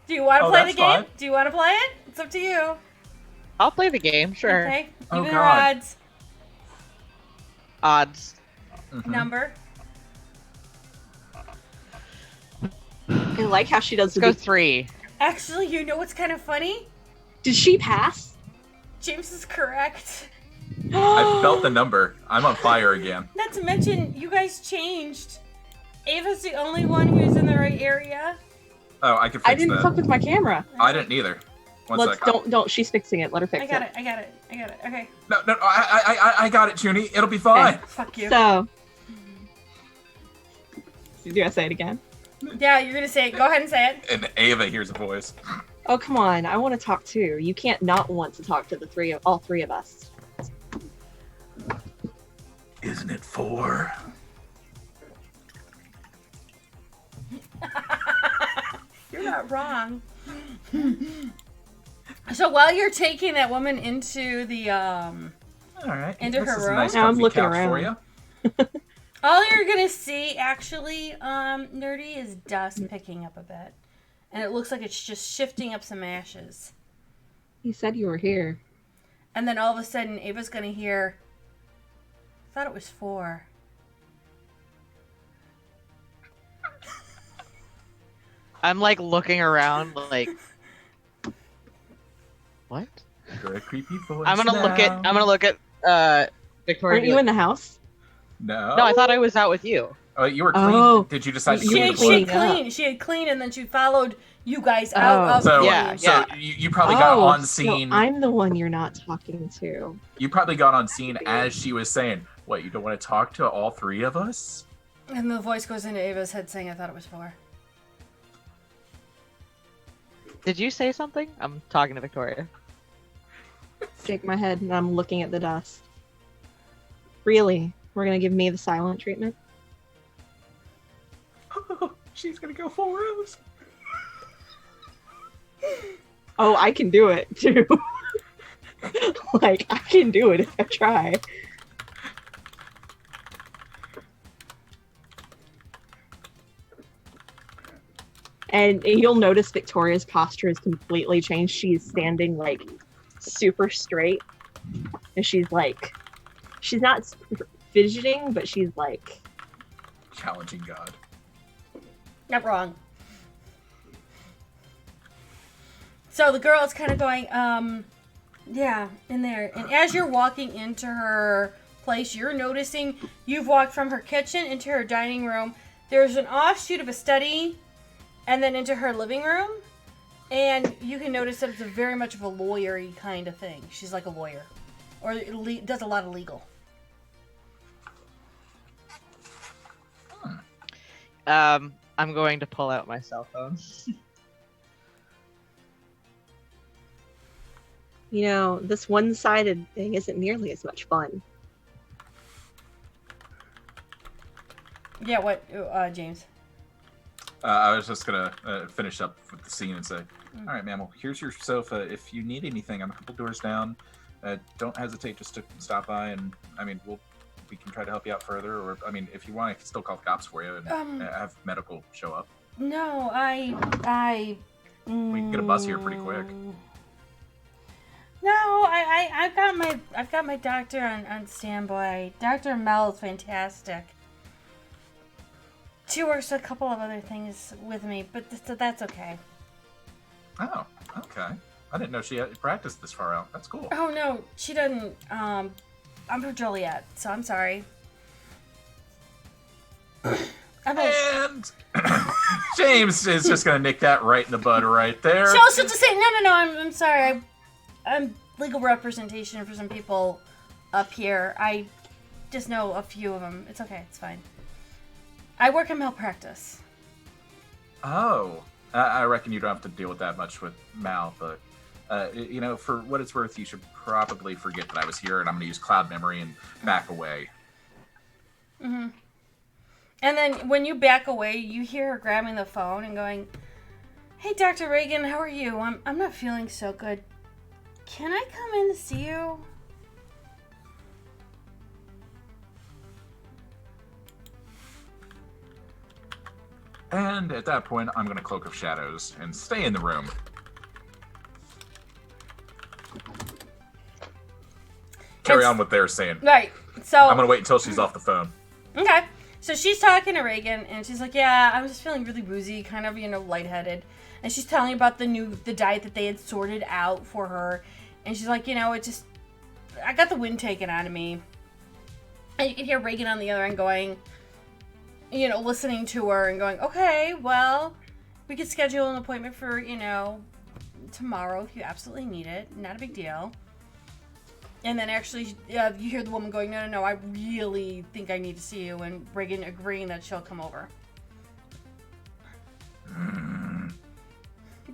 Do you want to Oh, play the that's game? fine. Do you want to play it? It's up to you. I'll play the game, sure. Okay. Oh, Give me your God. odds. Odds. Mhm. Number. I like how she does Let's go 3. Actually, you know what's kind of funny? Did she pass? James is correct. I felt the number. I'm on fire again. Not to mention, you guys changed. Ava's the only one who's in the right area. Oh, I can fix I didn't that. fuck with my camera. I didn't either. One Let's sec. don't. She's fixing it. Let her fix I got it. Okay. No, I got it, Junie. It'll be fine. Fuck you. So, do I say it again? Yeah, you're gonna say it. Go ahead and say it. And Ava hears a voice. Oh come on! I want to talk too. You can't not want to talk to all three of us. Isn't it 4? You're not wrong. So while you're taking that woman into the All right. Into This her is a room? nice Now I'm comfy looking couch for around. you. all you're gonna see actually, Nerdy, is dust picking up a bit. And it looks like it's just shifting up some ashes. You said you were here. And then all of a sudden Ava's gonna hear, I thought it was 4. I'm like looking around like what? You're a creepy voice. I'm gonna look at Victoria. Aren't you in the house? No. No, I thought I was out with you. Oh, you were clean. Oh. Did you decide to You She clean had, the she blood? had clean. She had clean, and then she followed you guys out of So, the Yeah, room. so you probably got on so scene. I'm the one you're not talking to. You probably got on scene as she was saying, "What? You don't want to talk to all 3 of us?" And the voice goes into Ava's head saying, I thought it was 4. Did you say something? I'm talking to Victoria. Shake my head and I'm looking at the dust. Really? We're gonna give me the silent treatment? She's gonna go full rose. Oh, I can do it too. Like, I can do it if I try. And you'll notice Victoria's posture has completely changed. She's standing like super straight. And she's not fidgeting, but she's like Challenging God. Not wrong. So the girl is kind of going, yeah, in there. And as you're walking into her place, you're noticing you've walked from her kitchen into her dining room. There's an offshoot of a study, and then into her living room. And you can notice that it's very much of a lawyer-y kind of thing. She's like a lawyer. Or does a lot of legal. I'm going to pull out my cell phone. You know, this one-sided thing isn't nearly as much fun. Yeah, what, James? I was just gonna finish up with the scene and say, all right, ma'am, well, here's your sofa. If you need anything, I'm a couple doors down. Don't hesitate just to stop by, and I mean, we can try to help you out further. Or I mean, if you want, I can still call the cops for you and have medical show up. No, We can get a bus here pretty quick. No, I've got my doctor on standby. Dr. Mel is fantastic. She works a couple of other things with me, but that's okay. Oh, okay. I didn't know she had practiced this far out. That's cool. Oh no, she doesn't. I'm from Joliet, so I'm sorry. And James is just gonna nick that right in the bud right there. She'll just say, no, I'm sorry. I'm legal representation for some people up here. I just know a few of them. It's okay. It's fine. I work in malpractice. Oh, I reckon you don't have to deal with that much with Mal, but you know, for what it's worth, you should probably forget that I was here, and I'm gonna use cloud memory and back away. Mm-hmm. And then when you back away, you hear her grabbing the phone and going, "Hey, Dr. Reagan, how are you? I'm not feeling so good. Can I come in to see you?" And at that point, I'm gonna Cloak of Shadows and stay in the room. Carry on what they're saying. Right. So I'm gonna wait until she's off the phone. Okay. So she's talking to Reagan, and she's like, "Yeah, I was just feeling really woozy, kind of, lightheaded." And she's telling you about the diet that they had sorted out for her. And she's like, I got the wind taken out of me. And you can hear Reagan on the other end going, listening to her and going, "Okay, well, we could schedule an appointment for, tomorrow if you absolutely need it. Not a big deal." And then actually, you hear the woman going, no, I really think I need to see you. And Reagan agreeing that she'll come over.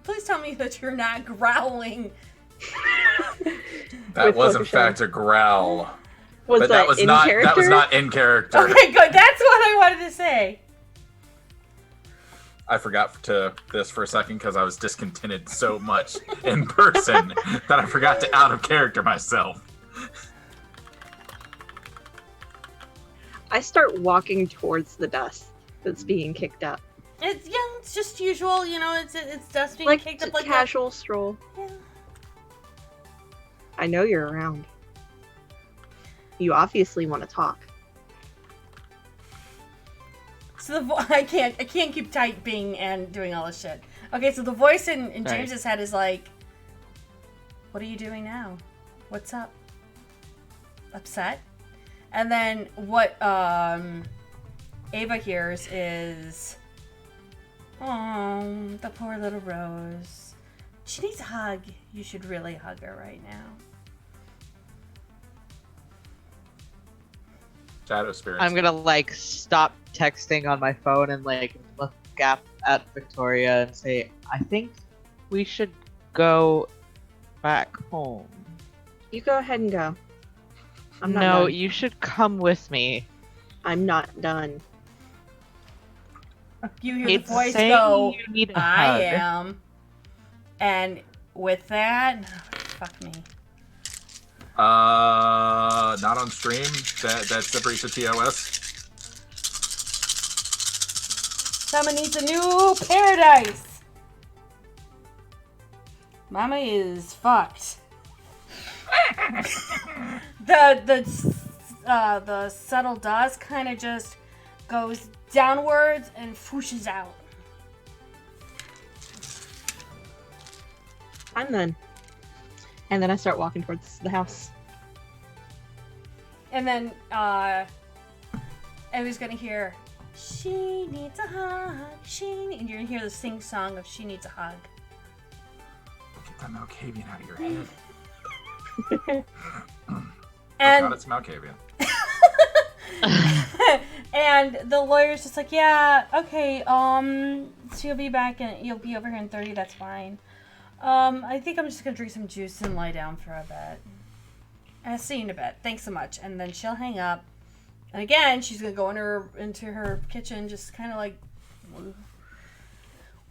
Please tell me that you're not growling. That was in fact a growl. But that was not character? That was not in character. Okay, good. That's what I wanted to say. I forgot this for a second because I was discontented so much in person that I forgot to out of character myself. I start walking towards the dust that's being kicked up. It's just usual, it's dust being Like kicked up a like casual stroll. Yeah. I know you're around. You obviously want to talk. So I can't keep typing and doing all this shit. Okay, so the voice in James's head is like, "What are you doing now? What's up? Upset?" And then what Ava hears is, "Oh, the poor little Rose. She needs a hug. You should really hug her right now." Shadow spirits. I'm gonna stop texting on my phone and look at Victoria and say, I think we should go back home. You go ahead and go. I'm not No, done. you should come with me. I'm not done. You hear the It's voice saying go, you need a I hug. am. And with that, fuck me. Not on stream. That separates the TOS. Someone needs a new paradise. Mama is fucked. The subtle dust kind of just goes downwards and whooshes out. I'm done. And then I start walking towards the house. And then everyone's gonna hear, she needs a hug, and you're gonna hear the sing song of she needs a hug. Get that Malkavian out of your head. And God, it's Malkavian. and the lawyer's just like, yeah, okay, so you'll be back and you'll be over here in 30, that's fine. I think I'm just gonna drink some juice and lie down for a bit. I'll see you in a bit. Thanks so much. And then she'll hang up. And again, she's gonna go into her kitchen, just kind of like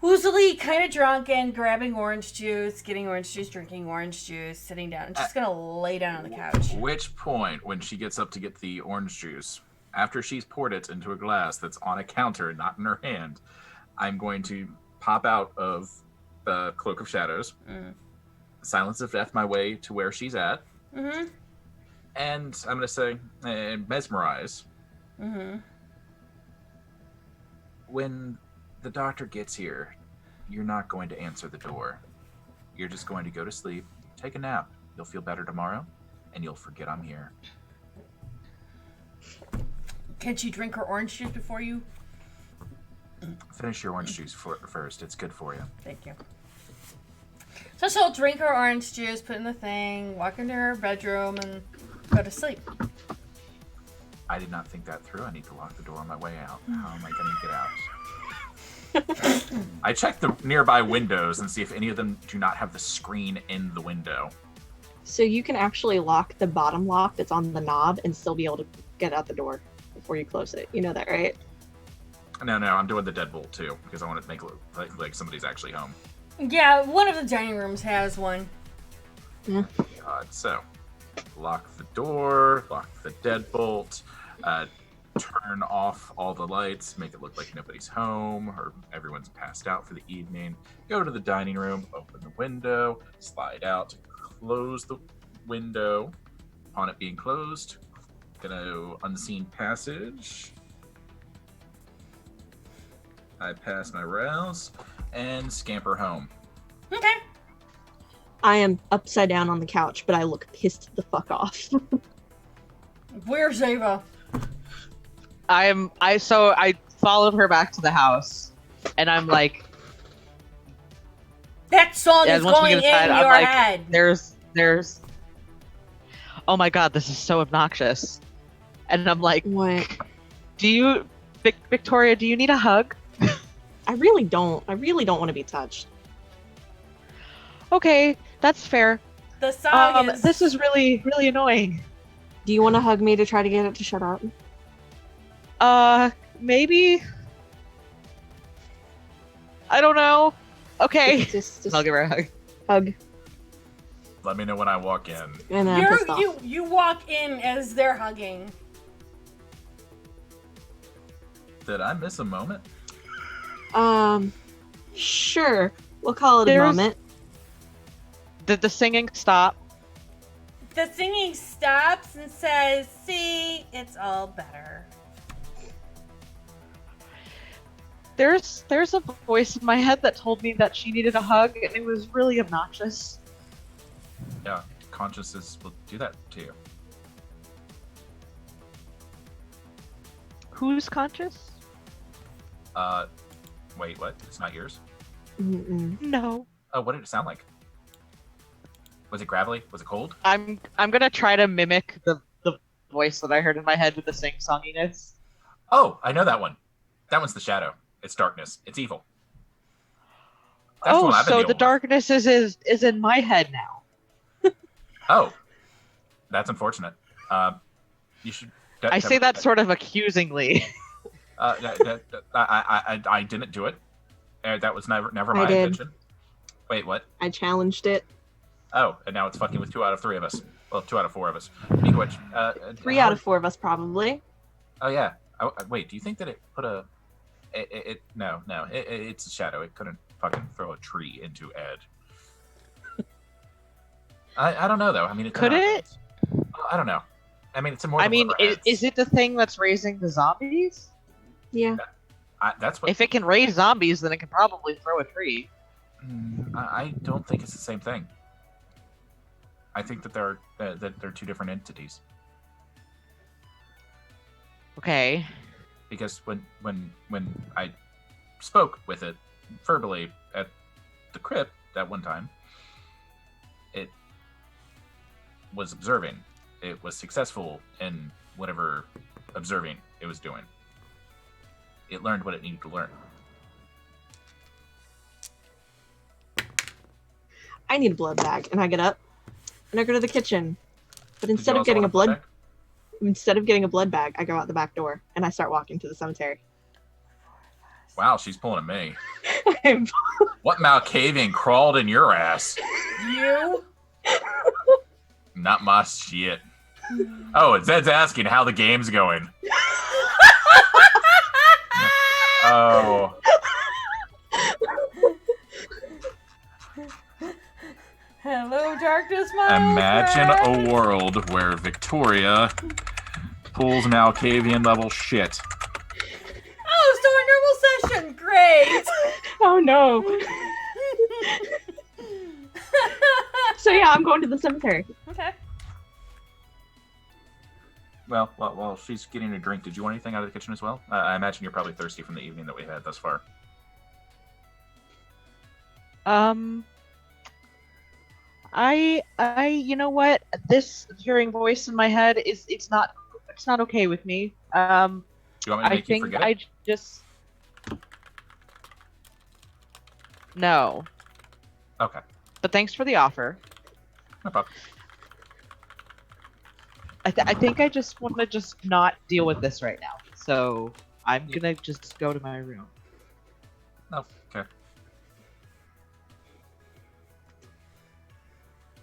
woozily, kind of drunk, and grabbing orange juice, getting orange juice, drinking orange juice, sitting down, and she's gonna lay down on the couch. Which point, when she gets up to get the orange juice, after she's poured it into a glass that's on a counter, not in her hand, I'm going to pop out of the Cloak of Shadows, Silence of Death my way to where she's at, and I'm going to say, mesmerize. When the doctor gets here, you're not going to answer the door. You're just going to go to sleep, take a nap. You'll feel better tomorrow, and you'll forget I'm here. Can she drink her orange juice before you? Finish your orange juice first. It's good for you. Thank you. So she'll drink her orange juice, put in the thing, walk into her bedroom, and go to sleep. I did not think that through. I need to lock the door on my way out. How am I going to get out? I check the nearby windows and see if any of them do not have the screen in the window. So you can actually lock the bottom lock that's on the knob and still be able to get out the door before you close it. You know that, right? No, I'm doing the deadbolt too because I want it to make it look like somebody's actually home. Yeah, one of the dining rooms has one. Yeah. So, lock the door, lock the deadbolt, turn off all the lights, make it look like nobody's home or everyone's passed out for the evening. Go to the dining room, open the window, slide out, close the window. Upon it being closed, gonna unseen passage. I pass my rouse and scamper home. Okay. I am upside down on the couch, but I look pissed the fuck off. Where's Ava? I followed her back to the house, and I'm like, that song yeah, is once we going get inside, in I'm your like, head. There's. Oh my god, this is so obnoxious. And I'm like, What? Victoria, do you need a hug? I really don't. I really don't want to be touched. Okay, that's fair. The song is... This is really, really annoying. Do you want to hug me to try to get it to shut up? Maybe. I don't know. Okay. Just I'll give her a hug. hug. Let me know when I walk in. And then I'm pissed off. You walk in as they're hugging. Did I miss a moment? Sure. We'll call it a moment. Did the singing stop? The singing stops and says, see, it's all better. There's a voice in my head that told me that she needed a hug, and it was really obnoxious. Yeah, consciousness will do that to you. Who's conscious? Wait, what? It's not yours? Mm-mm. No. Oh, what did it sound like? Was it gravelly? Was it cold? I'm gonna try to mimic the voice that I heard in my head with the sing-songiness. Oh, I know that one. That one's the shadow. It's darkness. It's evil. That's the Oh, one I've been so dealing the with. darkness is in my head now. Oh, that's unfortunate. You should. I say that sort of accusingly. I didn't do it. That was never I my did. intention. Wait, what? I challenged it. Oh, and now it's fucking with 2 out of 3 of us. Well, 2 out of 4 of us. Speaking of which, 3 out of 4 of us probably. Oh yeah. Wait, do you think that it put a? No. It's a shadow. It couldn't fucking throw a tree into Ed. I don't know though. I mean, Could it? I don't know. I mean, it's a more. I mean, is it the thing that's raising the zombies? Yeah. That's what. If it can raise zombies, then it can probably throw a tree. I don't think it's the same thing. I think that they're 2 different entities. Okay. Because when I spoke with it verbally at the crypt that one time, it was observing. It was successful in whatever observing it was doing. It learned what it needed to learn. I need a blood bag, and I get up and I go to the kitchen. But Did you instead of also getting a want blood bag, I go out the back door and I start walking to the cemetery. Wow, she's pulling at me. I'm- What Malkavian crawled in your ass? You? Not my shit. Oh, and Zed's asking how the game's going. Oh. Hello, darkness, my Imagine old friend. a world where Victoria pulls Malkavian level shit. Oh, so a normal session. Great. Oh no. So yeah, I'm going to the cemetery. Okay. Well, she's getting a drink. Did you want anything out of the kitchen as well? I imagine you're probably thirsty from the evening that we had thus far. You know what? This hearing voice in my head it's not okay with me. Do you want me to I make you think forget I it? just no. Okay. But thanks for the offer. No problem. I think I just want to just not deal with this right now. So I'm gonna just go to my room. Oh, okay.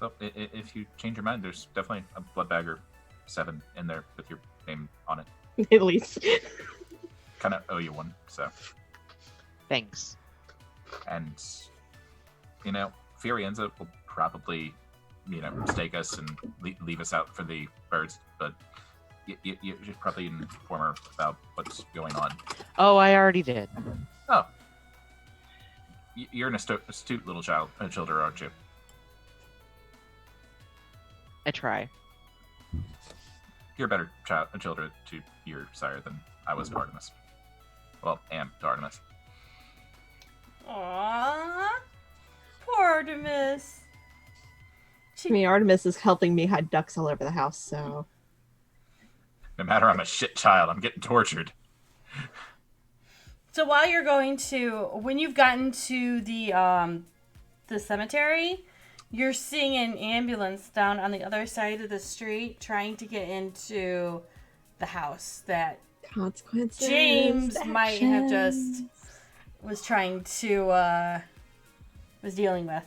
Well, if you change your mind, there's definitely a blood bag or 7 in there with your name on it. At least. Kind of owe you one, so. Thanks. And, Firenza will probably, mistake us and leave us out for the birds, but you should probably inform her about what's going on. Oh, I already did. Oh. You're an astute little childer, aren't you? I try. You're a better childer to your sire than I was to Artemis. Well, am to Artemis. Aww. Poor Artemis. I mean, Artemis is helping me hide ducks all over the house, so. No matter I'm a shit child, I'm getting tortured. So while you're when you've gotten to the cemetery, you're seeing an ambulance down on the other side of the street trying to get into the house that Consequences. James might have just was dealing with.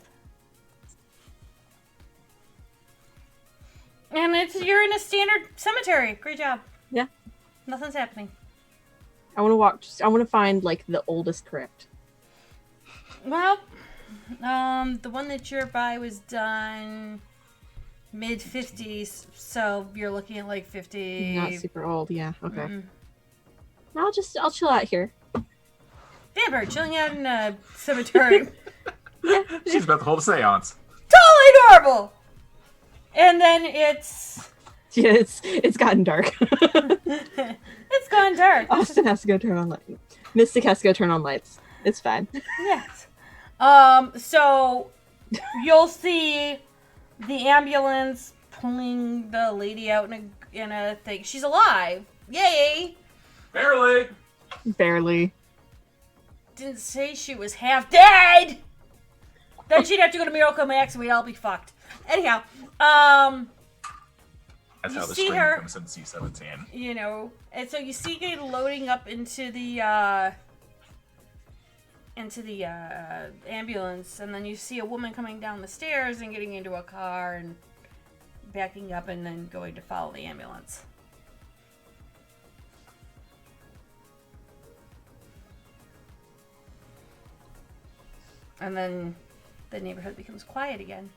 And you're in a standard cemetery. Great job. Yeah. Nothing's happening. I want to find, the oldest crypt. Well, the one that you're by was done mid-50s, so you're looking at 50. Not super old, yeah. Okay. I'll chill out here. Vampire chilling out in a cemetery. She's about to hold a seance. Totally adorable! And then it's gotten dark. it's gone dark. Austin has to go turn on lights. Mystic has to go turn on lights. It's fine. Yes. So you'll see the ambulance pulling the lady out in a thing. She's alive. Yay! Barely. Barely. Didn't say she was half dead. Then she'd have to go to Miracle Max and we'd all be fucked. Anyhow, That's you how the see screen her- comes in C-17. you know, and so you see her loading up into the ambulance, and then you see a woman coming down the stairs and getting into a car and backing up and then going to follow the ambulance. And then the neighborhood becomes quiet again.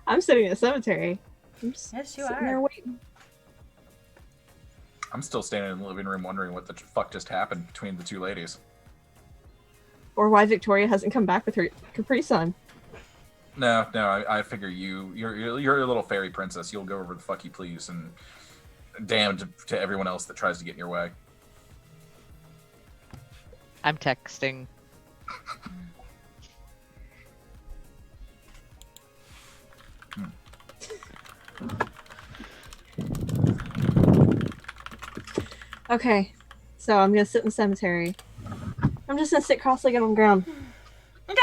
I'm sitting in a cemetery. I'm just Yes, you sitting are. there waiting. I'm still standing in the living room wondering what the fuck just happened between the two ladies. Or why Victoria hasn't come back with her Capri Sun. No, I figure you're a little fairy princess. You'll go wherever the fuck you please, and damned to everyone else that tries to get in your way. I'm texting. Okay, so I'm gonna sit in the cemetery. I'm just gonna sit cross-legged on the ground. Okay.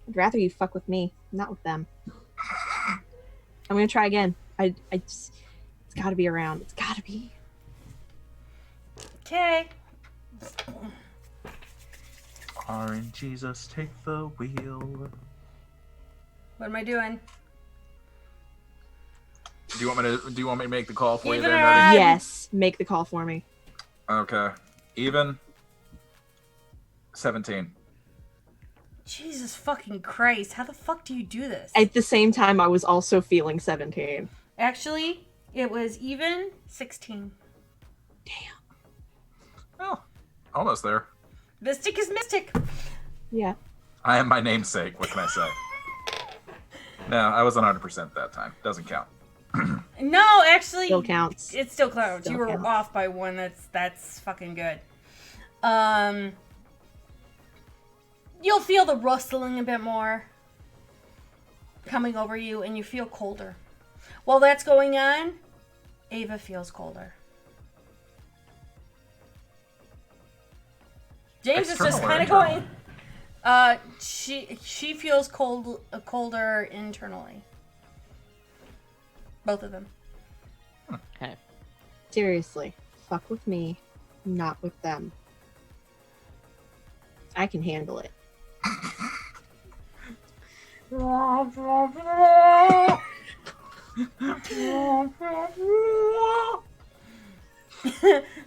I'd rather you fuck with me, not with them. I'm gonna try again. I just, it's gotta be around. It's gotta be. Okay. Orange Jesus, take the wheel. What am I doing? Do you want me to make the call for you Even there, or Nerdy? odd? Yes, make the call for me. Okay. Even 17. Jesus fucking Christ. How the fuck do you do this? At the same time, I was also feeling 17. Actually, it was even 16. Oh, almost there. Mystic is mystic. Yeah. I am my namesake. What can I say? No, I was 100% that time. Doesn't count. No, actually, Still counts. It still counts. Still You were counts. off by one. That's fucking good. You'll feel the rustling a bit more coming over you, and you feel colder. While that's going on, Ava feels colder. James is just External or kind of internal? going. She feels colder internally. Both of them. Okay. Seriously, fuck with me, not with them. I can handle it.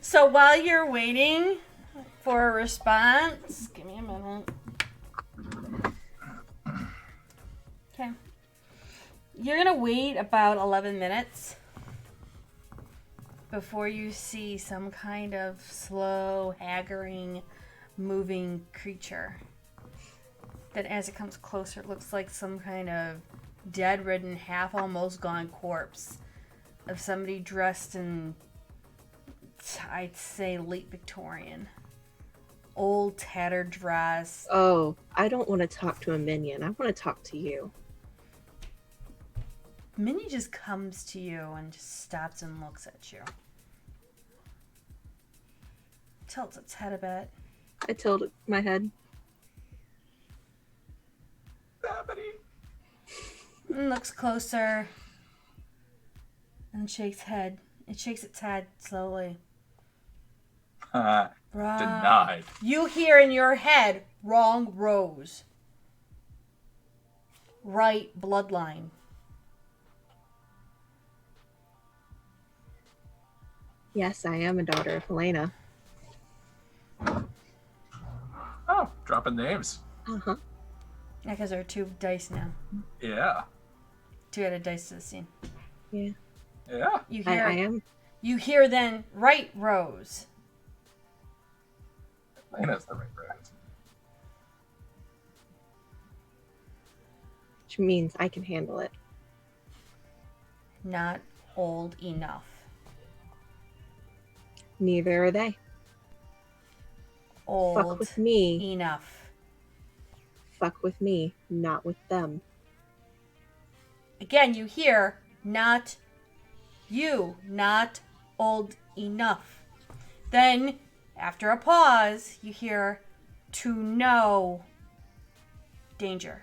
So while you're waiting for a response, give me a minute. Okay. You're gonna wait about 11 minutes before you see some kind of slow, haggling, moving creature that as it comes closer looks like some kind of dead-ridden, half almost gone corpse of somebody dressed in, I'd say, late Victorian. Old, tattered dress. Oh, I don't want to talk to a minion. I want to talk to you. Minnie just comes to you and just stops and looks at you. Tilts its head a bit. I tilted my head. And looks closer. And shakes head. It shakes its head slowly. Denied. You hear in your head, wrong rose. Right bloodline. Yes, I am a daughter of Helena. Oh, dropping names. Uh-huh. Yeah, because there are 2 dice now. Yeah. 2 added dice to the scene. Yeah. Yeah. You I hear am. You hear then, right rose. Lena's the right brand. Which means I can handle it. Not old enough. Neither are they. Old Fuck with me. enough. Fuck with me, not with them. Again, you hear, not you, not old enough. Then, after a pause, you hear, to know danger.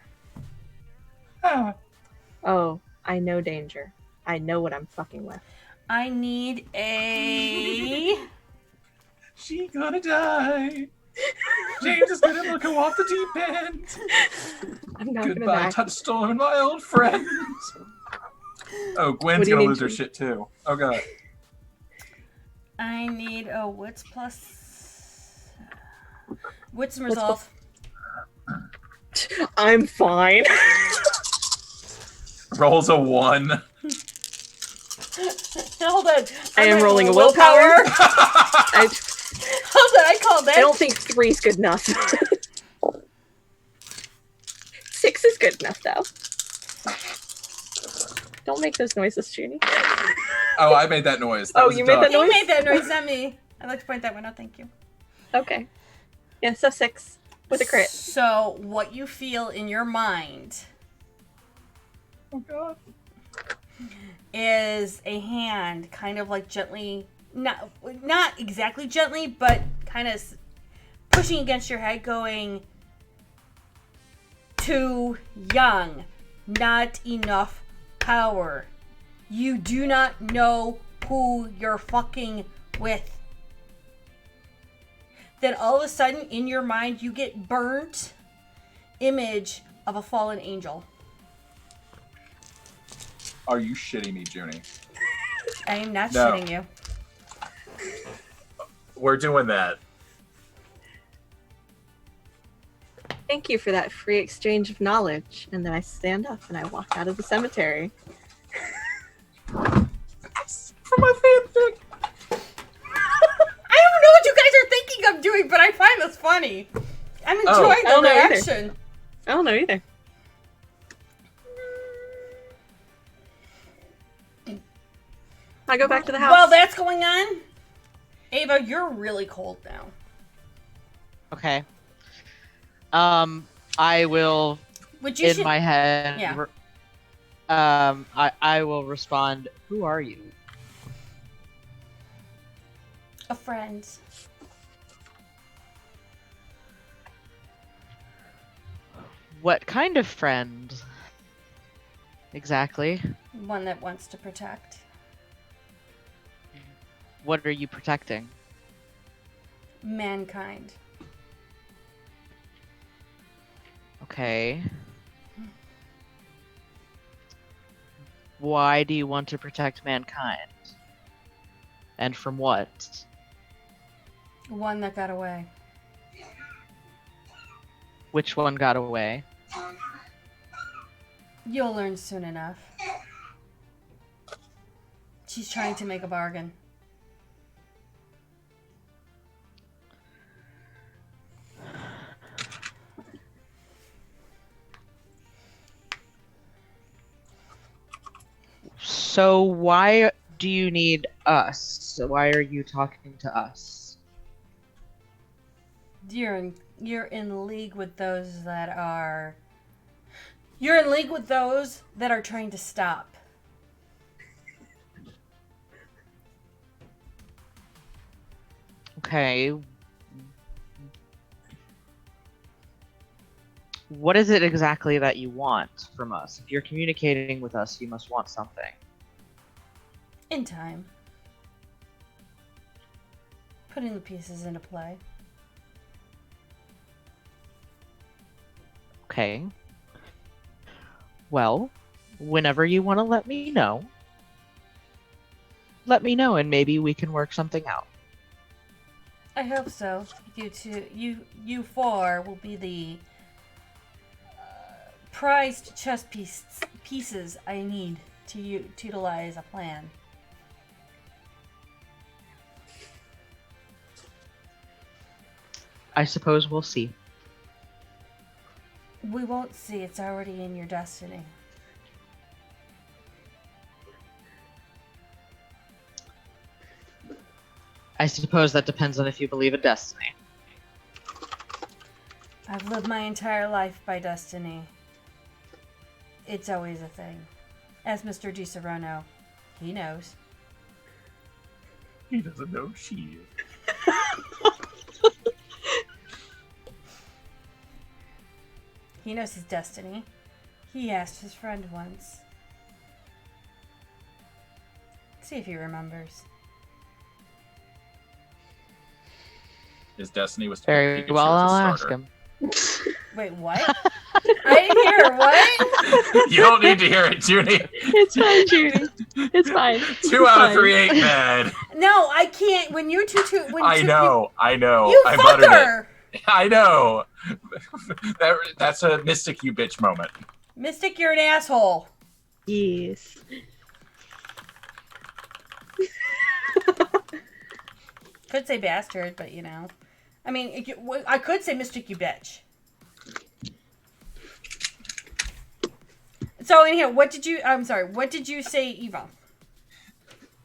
Oh, I know danger. I know what I'm fucking with. I need a... She gonna die. James is gonna go off the deep end. I'm not gonna Goodbye, die. Touchstone, my old friend. Oh, Gwen's gonna lose her shit too. Oh god. I need a wits plus... Wits and resolve. I'm fine. Rolls a 1. Hold on. I am rolling a willpower. Hold on, I called that. I don't think 3's good enough. 6 is good enough, though. Don't make those noises, Junie. Oh, I made that noise. That was you a made duck. that noise? You made that noise, not me. I'd like to point that one out, thank you. Okay. Yeah, so 6 with a crit. So, what you feel in your mind Oh god. is a hand kind of like gently, not exactly gently, but kind of pushing against your head going, too young, not enough power. You do not know who you're fucking with. Then all of a sudden in your mind you get burnt image of a fallen angel. Are you shitting me, Junie? I am not No. shitting you. We're doing that. Thank you for that free exchange of knowledge. And then I stand up and I walk out of the cemetery. For my fanfic. I don't know what you guys are thinking of doing, but I find this funny. I'm enjoying I don't the know either. reaction. I don't know either. I go back to the house. While that's going on, Ava, you're really cold now. Okay. I will Which you in should... my head. Yeah. I will respond. Who are you? A friend. What kind of friend? Exactly. One that wants to protect. What are you protecting? Mankind. Okay. Why do you want to protect mankind? And from what? One that got away. Which one got away? You'll learn soon enough. She's trying to make a bargain. So why do you need us? So why are you talking to us? You're in league with those that are... You're in league with those that are trying to stop. Okay. What is it exactly that you want from us? If you're communicating with us, you must want something. In time. Putting the pieces into play. Okay. Well, whenever you want to let me know and maybe we can work something out. I hope so. You four will be the prized chess pieces I need to utilize a plan. I suppose we'll see. We won't see. It's already in your destiny. I suppose that depends on if you believe in destiny. I've lived my entire life by destiny. It's always a thing. As Mr. DiSerrano, he knows. He doesn't know she is. He knows his destiny. He asked his friend once. See if he remembers. His destiny was to Very pick Pikachu well, as a I'll ask starter. him. Wait, what? I didn't hear what? You don't need to hear it, Judy. It's fine, Judy. It's fine. 2 out of 3 ain't bad. No, I can't. When you're I know. You I buttered fucker! it. I know. That's a Mystic you bitch moment. Mystic, you're an asshole. Yes. Could say bastard, but you know. I mean, I could say Mystic, you bitch. So in here, what did you say, Eva?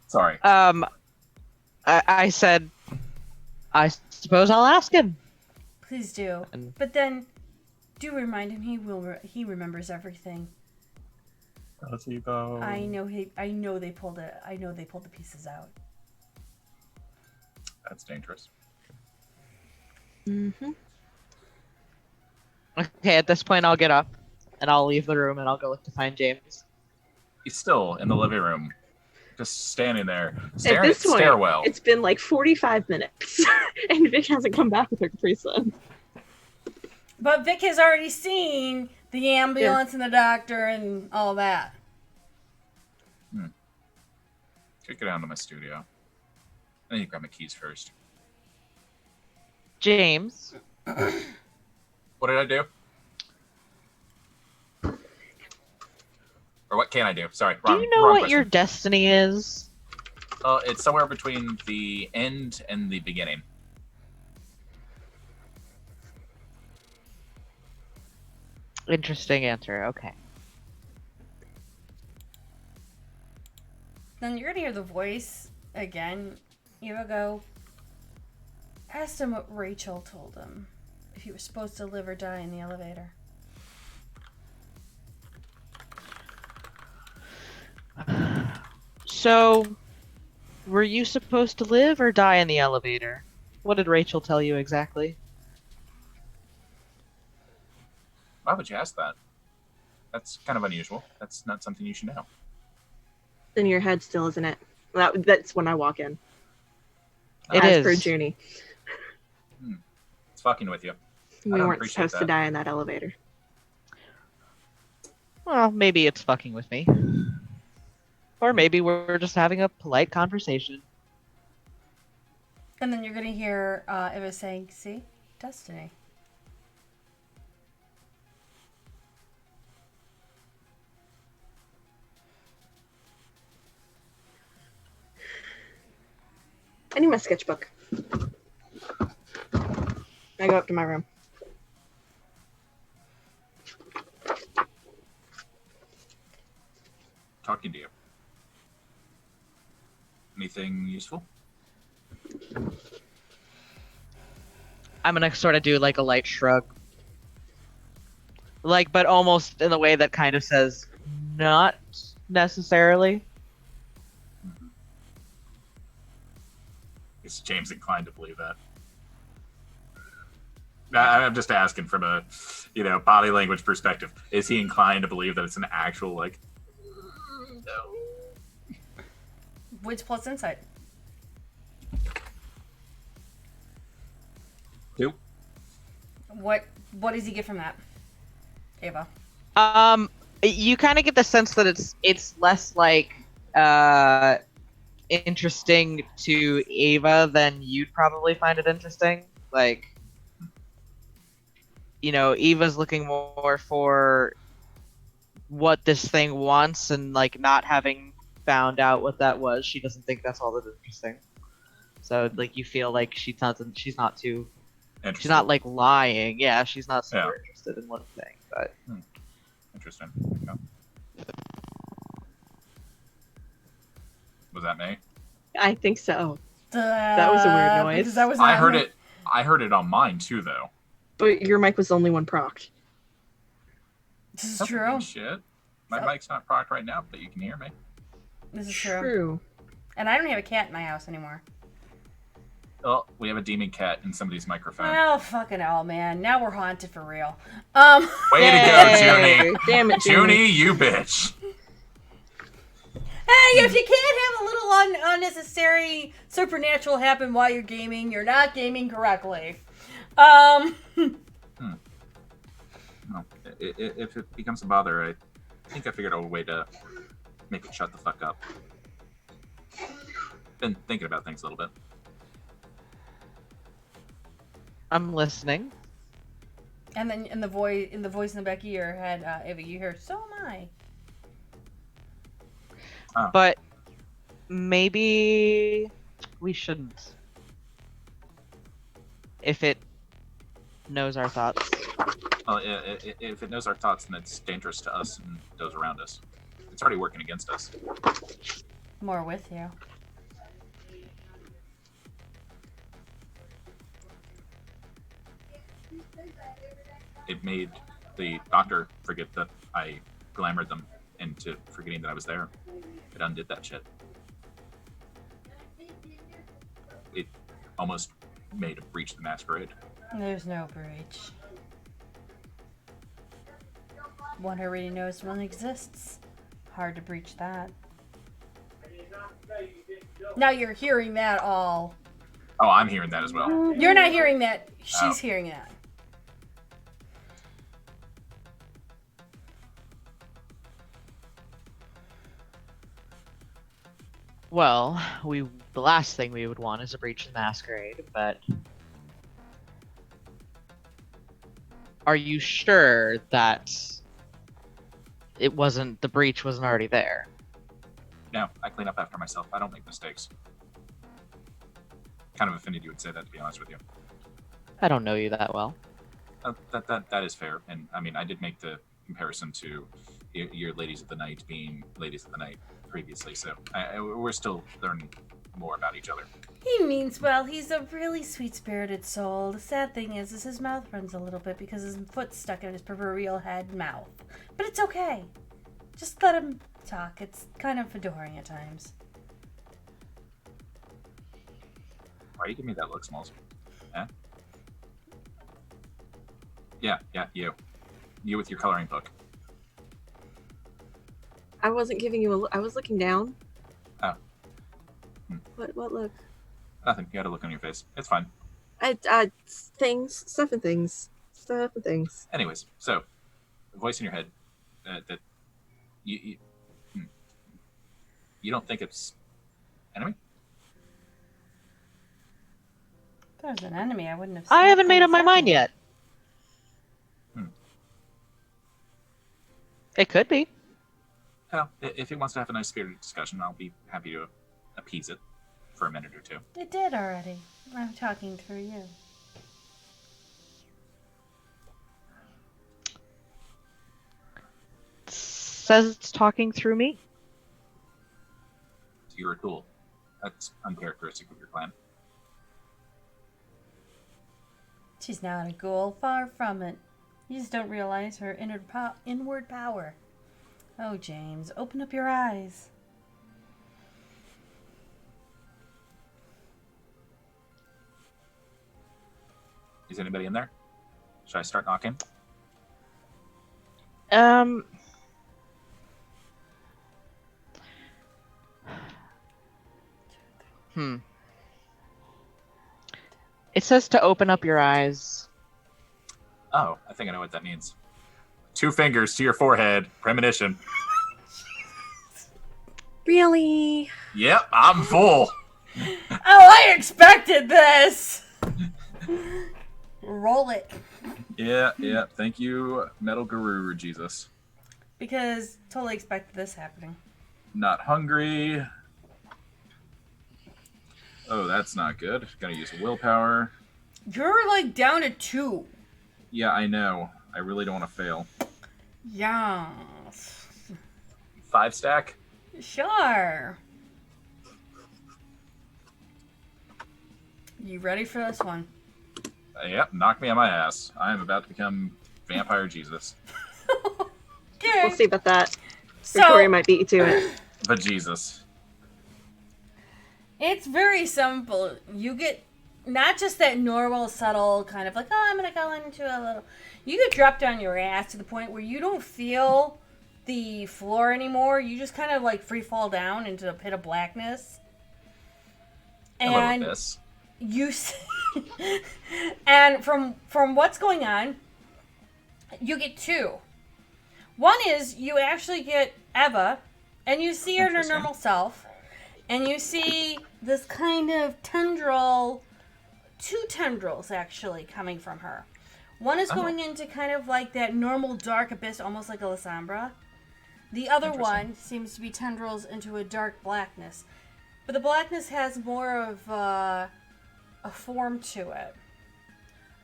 Sorry. I said, I suppose I'll ask him. Please do. But then, do remind him he remembers everything. Does he though? I know they pulled it. I know they pulled the pieces out. That's dangerous. Mm-hmm. Okay, at this point, I'll get up and I'll leave the room and I'll go look to find James. He's still in the living room, just standing there, At staring at this the point, stairwell. it's been like 45 minutes, and Vic hasn't come back with her Capri Sun. But Vic has already seen the ambulance and the doctor and all that. Could go down to my studio. I need to grab my keys first. James. What did I do? Or what can I do? Sorry, Do wrong. you know wrong what question. your destiny is? It's somewhere between the end and the beginning. Interesting answer. Okay. Then you're gonna hear the voice again. Eva go. Asked him what Rachel told him. If he was supposed to live or die in the elevator. So, were you supposed to live or die in the elevator? What did Rachel tell you exactly? Why would you ask that? That's kind of unusual. That's not something you should know. In your head still, isn't it? That's when I walk in. It As is. per Junie. It's fucking with you. We don't weren't appreciate supposed to that. die in that elevator. Well, maybe it's fucking with me. Or maybe we're just having a polite conversation. And then you're gonna hear Eva saying, "See, destiny." I need my sketchbook. I go up to my room. Talking to you. Anything useful? I'm gonna sort of do like a light shrug. Like, but almost in the way that kind of says, not necessarily. Is James inclined to believe that? I'm just asking from a, body language perspective. Is he inclined to believe that it's an actual, no? Wits plus insight. 2. What does he get from that, Ava? You kind of get the sense that it's less like interesting to Ava than you'd probably find it interesting. Like, Eva's looking more for what this thing wants, and like not having found out what that was, she doesn't think that's all that interesting. So like you feel like she's not like lying. Yeah, she's not super interested in one thing, but Interesting. Okay. Was that me? I think so. That was a weird noise. Because that was I not heard me. it. I heard it on mine too, though. But your mic was the only one procced. This is Doesn't true. mean Shit. My mic's not procked right now, but you can hear me. This is true. True. And I don't have a cat in my house anymore. Oh, we have a demon cat in somebody's microphone. Oh, fucking hell, man. Now we're haunted for real. Way to go, Junie. Damn it, Junie, you bitch. Hey, if you can't have a little unnecessary supernatural happen while you're gaming, you're not gaming correctly. No, if it becomes a bother, I think I figured out a way to make it shut the fuck up. Been thinking about things a little bit. I'm listening. And then in the voice in the back of your head, Ava, you hear, "So am I." Oh. But maybe we shouldn't. If it knows our thoughts. Well, if it knows our thoughts, then it's dangerous to us and those around us. It's already working against us. More with you. It made the doctor forget that I glamored them into forgetting that I was there. It undid that shit. It almost made a breach the masquerade. There's no breach. One already knows one exists. Hard to breach that. Now you're hearing that all. Oh, I'm hearing that as well. You're not hearing that. She's hearing that. Well, the last thing we would want is a breach of the masquerade, but are you sure that the breach wasn't already there? No, I clean up after myself. I don't make mistakes. Kind of offended you would say that, to be honest with you. I don't know you that well. That is fair. And I mean, I did make the comparison to your ladies of the night being ladies of the night previously, so we're still learning more about each other. He means well. He's a really sweet-spirited soul. The sad thing is his mouth runs a little bit because his foot's stuck in his proverbial head mouth. But it's okay. Just let him talk. It's kind of adoring at times. Why you give me that look, Smalls? Eh? Yeah, you. You with your coloring book. I wasn't giving you a look. I was looking down. Oh. What look? Nothing. You had a look on your face. It's fine. Stuff and things. Anyways, so, the voice in your head, that you don't think it's enemy? If there was an enemy, I wouldn't have. I haven't made up my mind yet. It could be. Well, if it wants to have a nice spirited discussion, I'll be happy to appease it for a minute or two. It did already. I'm talking through you. Says it's talking through me. So you're a tool. That's uncharacteristic of your clan. She's not a ghoul. Far from it. You just don't realize her inward power. Oh, James, open up your eyes. Is anybody in there? Should I start knocking? It says to open up your eyes. Oh, I think I know what that means. 2 fingers to your forehead. Premonition. Really? Yep, I'm full. Oh, I expected this! Roll it. Yeah. Thank you, Metal Guru Jesus. Because totally expected this happening. Not hungry. Oh, that's not good. Gotta use willpower. You're like down to 2. Yeah, I know. I really don't want to fail. Yes. 5 stack? Sure. You ready for this one? Yep, knock me on my ass. I am about to become Vampire Jesus. Okay. We'll see about that. So, Victoria might beat you to it. But Jesus. it's very simple. You get not just that normal, subtle kind of like, oh, I'm gonna go into a little. You get dropped on your ass to the point where you don't feel the floor anymore. You just kind of like free fall down into a pit of blackness. And this. you see, and from what's going on, you get two. One is you actually get Eva, and you see her in her normal self, and you see this kind of tendril, two tendrils actually coming from her. One is going into kind of like that normal dark abyss, almost like a Lasombra. The other one seems to be tendrils into a dark blackness. But the blackness has more of a form to it.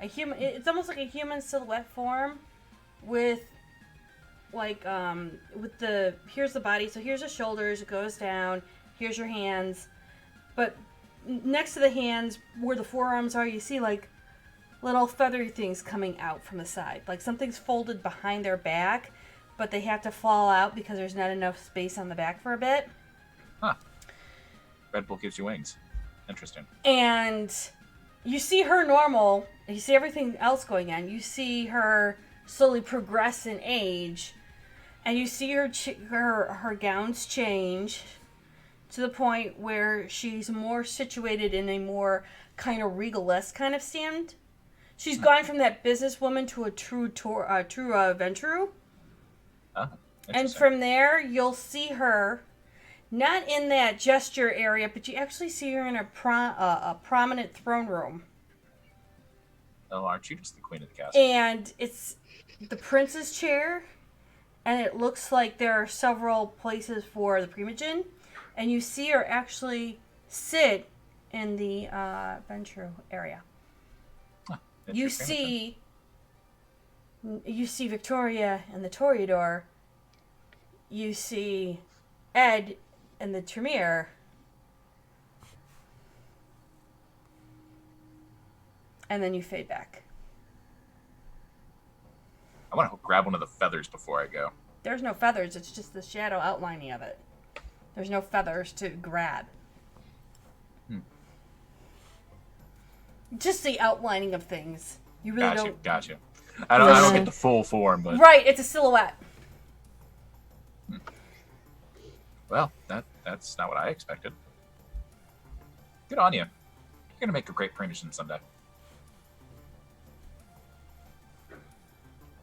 It's almost like a human silhouette form with like here's the body, so here's the shoulders, it goes down, here's your hands, but next to the hands where the forearms are, you see like little feathery things coming out from the side, like something's folded behind their back, but they have to fall out because there's not enough space on the back for a bit. Red Bull gives you wings. Interesting. And you see her normal, and you see everything else going on. You see her slowly progress in age, and you see her gowns change to the point where she's more situated in a more kind of regal-esque kind of stand. She's gone from that businesswoman to a true Ventru. And from there, you'll see her not in that gesture area, but you actually see her in a prominent throne room. Oh, aren't you just the queen of the castle? And it's the prince's chair, and it looks like there are several places for the Primogen, and you see her actually sit in the Ventru area. You see Victoria and the Toreador. You see Ed and the Tremere. And then you fade back. I want to grab one of the feathers before I go. There's no feathers. It's just the shadow outlining of it. There's no feathers to grab. Just the outlining of things. You really don't. Got you. I don't get the full form, but right. It's a silhouette. Well, that's not what I expected. Good on you. You're gonna make a great Primogen someday.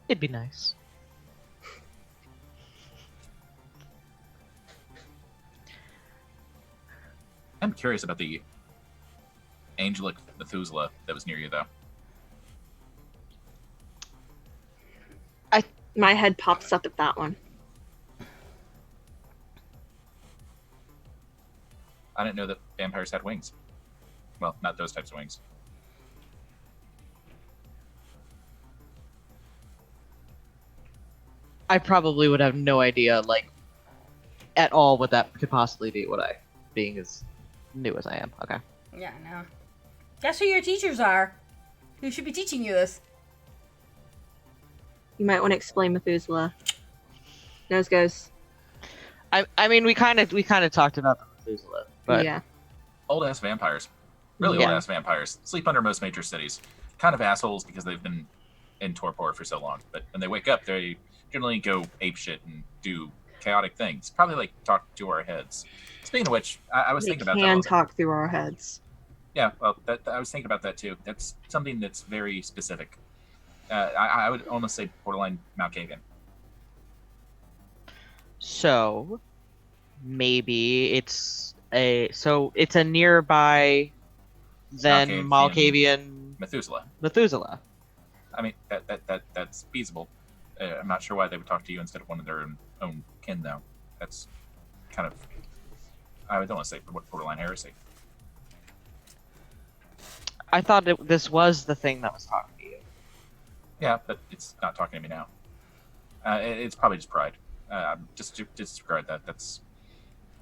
It'd be nice. I'm curious about the angelic Methuselah that was near you, though. My head pops up at that one. I didn't know that vampires had wings. Well, not those types of wings. I probably would have no idea, like, at all what that could possibly be, would I? Being as new as I am. Okay. Yeah, no. Guess who your teachers are? Who should be teaching you this? You might want to explain Methuselah. Nose goes. I mean, we kind of talked about the Methuselah, but yeah. Old ass vampires. Really old ass vampires. Sleep under most major cities. Kind of assholes because they've been in torpor for so long. But when they wake up, they generally go apeshit and do chaotic things. Probably like talk to our heads. Speaking of which, I was thinking about that. Can talk through our heads. Yeah, well, I was thinking about that too. That's something that's very specific. I would almost say borderline Malkavian. So maybe it's a nearby then Malkavian Methuselah. I mean that's feasible. I'm not sure why they would talk to you instead of one of their own kin, though. That's kind of, I don't want to say borderline heresy. I thought this was the thing that was talking to you. Yeah, but it's not talking to me now. It's probably just pride. Just disregard that. That's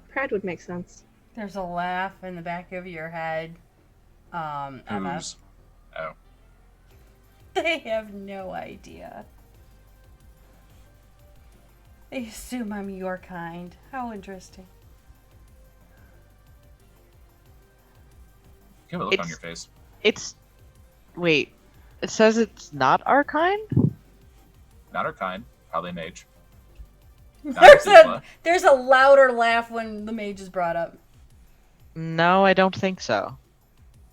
pride would make sense. There's a laugh in the back of your head. Emma. Oh. They have no idea. They assume I'm your kind. How interesting. You have a look on your face. It's wait. It says it's not our kind. Not our kind. Probably a mage. There's a louder laugh when the mage is brought up. No, I don't think so.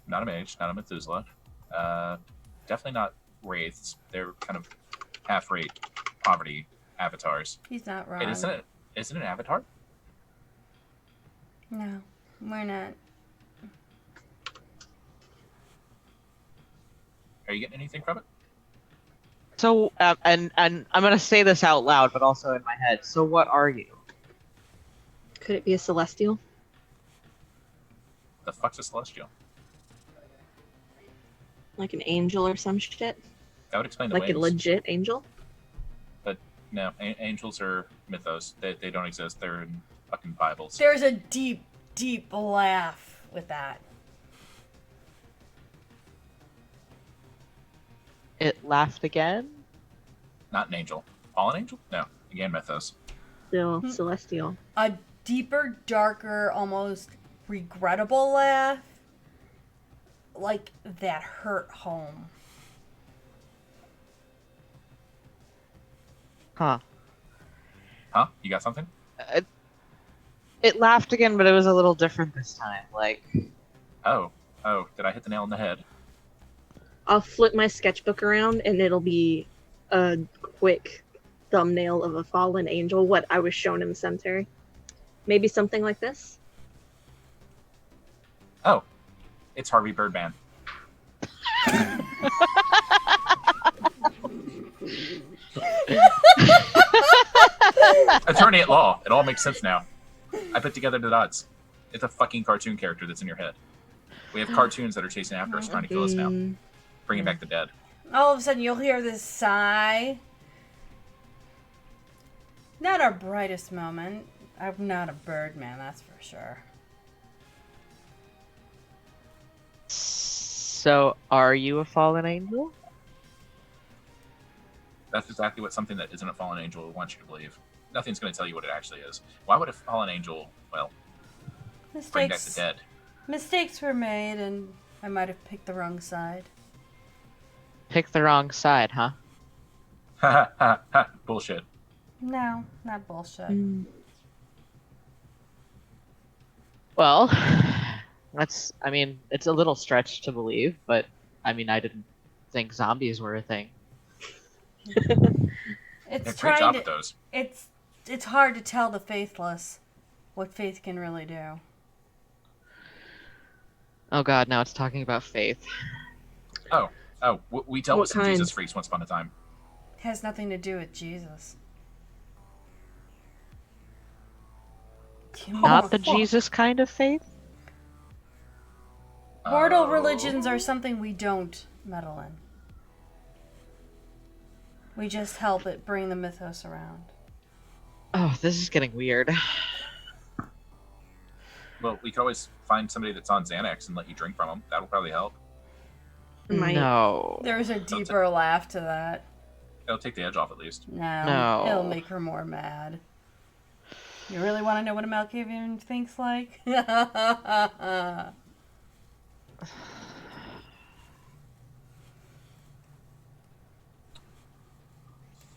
Not a mage. Not a Methuselah. Definitely not wraiths. They're kind of half-rate poverty avatars. He's not wrong. Wait, isn't it an avatar? No, we're not. Are you getting anything from it? So, and I'm gonna say this out loud, but also in my head. So, what are you? Could it be a celestial? The fuck's a celestial? Like an angel or some shit? That would explain the Like wings. a legit angel? But no, angels are mythos. They don't exist. They're in fucking Bibles. There's a deep, deep laugh with that. It laughed again. Not an angel. Fallen angel? No. Again, mythos. Still celestial. A deeper, darker, almost regrettable laugh. Like that hurt home. Huh. Huh? You got something? It laughed again, but it was a little different this time. Like, Oh. Did I hit the nail on the head? I'll flip my sketchbook around and it'll be a quick thumbnail of a fallen angel, what I was shown in the cemetery. Maybe something like this? Oh. It's Harvey Birdman. Attorney at law. It all makes sense now. I put together the dots. It's a fucking cartoon character that's in your head. We have cartoons that are chasing after us, trying to kill us now. Bringing back the dead. All of a sudden, you'll hear this sigh. Not our brightest moment. I'm not a Birdman, that's for sure. so are you a fallen angel? That's exactly what something that isn't a fallen angel wants you to believe. Nothing's going to tell you what it actually is. Why would a fallen angel, well, bring back the dead? Mistakes were made, and I might have picked the wrong side. Pick the wrong side, huh? Ha ha ha ha. Bullshit. No, not bullshit. Well, I mean, it's a little stretch to believe, but I mean, I didn't think zombies were a thing. It's Great job with those. It's hard to tell the faithless what faith can really do. Oh god, now it's talking about faith. We dealt What with some kind? Jesus freaks once upon a time. It has nothing to do with Jesus. Not the Jesus kind of faith? Mortal religions are something we don't meddle in. We just help it bring the mythos around. Oh, this is getting weird. Well, we could always find somebody that's on Xanax and let you drink from them. That'll probably help. No. There's a deeper laugh to that. It'll take the edge off at least. No. It'll make her more mad. You really want to know what a Malkavian thinks like?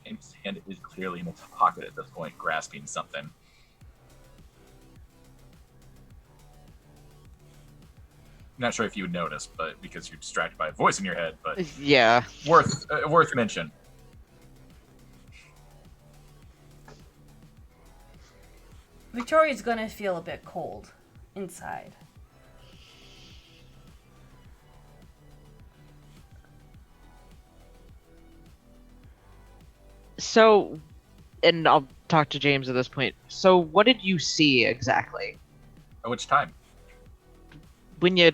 James' hand is clearly in his pocket at this point, grasping something. I'm not sure if you would notice, but because you're distracted by a voice in your head, but Yeah. worth mention. Victoria's gonna feel a bit cold inside. So, and I'll talk to James at this point. So, what did you see exactly At which time? when you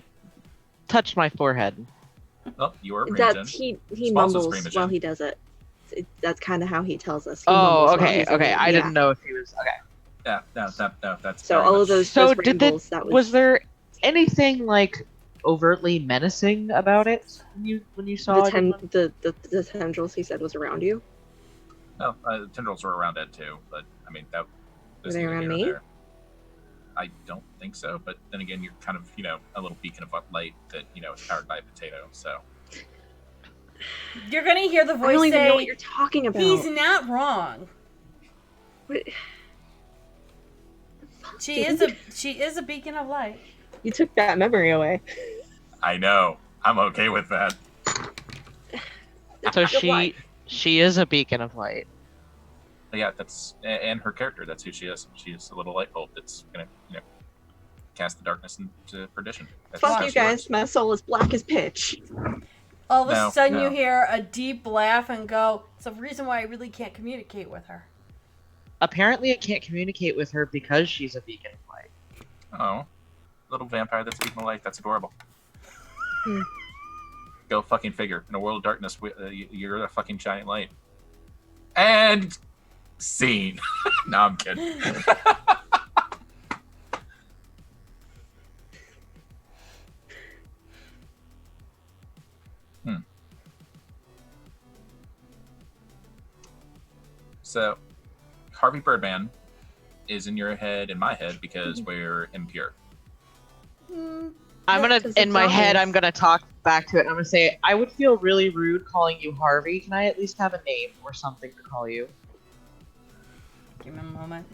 touched my forehead? Well, you were a That's primogen. he Spalls was mumbles primogen. while he does it. That's kind of how he tells us. He Oh, mumbles while okay, he's okay. in it. I Yeah. didn't know if he was okay. Yeah, no, that's So very all much- of those So, did rambles, that was there anything like overtly menacing about it when you saw it? the tendrils he said was around you? No, the tendrils were around Ed too, but I mean that. Were they around me? I don't think so. But then again, you're kind of, a little beacon of light that, is powered by a potato. So You're gonna hear the voice I don't even say, know what you're talking about. "He's not wrong." What? She is a beacon of light. You took that memory away. I know. I'm okay with that. So she is a beacon of light. Yeah, and her character. That's who she is. She's a little light bulb that's gonna, cast the darkness into perdition. That's Fuck how you she guys. works. My soul is black as pitch. All of a No, sudden, no. you hear a deep laugh and go, "It's the reason why I really can't communicate with her." Apparently, I can't communicate with her because she's a beacon of light. Oh, little vampire that's beacon of light. That's adorable. Hmm. Go fucking figure. In a world of darkness, you're a fucking giant light. And scene. No, I'm kidding. So, Harvey Birdman is in your head and my head because we're impure. I'm gonna, in my head, I'm gonna talk back to it. I'm gonna say, I would feel really rude calling you Harvey. Can I at least have a name or something to call you? Give me a moment.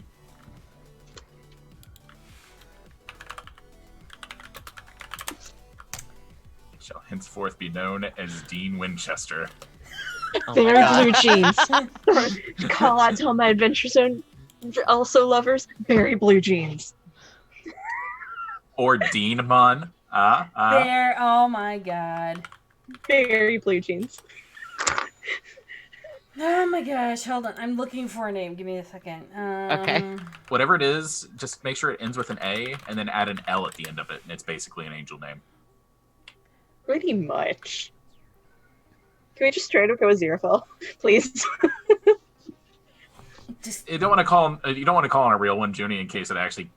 Shall henceforth be known as Dean Winchester. Oh my Very God. blue jeans. Call out to all my Adventure Zone also lovers. Very blue jeans. Or Deanmon. There. Oh my god. Very blue jeans. Oh my gosh. Hold on. I'm looking for a name. Give me a second. Okay. Whatever it is, just make sure it ends with an A and then add an L at the end of it, and it's basically an angel name. Pretty much. Can we just straight up go with Xerophil, please? You don't want to call him. You don't want to call on a real one, Junie, in case it actually,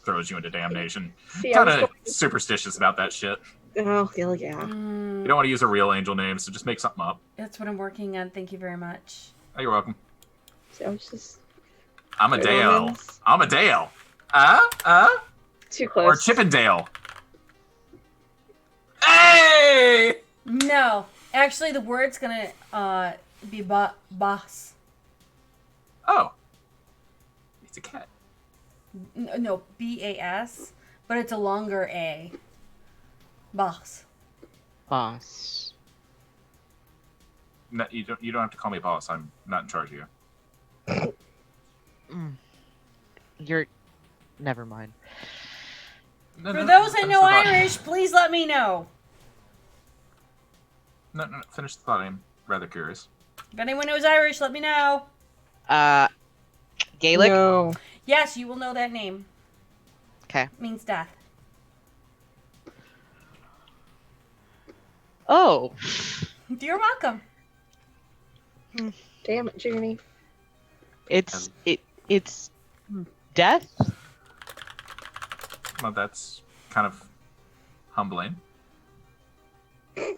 throws you into damnation. See, I was Kind of going- superstitious about that shit. Oh, hell yeah. You don't want to use a real angel name, so just make something up. That's what I'm working on. Thank you very much. Oh, you're welcome. See, I was just Amadale. Romans. Amadale. too Or close. Chippendale. Hey! No. Actually, the word's gonna be boss. Oh. It's a cat. No, B-A-S, but it's a longer A. Boss. Boss. No, you don't have to call me boss. I'm not in charge of you. You're. Never mind. No, For no, those that finish know the thought. Irish, please let me know. No, finish the thought. I'm rather curious. If anyone knows Irish, let me know. Gaelic? No. Yes, you will know that name. Okay. It means death. Oh. You're welcome. Damn it, Junie. It's death? Well, that's kind of humbling.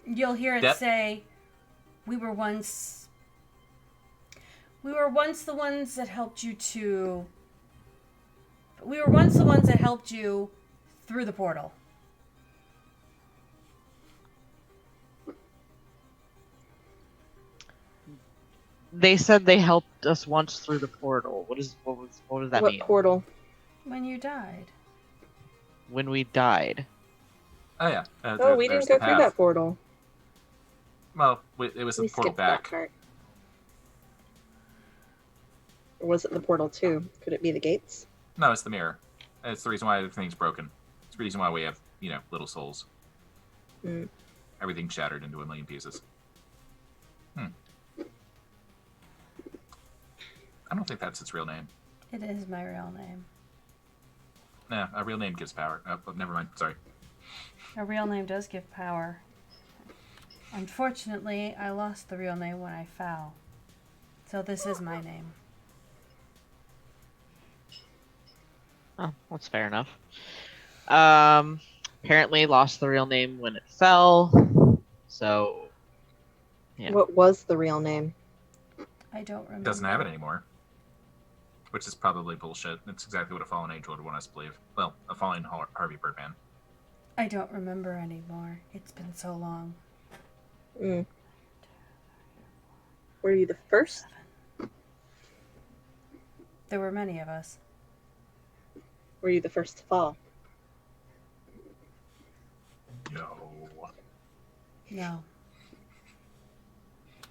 You'll hear it Death. say, we were once the ones that helped you to... We were once the ones that helped you through the portal. They said they helped us once through the portal. What does that What mean? portal? When you died. When we died. Oh yeah. Oh, we didn't go through that portal. Well, it was We the portal skipped that back. part. Or was it the portal too? Could it be the gates? No, it's the mirror. It's the reason why everything's broken. It's the reason why we have, little souls. Mm. Everything's shattered into a million pieces. I don't think that's its real name. It is my real name. No, a real name gives power. Oh, never mind. Sorry. A real name does give power. Unfortunately, I lost the real name when I fell. So this is my name. Oh, that's fair enough. Apparently lost the real name when it fell. So, yeah. What was the real name? I don't remember. It doesn't have it anymore. Which is probably bullshit. It's exactly what a fallen angel would want us to believe. Well, a fallen Harvey Birdman. I don't remember anymore. It's been so long. Mm. Were you the first? There were many of us. Were you the first to fall? No. No.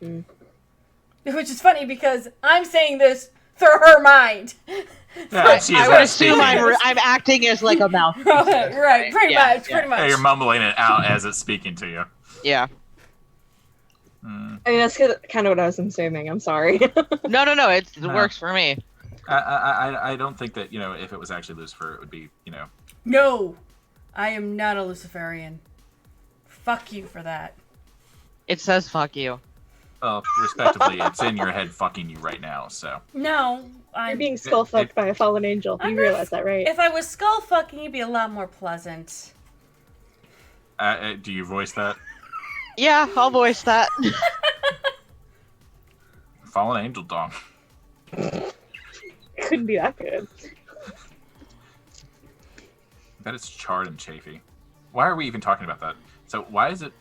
Mm. Which is funny because I'm saying this through her mind. Yeah, she is I would not assume speaking. I'm acting as like a mouth. right, pretty Yeah, much, pretty much. Yeah, you're mumbling it out as it's speaking to you. Yeah. Mm. I mean, that's kind of what I was assuming. I'm sorry. No. It works for me. I don't think that, if it was actually Lucifer, it would be, No, I am not a Luciferian. Fuck you for that. It says fuck you. Well, respectively, it's in your head fucking you right now, so. No, You're I'm being skull fucked by a fallen angel. You realize that, right? If I was skull fucking, it'd be a lot more pleasant. Do you voice that? Yeah, I'll voice that. Fallen angel dong. Couldn't be that good. I bet it's charred and chafy. Why are we even talking about that? So why is it...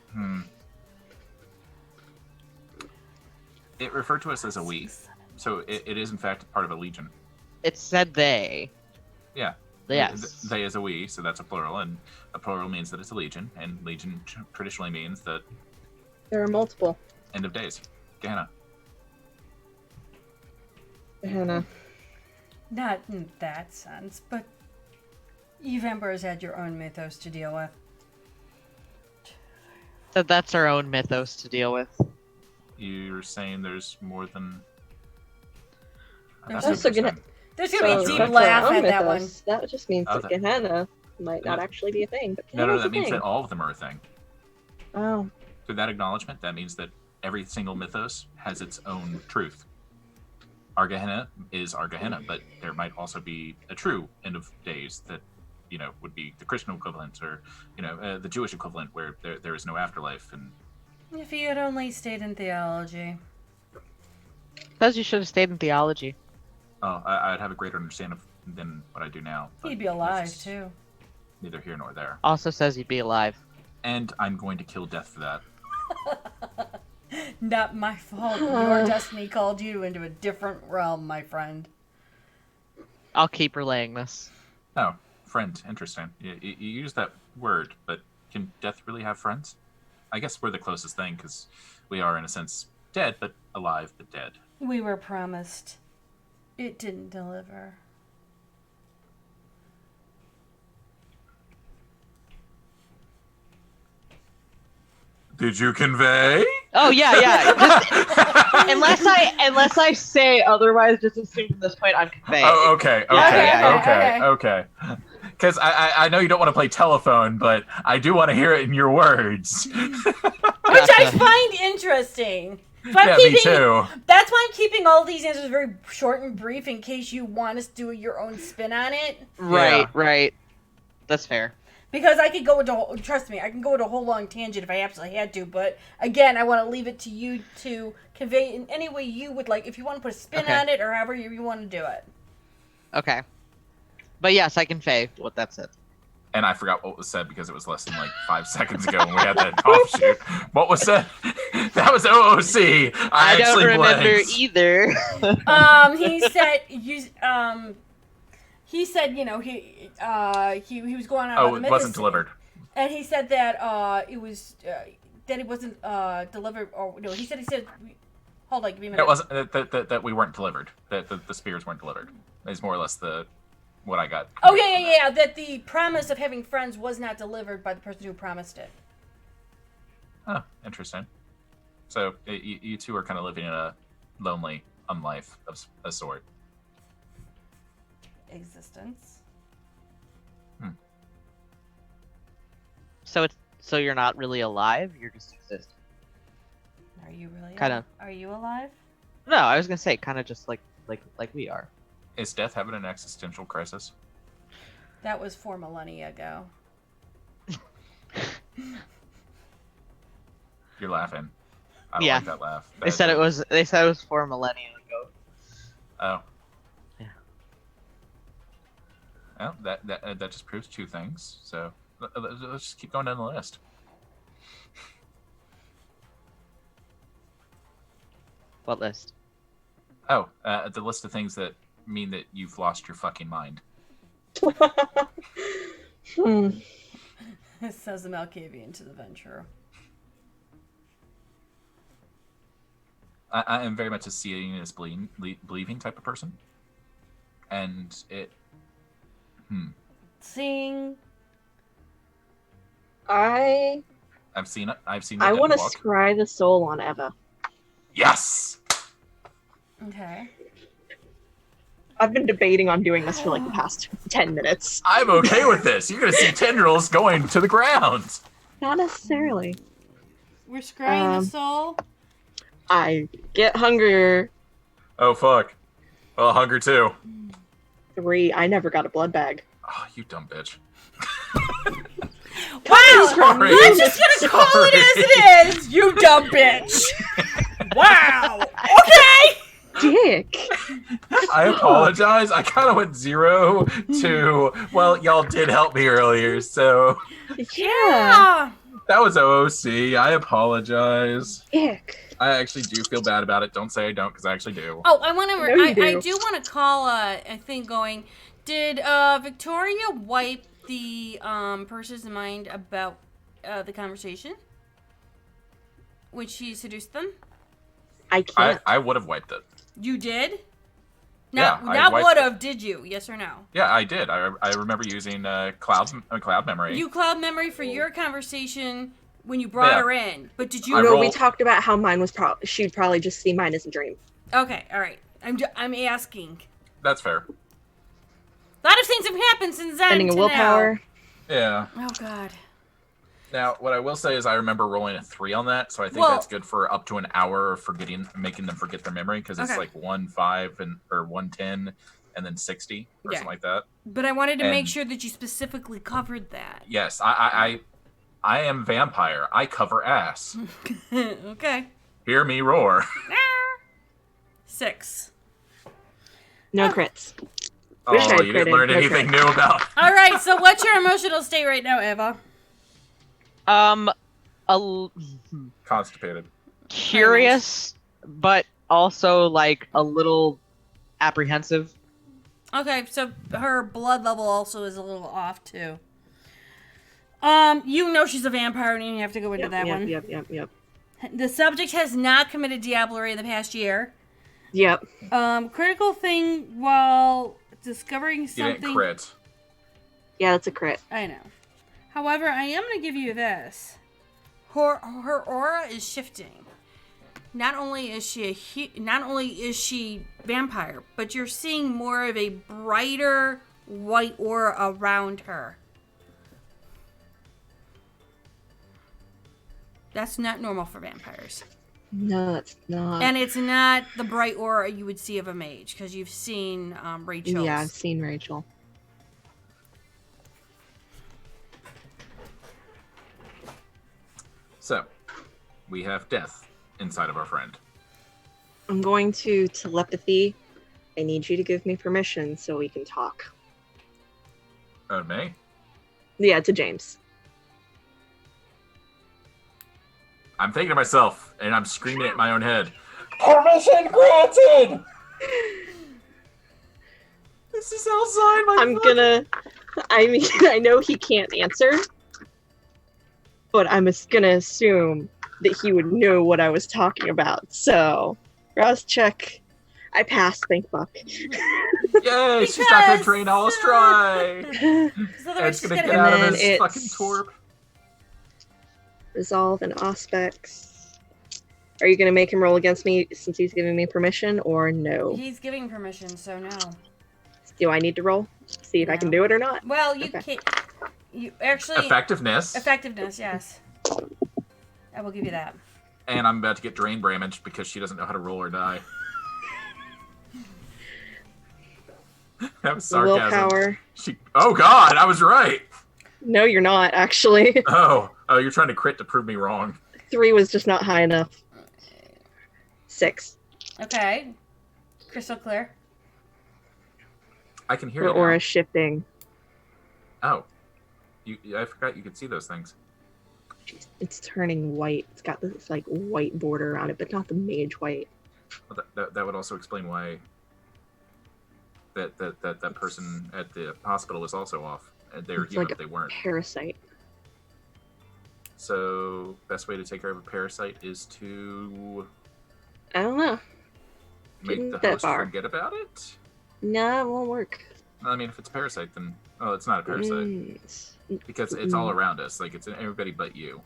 It referred to us as a we. So it is in fact part of a legion. It said they. Yeah. Yes. They is a we, so that's a plural, and a plural means that it's a legion, and legion traditionally means that... There are multiple. End of days. Gehenna. Hannah. Not in that sense, but you vampires had your own mythos to deal with. So that's our own mythos to deal with. You're saying there's more than... There's That's also gonna- There's gonna be a So deep that's laugh our own at that one. mythos. That just means that Okay. Gehenna might not Yeah. actually be a thing, but No, Gehenna's that a means thing. that all of them are a thing. Oh. Through that acknowledgement, that means that every single mythos has its own truth. Our Gehenna is our Gehenna, but there might also be a true end of days that, would be the Christian equivalent, or, the Jewish equivalent, where there is no afterlife. And If you had only stayed in theology. Says you should have stayed in theology. I'd have a greater understanding than what I do now. but He'd be alive, that's too. Neither here nor there. Also says you'd be alive. And I'm going to kill death for that. Not my fault. Your destiny called you into a different realm, my friend. I'll keep relaying this. Oh, friend. Interesting. You use that word, but can death really have friends? I guess we're the closest thing, because we are, in a sense, dead, but alive, but dead. We were promised. It didn't deliver. Did you convey? Oh yeah. Just, unless I say otherwise, just assume from this point I'm conveying. Oh, okay. Yeah. Okay. Because I know you don't want to play telephone, but I do want to hear it in your words. Which I find interesting. Yeah, me too. That's why I'm keeping all these answers very short and brief in case you want us to do your own spin on it. Right. That's fair. Because I could go into, trust me, I can go into a whole long tangent if I absolutely had to. But again, I want to leave it to you to convey in any way you would like. If you want to put a spin on it or however you want to do it. Okay. But yes, I convey what that said. And I forgot what was said because it was less than 5 seconds ago when we had that offshoot. What was said? That was OOC. I don't actually remember blanked. either. He said, he was going on. Oh, about the it wasn't mythos, delivered. And he said that it wasn't delivered. Or no, he said. Hold on, give me a minute. It wasn't that we weren't delivered. That the spears weren't delivered. It's more or less what I got. Oh yeah. That the promise of having friends was not delivered by the person who promised it. Oh, interesting. So you two are kind of living in a lonely unlife of a sort. Existence. So you're not really alive. You're just existing. Are you really? Kinda. Are you alive? No, I was gonna say kind of just like we are. Is death having an existential crisis? That was 4 millennia ago. You're laughing. I don't like that laugh. They said it was 4 millennia ago. Oh. Yeah. Well, that just proves two things. So let's just keep going down the list. What list? Oh, the list of things that mean that you've lost your fucking mind. Says the Malkavian to the Venturer. I am very much a seeing as believing type of person, and it. Seeing. I've seen it. I've seen. I want to walk. scry the soul on Eva. Yes. Okay. I've been debating on doing this for like the past 10 minutes. I'm okay with this. You're gonna see tendrils going to the ground. Not necessarily. We're scrying the soul. I get hungrier. Oh fuck. Well, hunger too. 3. I never got a blood bag. Oh, you dumb bitch. Wow! Sorry. Let's just gonna call it as it is, you dumb bitch. Wow. Okay. Dick. I apologize. I kind of went 0 to. Well, y'all did help me earlier, so. Yeah. That was OOC. I apologize. Dick. I actually do feel bad about it. Don't say I don't, because I actually do. Oh, I want to. No, you I do. do want to call a thing going. Did Victoria wipe the person's mind about the conversation when she seduced them? I can't. I would have wiped it. You did? Yeah, I Not wiped would it. have. Did you? Yes or no? Yeah, I did. I remember using cloud memory. You cloud memory for your conversation when you brought her in, but did you? I No, we rolled- talked about how mine was she'd probably just see mine as a dream. Okay, all right. I'm asking. That's fair. A lot of things have happened since then. Spending a to willpower. Yeah. Now. Oh God. Now, what I will say is I remember rolling a 3 on that, so I think Well- that's good for up to an hour of making them forget their memory, because it's Okay. like 1-5 or 1-10 and then 60 or Yeah. something like that. But I wanted to make And- sure that you specifically covered that. Yes, I am vampire. I cover ass. Okay. Hear me roar. 6. No crits. Oh, Wish I you didn't critted. learn No anything crit. new about. All right. So, what's your emotional state right now, Eva? Constipated. Curious, but also like a little apprehensive. Okay, so her blood level also is a little off too. You know she's a vampire, and you have to go into that one. Yep. The subject has not committed diablerie in the past year. Yep. Critical thing while discovering You something. didn't crit. Yeah, that's a crit. I know. However, I am going to give you this. Her aura is shifting. Not only is she vampire, but you're seeing more of a brighter white aura around her. That's not normal for vampires. No, it's not. And it's not the bright aura you would see of a mage, because you've seen Rachel's. Yeah, I've seen Rachel. So, we have death inside of our friend. I'm going to telepathy. I need you to give me permission so we can talk. Oh, me? Yeah, to James. I'm thinking to myself, and I'm screaming at my own head. Permission granted! This is outside my I mean, I know he can't answer, but I'm just gonna assume that he would know what I was talking about. So, Rouse check. I passed, thank fuck. Yay, she's not gonna drain all us dry! And it's gonna get out of And his it's- fucking torp. Resolve and aspects. Are you gonna make him roll against me since he's giving me permission, or no? He's giving permission, so no. Do I need to roll? See if I can do it or not? Well, you Okay. can't. You actually. Effectiveness. Effectiveness, yes. I will give you that. And I'm about to get drain damage because she doesn't know how to roll or die. That was sarcasm. Willpower. Oh god, I was right! No, you're not, actually. Oh, you're trying to crit to prove me wrong. 3 was just not high enough. 6. Okay. Crystal clear. I can hear Her you now. aura shifting. Oh, I forgot you could see those things. It's turning white. It's got this like white border around it, but not the mage white. Well, that would also explain why that person at the hospital was also off. They were It's human, like but they weren't. Parasite. So, best way to take care of a parasite is to I don't know. make Didn't the that host far. forget about it. No, it won't work. I mean, if it's a parasite, then it's not a parasite because it's all around us. Like it's in everybody but you.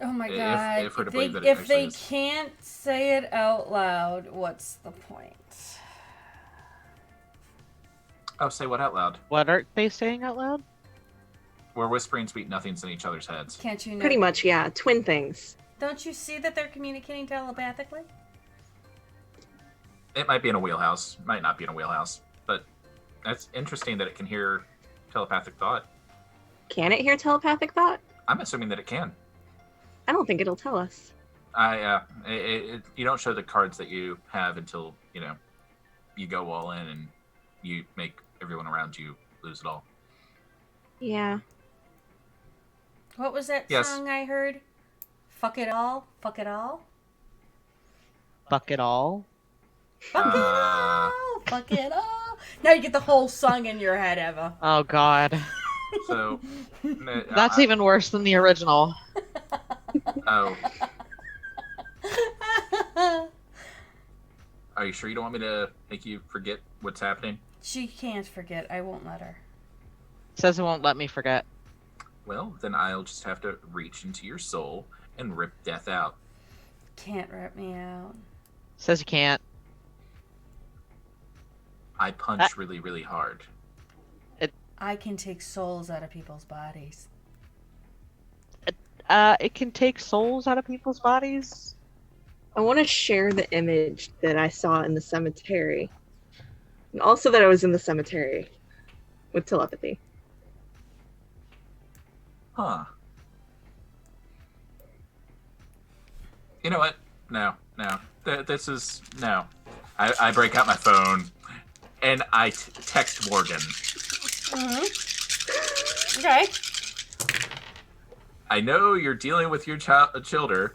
Oh my If- god. if we're to they, believe that it if actually they is. can't say it out loud, what's the point? Oh, say what out loud? What are they saying out loud? We're whispering sweet nothings in each other's heads. Can't you know? Pretty much, yeah. Twin things. Don't you see that they're communicating telepathically? It might be in a wheelhouse, might not be in a wheelhouse, but that's interesting that it can hear telepathic thought. Can it hear telepathic thought? I'm assuming that it can. I don't think it'll tell us. You don't show the cards that you have until you go all in and you make everyone around you lose it all. Yeah. What was that Yes. song I heard? Fuck it all, fuck it all, Fuck it all. fuck it all, fuck it all. Now you get the whole song in your head, Eva. Oh God. So That's even worse than the original. Oh, are you sure you don't want me to make you forget what's happening? She can't forget. I won't let her. Says it won't let me forget. Well, then I'll just have to reach into your soul and rip death out. Can't rip me out. Says you can't. I punch really, really hard. I can take souls out of people's bodies. It can take souls out of people's bodies. I want to share the image that I saw in the cemetery. And also that I was in the cemetery with telepathy. Huh. You know what? No. This is... No. I break out my phone, and I text Morgan. Mm-hmm. Okay. I know you're dealing with your children.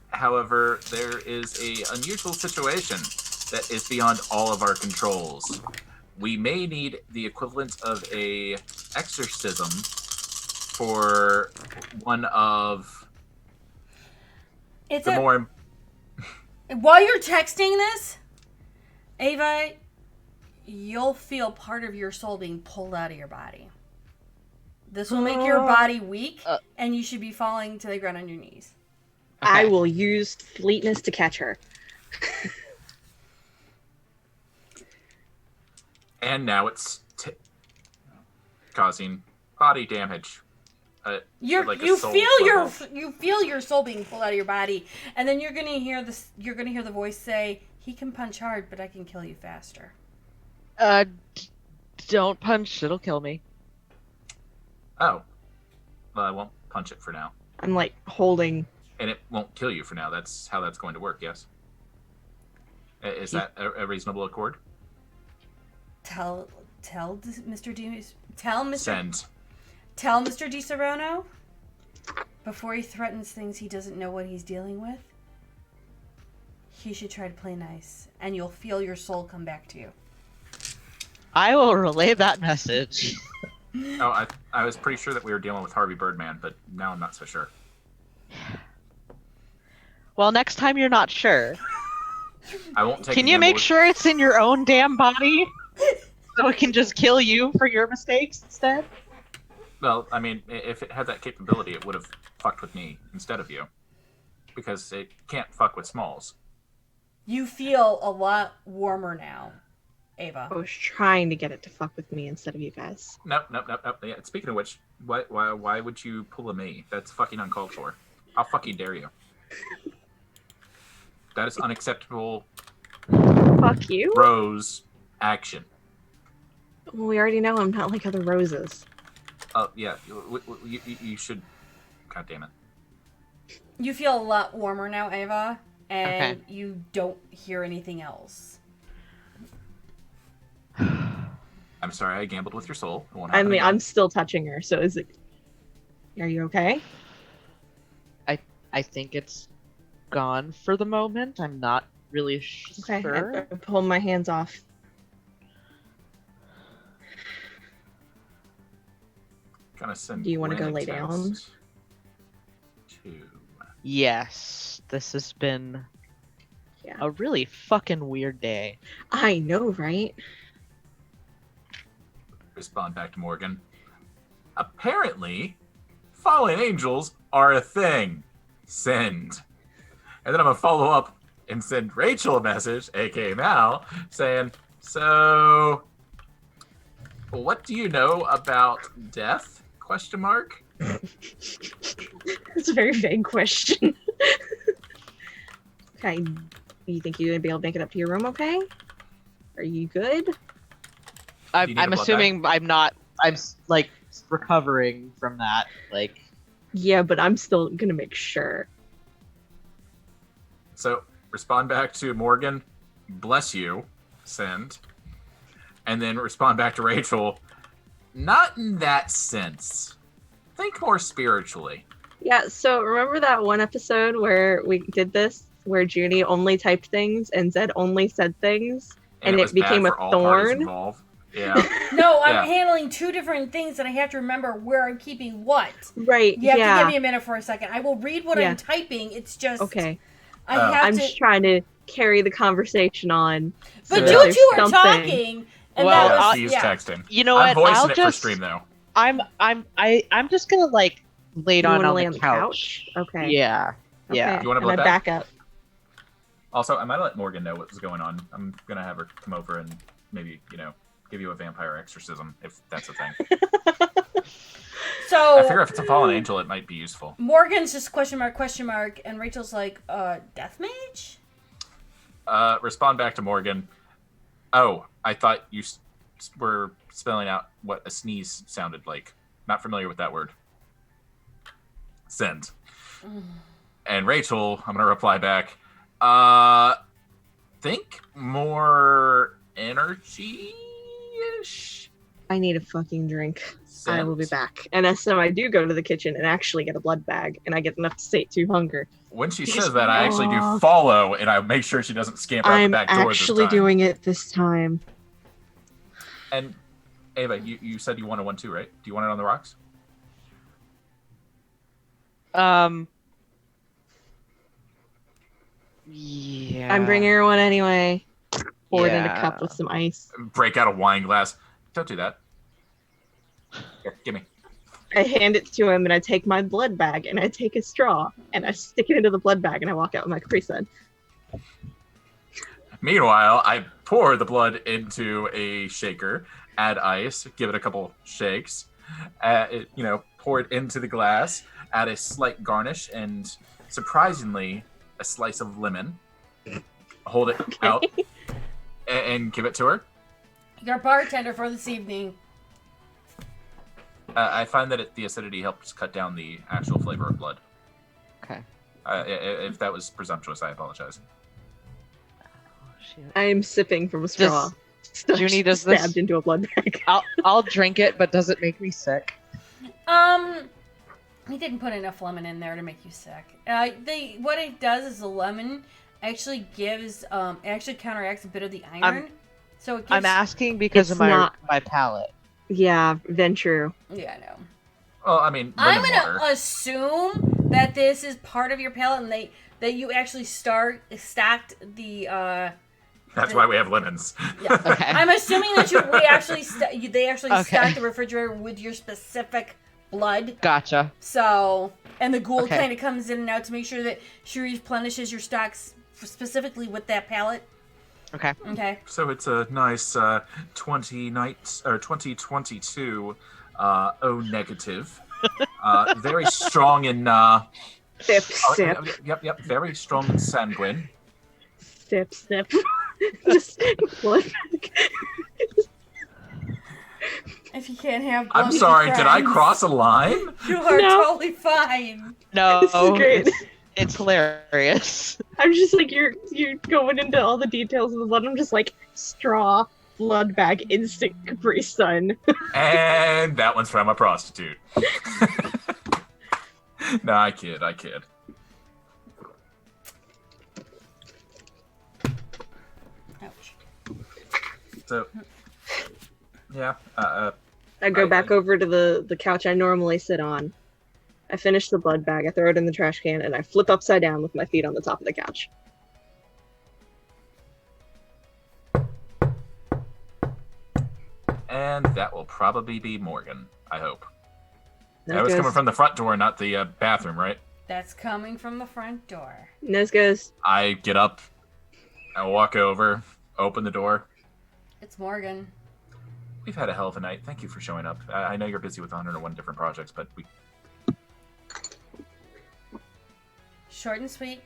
However, there is a unusual situation that is beyond all of our controls. We may need the equivalent of a exorcism for one of It's the more... While you're texting this, Ava, you'll feel part of your soul being pulled out of your body. This will make your body weak, and you should be falling to the ground on your knees. Okay. I will use fleetness to catch her. And now it's causing body damage. You feel your soul being pulled out of your body, and then you're gonna hear this. You're gonna hear the voice say, "He can punch hard, but I can kill you faster." Don't punch. It'll kill me. Oh. Well, I won't punch it for now. I'm like holding. And it won't kill you for now. That's how that's going to work, yes? Is that a reasonable accord? Tell Mr. D. Send. Tell Mr. DiSerono before he threatens things he doesn't know what he's dealing with. He should try to play nice, and you'll feel your soul come back to you. I will relay that message. Oh, I was pretty sure that we were dealing with Harvey Birdman, but now I'm not so sure. Well, next time you're not sure. I won't take. Can you make sure it's in your own damn body? So it can just kill you for your mistakes instead? Well, I mean, if it had that capability, it would have fucked with me instead of you. Because it can't fuck with smalls. You feel a lot warmer now, Ava. I was trying to get it to fuck with me instead of you guys. Nope. Yeah, speaking of which, why would you pull a me? That's fucking uncalled for. How fucking dare you? That is unacceptable. Fuck you. Rose action. Well, we already know I'm not like other roses. Oh, yeah. You should... God damn it. You feel a lot warmer now, Ava, and Okay. you don't hear anything else. I'm sorry I gambled with your soul. It won't I happen mean, again. I'm still touching her, so is it... Are you okay? I think it's gone for the moment. I'm not really Okay, sure. I pull my hands off. Gonna send Do you wanna Gwen go a lay down? text, too. Yes, this has been Yeah. a really fucking weird day. I know, right? Respond back to Morgan. Apparently, fallen angels are a thing. Send. And then I'm gonna follow up and send Rachel a message, aka Mal, saying, so what do you know about death? Question mark. It's a very vague question. Okay, you think you're gonna be able to make it up to your room okay? Are you good? Do you need a I'm blood assuming I'm like recovering from that. Like, Yeah, but I'm still gonna make sure. So respond back to Morgan, bless you, send. And then respond back to Rachel, not in that sense. Think more spiritually. Yeah, so remember that one episode where we did this, where Junie only typed things and Zed only said things, and was it became bad a for all parties thorn? involved. Yeah. No, I'm Yeah. handling two different things, and I have to remember where I'm keeping what. Right, You have to yeah. give me a minute for a second. I will read what Yeah. I'm typing. It's just Okay. I have I'm to. just trying to carry the conversation on. But so that you there's two are something. talking, and Well, that Yeah, was he's yeah. texting. you know I'm what? voicing I'll it just for stream though. I'm just gonna like lay You down wanna on lay the on the couch. Okay. Yeah. Yeah. Okay. You wanna And blood I bag? back up. Also, I might let Morgan know what was going on. I'm gonna have her come over and maybe, give you a vampire exorcism if that's a thing. So I figure if it's a fallen angel, it might be useful. Morgan's just question mark, and Rachel's like, death mage? Respond back to Morgan. Oh, I thought you were spelling out what a sneeze sounded like. Not familiar with that word. Send. And Rachel, I'm gonna reply back. Think more energy-ish. I need a fucking drink. I will be Send. back. And so I do go to the kitchen and actually get a blood bag, and I get enough to sate 2 hunger. When she Because- says that, I actually do Oh. follow, and I make sure she doesn't scamper out I'm the back door actually this time. doing it this time. And Ava, you said you wanted one too, right? Do you want it on the rocks? Yeah. I'm bringing her one anyway. Pour it in a Yeah. cup with some ice. Break out a wine glass. Don't do that. Here, give me. I hand it to him, and I take my blood bag, and I take a straw, and I stick it into the blood bag, and I walk out with my Capri Sun. Meanwhile, I pour the blood into a shaker, add ice, give it a couple shakes, pour it into the glass, add a slight garnish, and surprisingly, a slice of lemon. Hold it out and give it to her. Your bartender for this evening. I find that the acidity helps cut down the actual flavor of blood. Okay. If that was presumptuous, I apologize. I am sipping from a straw. Junie, does this- stabbed into a blood bag. I'll drink it, but does it make me sick? He didn't put enough lemon in there to make you sick. What it does is the lemon actually gives actually counteracts a bit of the iron. So it gives, I'm asking because It's of not- my palate. Yeah, then true. Yeah, I know. Well, I mean, I'm lemon gonna water. assume that this is part of your palate, and that you actually stacked the. That's why we have lemons. Yeah. Okay. I'm assuming that they actually Okay. stacked the refrigerator with your specific blood. Gotcha. So, and the ghoul Okay. kind of comes in and out to make sure that she replenishes your stocks specifically with that palette. Okay. Okay. So it's a nice 2022 O negative. Very strong in Sip, sip, yep, very strong and sanguine. sip, sip. Just blood bag. If you can't have blood I'm with sorry, your did I friends, cross a line? You are No. totally fine. No, This is great. It's hilarious. I'm just like, you're going into all the details of the blood. I'm just like, straw, blood bag, instant Capri Sun. And that one's from a prostitute. No, I kid. Ouch. So, yeah. I go back over to the couch I normally sit on. I finish the blood bag, I throw it in the trash can, and I flip upside down with my feet on the top of the couch. And that will probably be Morgan, I hope. That was goes, coming from the front door, not the bathroom, right? That's coming from the front door. Nose goes, I get up, I walk over, open the door. It's Morgan. We've had a hell of a night. Thank you for showing up. I know you're busy with 101 different projects, but we... Short and sweet.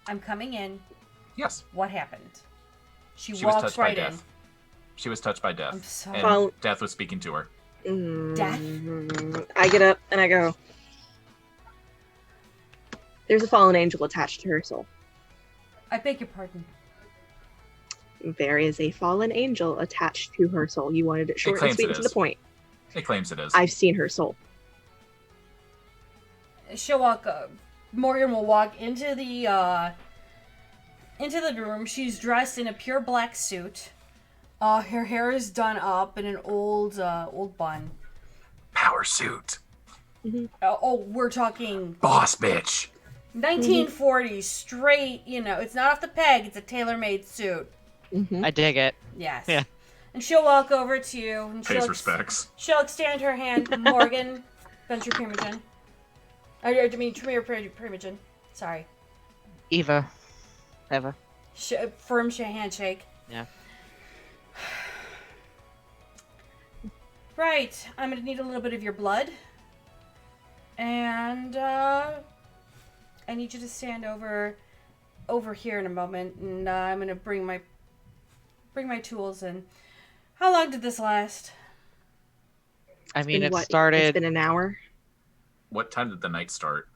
I'm coming in. Yes. What happened? She was walks touched right by in. death. She was touched by death. I'm so... And Well- death was speaking to her. Death? I get up and I go, there's a fallen angel attached to her soul. I beg your pardon. There is a fallen angel attached to her soul. You wanted it short and claims sweet it and to the is. point. It claims it is. I've seen her soul. She'll walk. Morgan will walk into the room. She's dressed in a pure black suit. Her hair is done up in an old bun. Power suit. We're talking Boss bitch. 1940s, straight. You know, it's not off the peg. It's a tailor-made suit. I dig it. Yes. Yeah. And she'll walk over to you. And Pays respects. She'll extend her hand. Morgan, Venture Primogen. I mean, Tremere Primogen. Sorry. Eva. Firm handshake. Yeah. Right. I'm gonna need a little bit of your blood. And I need you to stand over here in a moment, and I'm gonna bring my tools in. How long did this last? I mean, it It's started. been an hour. What time did the night start?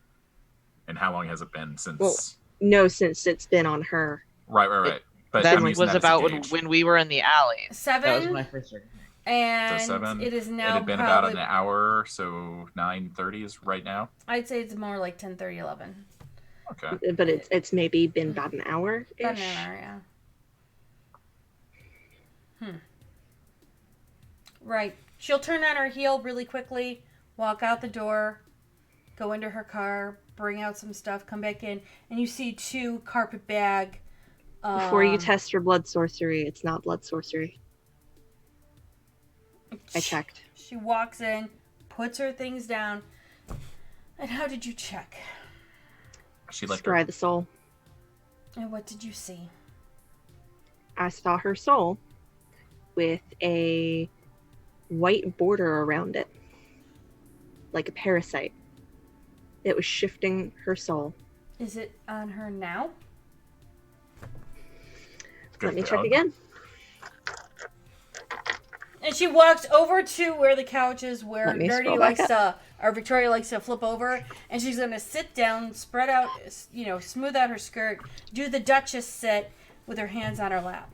And how long has it been since... Well, no, since it's been on her. Right. But That I'm using was that as a about gauge. when we were in the alley. 7. That was my first recognition. And So 7. it is It now had been probably, about an hour, so 9:30 is right now. I'd say it's more like 10:30, 11. Okay. But it's maybe been about an hour. About an hour, yeah. Right. She'll turn on her heel really quickly, walk out the door, go into her car, bring out some stuff, come back in, and you see 2 carpet bag. Before you test for blood sorcery, it's not blood sorcery. I checked. She walks in, puts her things down. And how did you check? She left Scry her. the soul. And what did you see? I saw her soul with a white border around it, like a parasite. It was shifting her soul. Is it on her now? Let me check again. And she walks over to where the couch is, where Let me Nerdy scroll back likes to, or Victoria likes to flip over, and she's gonna sit down, spread out, smooth out her skirt, do the Duchess sit with her hands on her lap.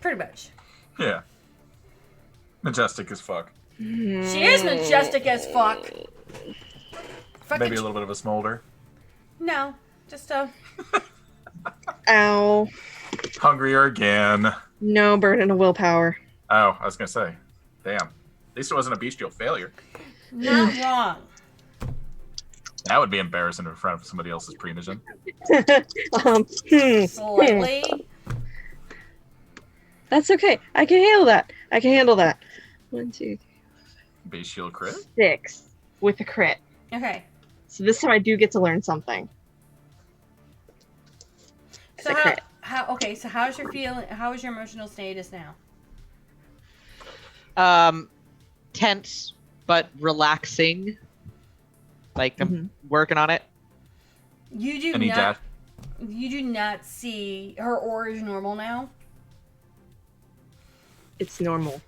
Pretty much. Yeah. Majestic as fuck. She is majestic as fuck. Maybe a little bit of a smolder. No, just Ow. Hungrier again. No, burden of willpower. Oh, I was gonna say. Damn. At least it wasn't a bestial failure. not wrong. That would be embarrassing in front of somebody else's Primogen. Slightly. That's okay. I can handle that. 1, 2, Bestial crit? 6 with a crit. Okay. So this time I do get to learn something. It's So a crit. so how's your feeling? How is your emotional status now? Tense, but relaxing. Like I'm working on it. You do Any not. dad? You do not see her aura is normal now. It's normal.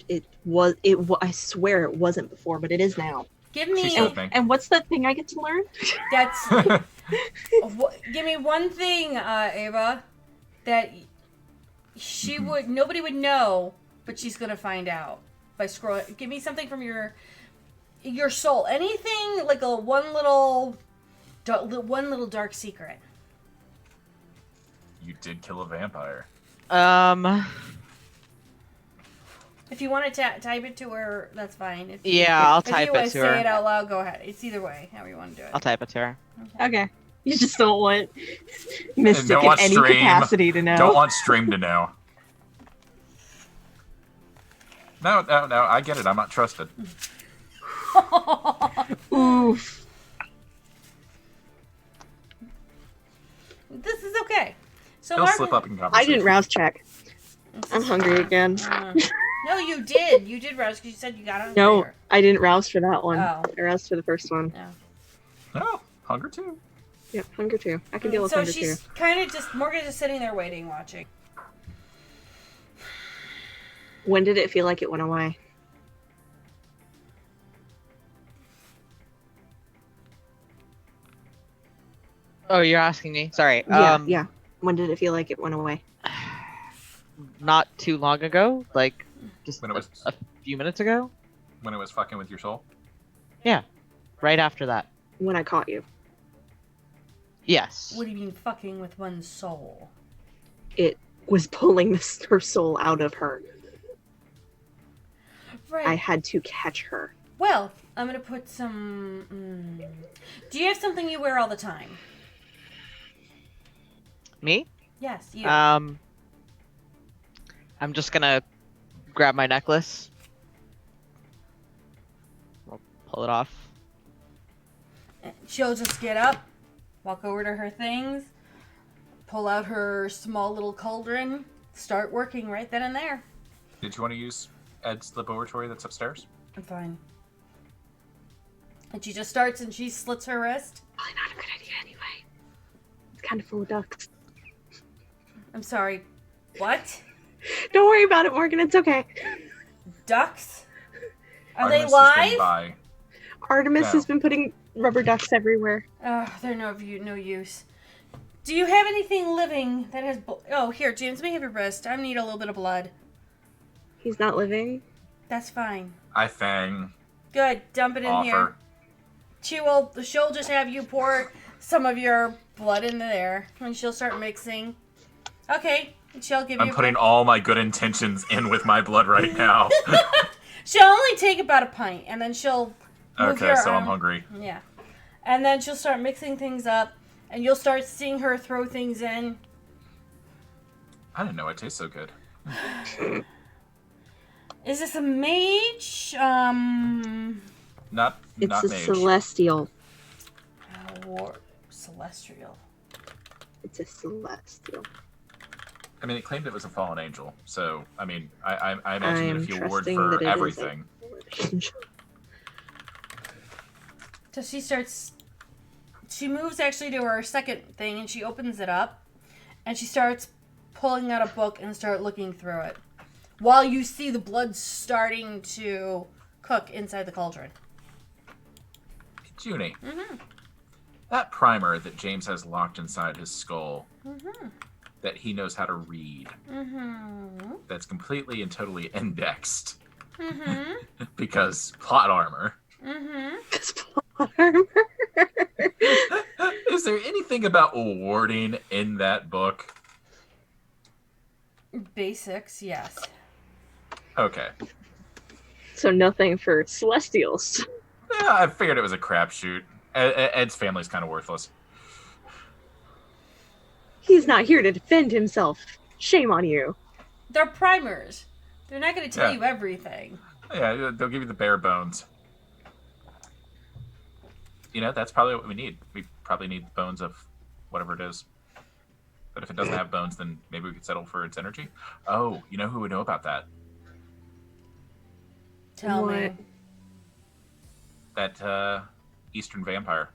I swear it wasn't before, but it is now. Give me. She's sleeping. And what's the thing I get to learn? That's Give me one thing, Ava, that nobody would know, but she's gonna find out by scrolling. Give me something from your soul. Anything like one little dark secret. You did kill a vampire. If you want to type it to her, that's fine. I'll type it to her. If you say it out loud, go ahead. It's either way, however you want to do it. I'll type it to her. Okay. You just don't want Mystic Don't in want any Stream. capacity to know. Don't want Stream to know. No, I get it. I'm not trusted. Oof. This is okay. So He'll Marvin, slip up in I conversation. didn't rouse check. I'm hungry again. No, you did. You did rouse because you said you got hungry. No, I didn't rouse for that one. Oh. I roused for the first one. No, hunger too. Yeah, hunger too. I can deal with So hunger too. she's kind of Morgan's just sitting there waiting, watching. When did it feel like it went away? Oh, you're asking me? Sorry. Yeah. When did it feel like it went away? Not too long ago, like just When it was a few minutes ago. when it was fucking with your soul. Yeah, right after that. When I caught you. Yes. What do you mean fucking with one's soul? It was pulling her soul out of her. Right. I had to catch her. Well, I'm gonna put some. Do you have something you wear all the time? Me? Yes, you. I'm just gonna grab my necklace. I'll pull it off. She'll just get up, walk over to her things, pull out her small little cauldron, start working right then and there. Did you want to use Ed's laboratory that's upstairs? I'm fine. And she just starts and she slits her wrist. Probably not a good idea anyway. It's kind of full of ducks. I'm sorry. What? Don't worry about it, Morgan. It's okay. Ducks? Are Artemis they has live? been by. Artemis No. has been putting rubber ducks everywhere. They're no use. Do you have anything living that has... Oh, here, James, let me have your wrist. I need a little bit of blood. He's not living. That's fine. I fang. Good. Dump it in here. Offer. She'll just have you pour some of your blood into there, and she'll start mixing. Okay. She'll give you... I'm putting all my good intentions in with my blood right now. She'll only take about a pint, and then she'll... move Okay, your so I'm arm. hungry. Yeah. And then she'll start mixing things up, and you'll start seeing her throw things in. I didn't know it tastes so good. Is this a mage? Not It's not a mage. celestial. Celestial. It's a celestial. I mean, it claimed it was a fallen angel, so I mean, I imagine that if you award trusting for that it is a everything, angel. So she moves actually to her second thing, and she opens it up, and she starts pulling out a book and start looking through it, while you see the blood starting to cook inside the cauldron. Junie, Mm-hmm. that primer that James has locked inside his skull, Mm-hmm. that he knows how to read, Mm-hmm. that's completely and totally indexed Mm-hmm. because plot armor. Mm-hmm. Is there anything about warding in that book? Basics, yes. Okay. So nothing for celestials. Yeah, I figured it was a crapshoot. Ed's family's kind of worthless. He's not here to defend himself. Shame on you. They're primers. They're not going to tell Yeah. you everything. Yeah, they'll give you the bare bones. You know, that's probably what we need. We probably need bones of whatever it is. But if it doesn't have bones, then maybe we could settle for its energy. Oh, you know who would know about that? Tell me. What? That Eastern vampire.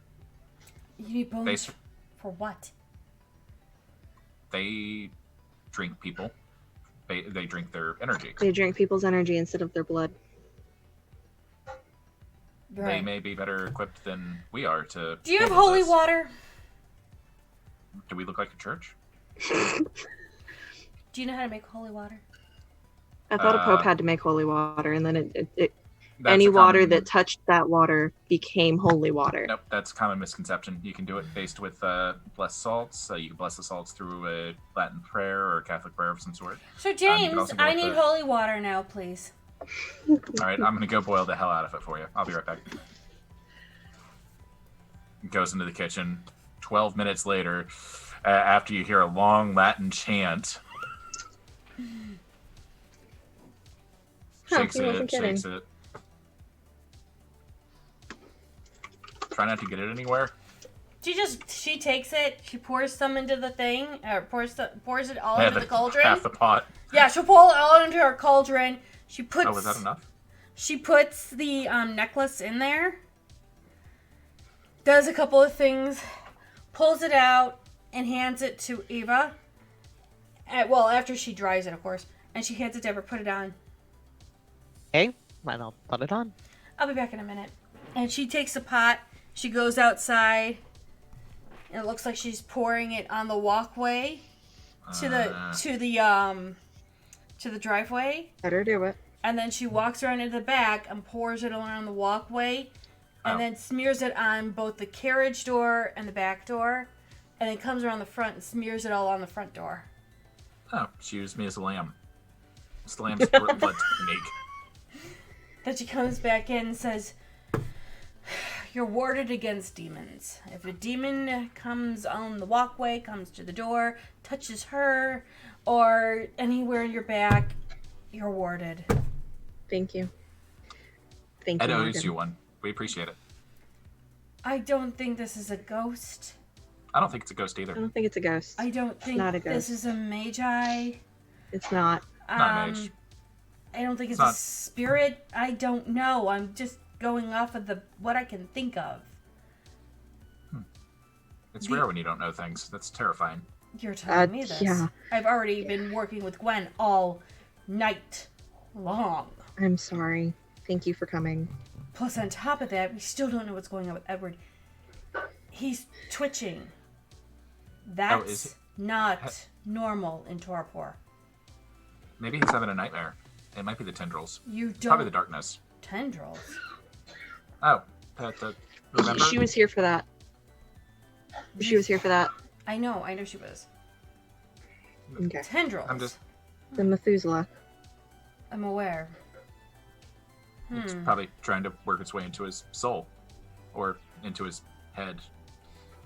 You need bones They for what? they drink people. They drink their energy. They drink people's energy instead of their blood. They Right. may be better equipped than we are to. Do you have handle holy this. water? Do we look like a church? Do you know how to make holy water? I thought a pope had to make holy water, and then it That's any a water common- that touched that water became holy water. Nope, that's a common misconception. You can do it based with blessed salts. You can bless the salts through a Latin prayer or a Catholic prayer of some sort. So you can James, also go I with need the- holy water now, please. All right, I'm gonna go boil the hell out of it for you. I'll be right back. Goes into the kitchen. 12 minutes later, after you hear a long Latin chant, shakes he wasn't it, kidding. shakes it. Try not to get it anywhere. She takes it, she pours some into the thing, or pours it all Yeah, into the cauldron. Half the pot. Yeah, she'll pour it all into her cauldron. She puts. Oh, was that enough? She puts the necklace in there. Does a couple of things, pulls it out, and hands it to Eva. Well, after she dries it, of course, and she hands it to her. Put it on. Okay, and I'll put it on. I'll be back in a minute. And she takes the pot. She goes outside. And it looks like she's pouring it on the walkway to the driveway. Better do it. And then she walks around into the back and pours it around the walkway. And then smears it on both the carriage door and the back door. And then comes around the front and smears it all on the front door. Oh, she used me as a lamb. It's the lamb's blood technique. Then she comes back in and says, "You're warded against demons. If a demon comes on the walkway, comes to the door, touches her, or anywhere in your back, you're warded." Thank you. Thank Ed you. owes Morgan. you one. We appreciate it. I don't think this is a ghost. I don't think it's a ghost I either. don't think it's a ghost. I don't think not a this ghost. is a magi. It's not. Not a mage. I don't think it's It's a not- spirit. I don't know. I'm just going off of what I can think of. It's rare when you don't know things. That's terrifying. You're telling me this. Yeah. I've already been working with Gwen all night long. I'm sorry. Thank you for coming. Plus, on top of that, we still don't know what's going on with Edward. He's twitching. That's is not normal in Torpor. Maybe he's having a nightmare. It might be the tendrils. You It's don't. probably the darkness. Tendrils. Oh, remember? She was here for that. She was here for that. I know she was. Okay. Tendrils. I'm just. The Methuselah. I'm aware. It's probably trying to work its way into his soul, or into his head.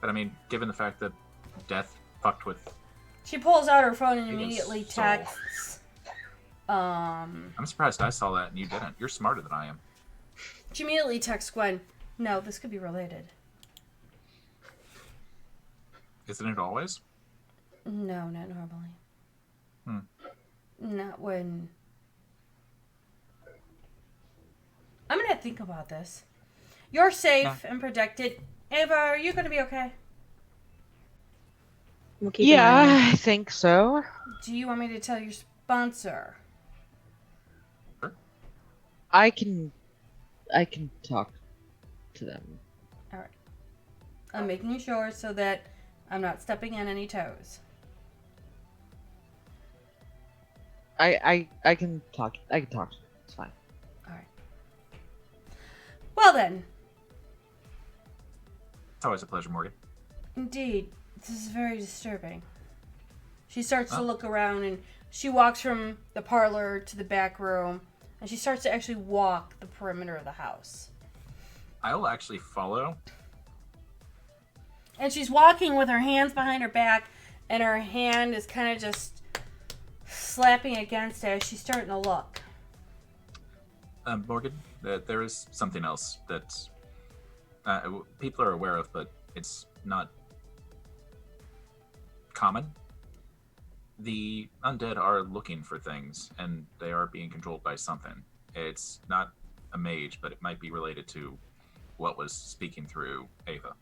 But I mean, given the fact that death fucked with, She pulls out her phone and His immediately soul. texts. I'm surprised I saw that and you didn't. You're smarter than I am. She immediately texts Gwen. No, this could be related. Isn't it always? No, not normally. Hmm. Not when. I'm gonna think about this. You're safe and protected. Ava, are you gonna be okay? We'll keep an eye on Yeah, it. I think so. Do you want me to tell your sponsor? I can talk to them. All right. I'm making sure so that I'm not stepping on any toes. I can talk. I can talk to them. It's fine. All right. Well then, It's always a pleasure, Morgan. indeed, this is very disturbing. She starts to Oh. look around and she walks from the parlor to the back room and she starts to actually walk the perimeter of the house. I will actually follow. And she's walking with her hands behind her back and her hand is kind of just slapping against it as she's starting to look. Morgan, there is something else that people are aware of, but it's not common. The undead are looking for things, and they are being controlled by something. It's not a mage, but it might be related to what was speaking through Ava.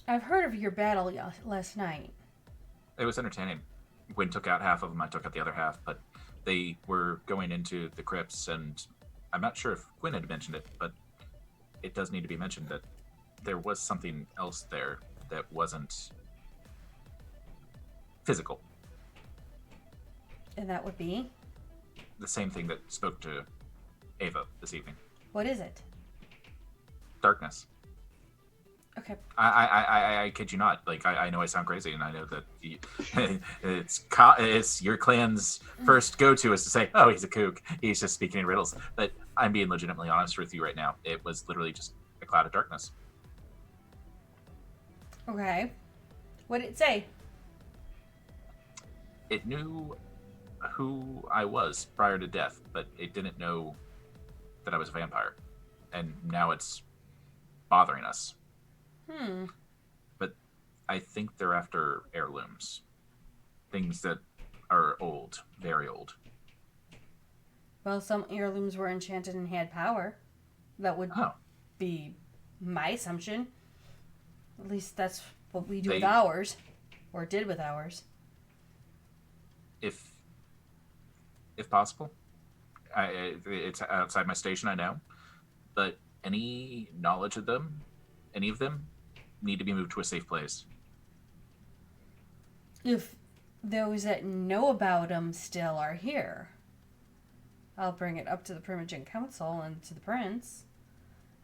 I've heard of your battle last night. It was entertaining. Gwyn took out half of them, I took out the other half, but they were going into the crypts, and I'm not sure if Gwyn had mentioned it, but it does need to be mentioned that there was something else there that wasn't physical. And that would be? The same thing that spoke to Ava this evening. What is it? Darkness. Okay. I kid you not. Like, I know I sound crazy, and I know that it's your clan's first go-to is to say, oh, he's a kook. He's just speaking in riddles. But I'm being legitimately honest with you right now. It was literally just a cloud of darkness. Okay. What did it say? It knew who I was prior to death, but it didn't know that I was a vampire. And now it's bothering us. But I think they're after heirlooms. Things that are old, very old. Well, some heirlooms were enchanted and had power. That would be my assumption. At least that's what we do with ours. Or did with ours. If possible. It's outside my station, I know. But any knowledge of them, any of them, need to be moved to a safe place. If those that know about them still are here, I'll bring it up to the Primogen Council and to the Prince.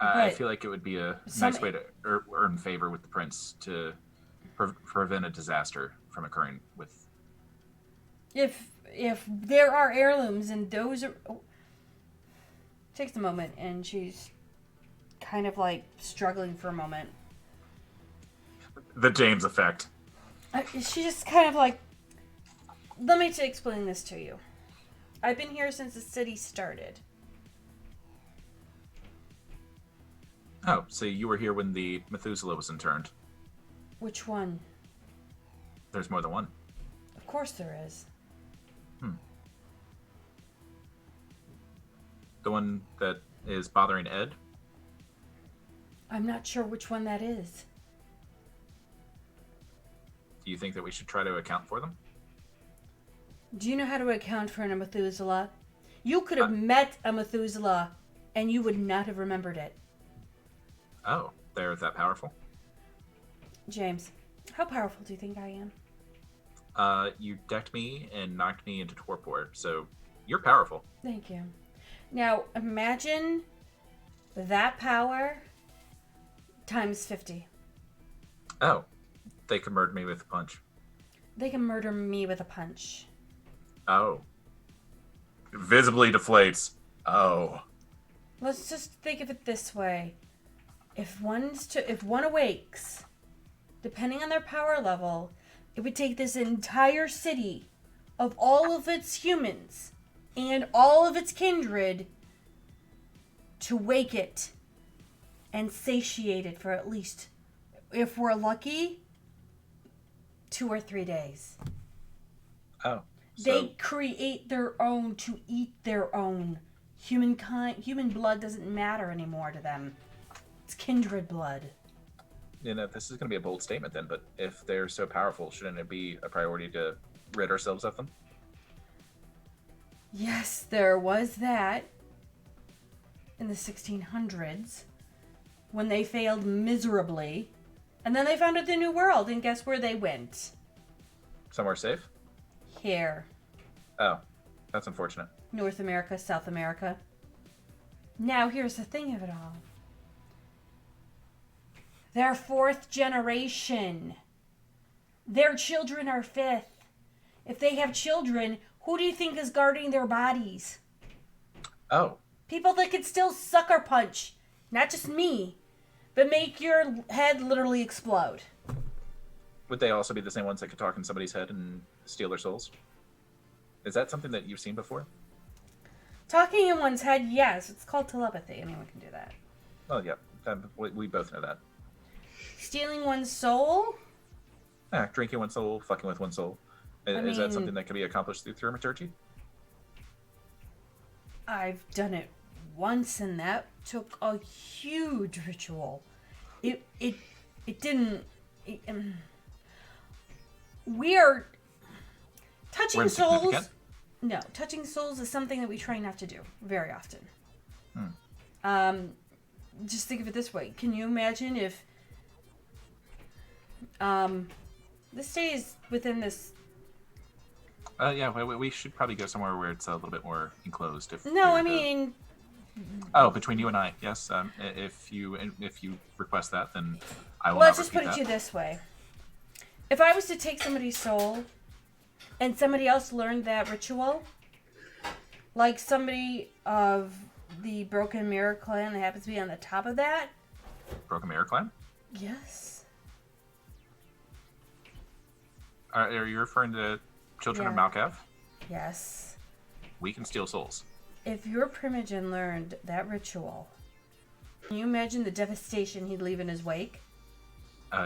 I feel like it would be a nice way to earn favor with the Prince to prevent a disaster from occurring with... If there are heirlooms and those are... Takes a moment and she's kind of like struggling for a moment. The James effect. She just kind of like, let me explain this to you. I've been here since the city started. Oh, so you were here when the Methuselah was interned. Which one? There's more than one. Of course there is. The one that is bothering Ed? I'm not sure which one that is. Do you think that we should try to account for them? Do you know how to account for a Methuselah? You could have met a Methuselah and you would not have remembered it. Oh, they're that powerful? James, how powerful do you think I am? You decked me and knocked me into torpor, so you're powerful. Thank you. Now, imagine that power times 50. Oh, they can murder me with a punch. They can murder me with a punch. Oh. Visibly deflates. Oh. Let's just think of it this way. If one awakes, depending on their power level, it would take this entire city of all of its humans and all of its kindred to wake it and satiate it for at least, if we're lucky, 2 or 3 days. Oh. They create their own to eat their own. Human blood doesn't matter anymore to them. It's kindred blood. You know, this is going to be a bold statement then, but if they're so powerful, shouldn't it be a priority to rid ourselves of them? Yes, there was that in the 1600s when they failed miserably. And then they founded the New World, and guess where they went? Somewhere safe? Here. Oh, that's unfortunate. North America, South America. Now, here's the thing of it all. They're 4th generation. Their children are 5th. If they have children, who do you think is guarding their bodies? Oh. People that can still sucker punch. Not just me, but make your head literally explode. Would they also be the same ones that could talk in somebody's head and steal their souls? Is that something that you've seen before? Talking in one's head, yes. It's called telepathy. Anyone can do that. Oh, yeah. We both know that. Stealing one's soul? Yeah, drinking one's soul, fucking with one's soul. Is that something that can be accomplished through thaumaturgy? I've done it once, and that took a huge ritual. It didn't... we are... Touching souls... No, touching souls is something that we try not to do very often. Just think of it this way. Can you imagine if This stays within this. Yeah, we should probably go somewhere where it's a little bit more enclosed. No, I mean. Oh, between you and I, yes. If you request that, then I will. Well, not let's just repeat put it to that. you this way: if I was to take somebody's soul, and somebody else learned that ritual, like somebody of the Broken Mirror clan that happens to be on the top of that. Broken Mirror Clan? Yes. Are you referring to Children of Yeah. Malkav? Yes. We can steal souls. If your primogen learned that ritual, can you imagine the devastation he'd leave in his wake?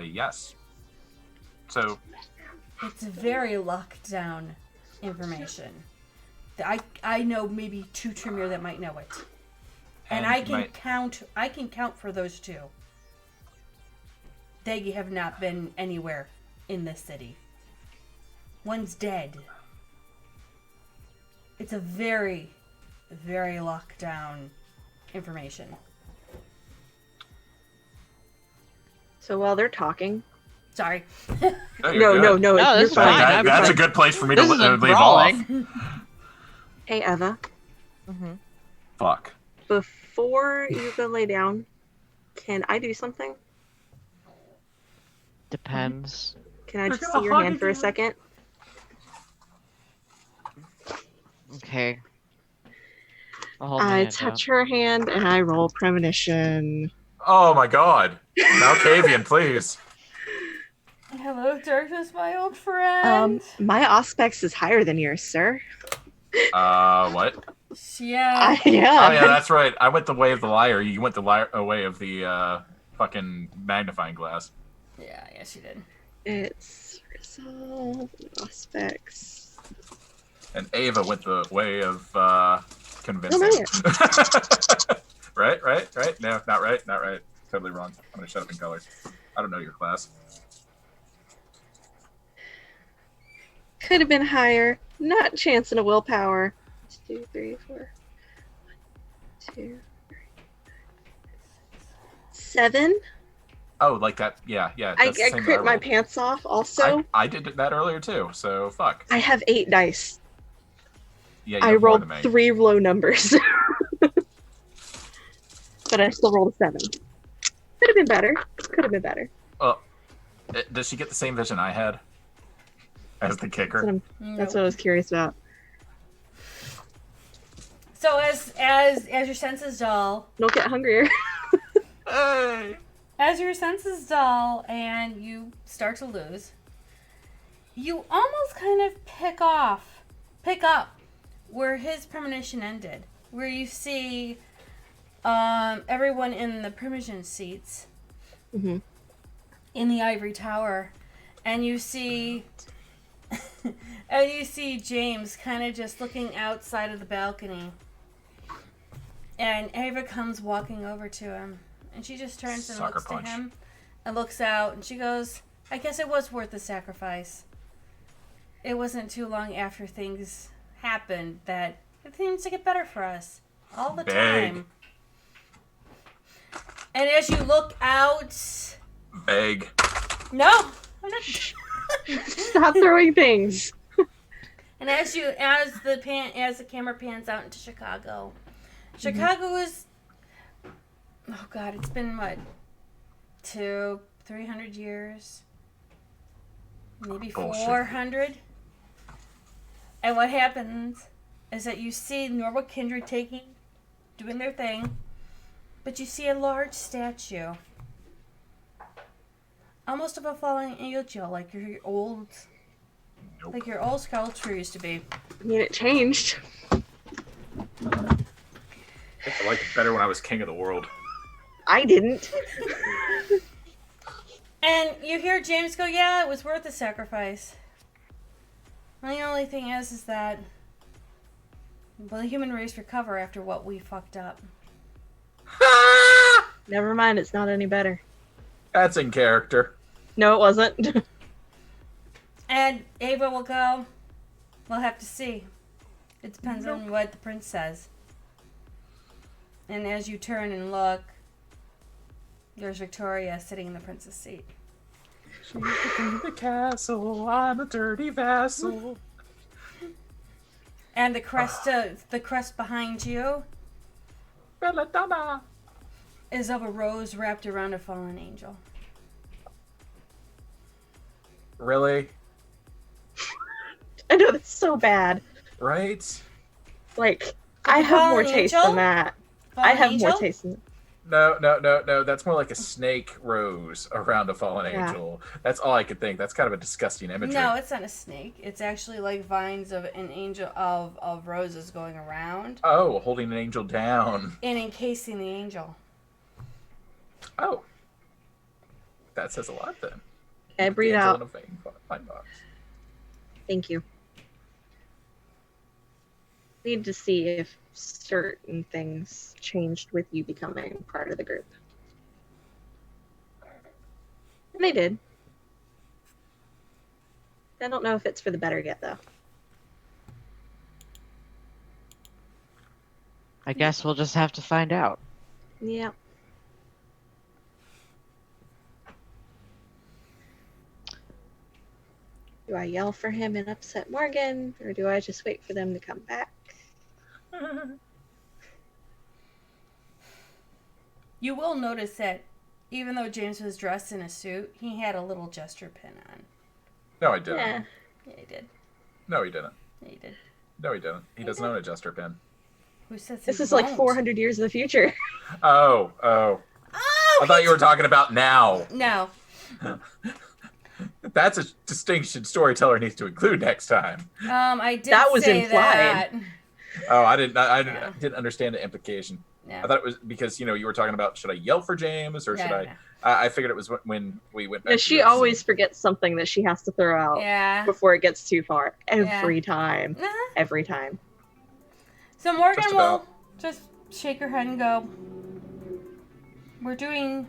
Yes. So, It's very locked down information. I know maybe 2 Tremere that might know it. And I can count for those 2. They have not been anywhere in this city. One's dead. It's a very, very locked down information. So while they're talking, Sorry. No, you're good. No, you're this is fine. That's a good place for me to This is leave off. enthralling. Hey Eva, Fuck. before you go lay down, can I do something? Depends. Can I just see your hand for a second? Okay. I'll hold my I hand touch her hand and I roll premonition. Oh my god. Malkavian, please. Hello, darkness, my old friend. My Auspex is higher than yours, sir. What? Yeah. Yeah. Oh yeah, that's right. I went the way of the liar. You went the way of the fucking magnifying glass. Yeah, yes, you did. It's resolve Auspex. And Ava went the way of Oh, convincing. no. Right? No, not right. Totally wrong. I'm gonna shut up in color. I don't know your class. Could have been higher. Not chance in a willpower. 2, 3, 4. 1, 2, 3, 7. Oh, like that? Yeah. I That's the same that crit my rolled. pants off also. I did that earlier too. So fuck. I have 8 dice. Yeah, you I have more rolled than me. 3 low numbers. But I still rolled a 7. Could have been better. Does she get the same vision I had as the kicker? That's what I was curious about. So as your senses dull, Don't get hungrier. Hey! as your senses dull and you start to lose, you almost kind of pick up where his premonition ended, where you see everyone in the premonition seats Mm-hmm. in the ivory tower, and you see James kind of just looking outside of the balcony, and Ava comes walking over to him, and she just turns and Sucker looks punch. to him and looks out, and she goes, I guess it was worth the sacrifice. It wasn't too long after things happened that it seems to get better for us all the Big. time. And as you look out, Vague. no, I'm not. Stop throwing things. And as the camera pans out into Chicago, Chicago is, oh god, it's been what, 300 years, maybe Bullshit. 400. And what happens is that you see normal kindred doing their thing, but you see a large statue, almost of a fallen angel, like your old sculpture used to be. I mean, it changed. I think I liked it better when I was king of the world. I didn't. And you hear James go, yeah, it was worth the sacrifice. And the only thing is that will the human race recover after what we fucked up? Never mind, it's not any better. That's in character. No, it wasn't. And Ava will go, we'll have to see. It depends on what the prince says. And as you turn and look, there's Victoria sitting in the prince's seat. She's the queen of the castle. I'm a dirty vassal. And the crest behind you Belladonna. is of a rose wrapped around a fallen angel. Really? I know that's so bad. Right? Like, I have more taste than that. I have more taste than that. No. That's more like a snake rose around a fallen Yeah. angel. That's all I could think. That's kind of a disgusting imagery. No, it's not a snake. It's actually like vines of an angel of roses going around Oh, holding an angel down. and encasing the angel. Oh. That says a lot then. Okay, breathe The angel out. in a vine box. Thank you. Need to see if certain things changed with you becoming part of the group. And they did. I don't know if it's for the better yet, though. I guess we'll just have to find out. Yeah. Do I yell for him and upset Morgan, or do I just wait for them to come back? You will notice that even though James was dressed in a suit, he had a little jester pin on. No, I didn't. Yeah. Yeah, he did. No, he didn't. Yeah, he did. No, he didn't. He doesn't own a jester pin. Who says This he is like won't? 400 years in the future. Oh. Oh, I thought you were talking about now. No. That's a distinction storyteller needs to include next time. I did That was say implied. that. Oh, I didn't Yeah. understand the implication. Yeah. I thought it was because, you were talking about, should I yell for James or should I? No. I figured it was when we went back. Yeah, to she this. always forgets something that she has to throw out Yeah. before it gets too far. Every Yeah. time. Uh-huh. Every time. So Morgan Just will about. just shake her head and go, We're doing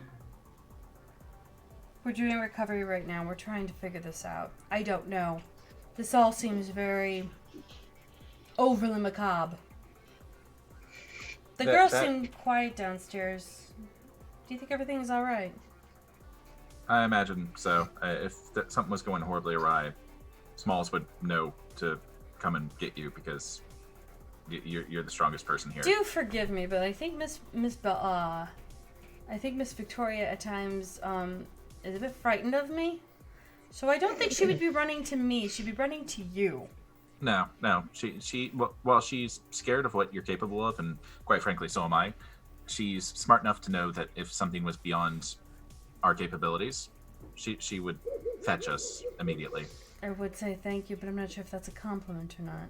recovery right now. We're trying to figure this out. I don't know. This all seems very overly macabre. The That- girls that- seem quiet downstairs. Do you think everything's all right? I imagine so. If something was going horribly awry, Smalls would know to come and get you because you're the strongest person here. Do forgive me, but I think Miss Victoria at times is a bit frightened of me. So I don't think she would be running to me. She'd be running to you. No. While she's scared of what you're capable of, and quite frankly, so am I, she's smart enough to know that if something was beyond our capabilities, she would fetch us immediately. I would say thank you, but I'm not sure if that's a compliment or not.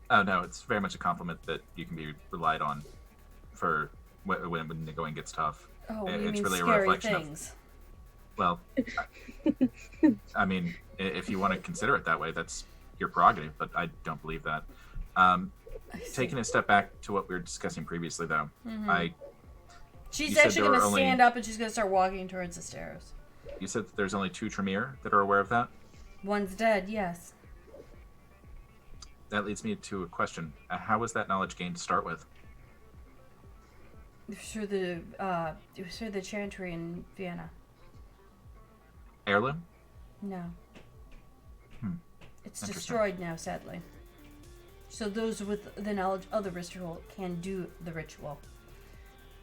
Oh, no, it's very much a compliment that you can be relied on for when the going gets tough. Oh, It's you mean really a scary reflection of- things. Well, I mean, if you want to consider it that way, that's your prerogative, but I don't believe that. Taking a step back to what we were discussing previously, though, Mhm. you She's said actually there going were to only- stand up and she's going to start walking towards the stairs. you said that there's only 2 Tremere that are aware of that. One's dead, yes. That leads me to a question. How was that knowledge gained to start with? It was through the chantry in Vienna. Heirloom? No. It's Interesting. destroyed now, sadly. So those with the knowledge of the ritual can do the ritual.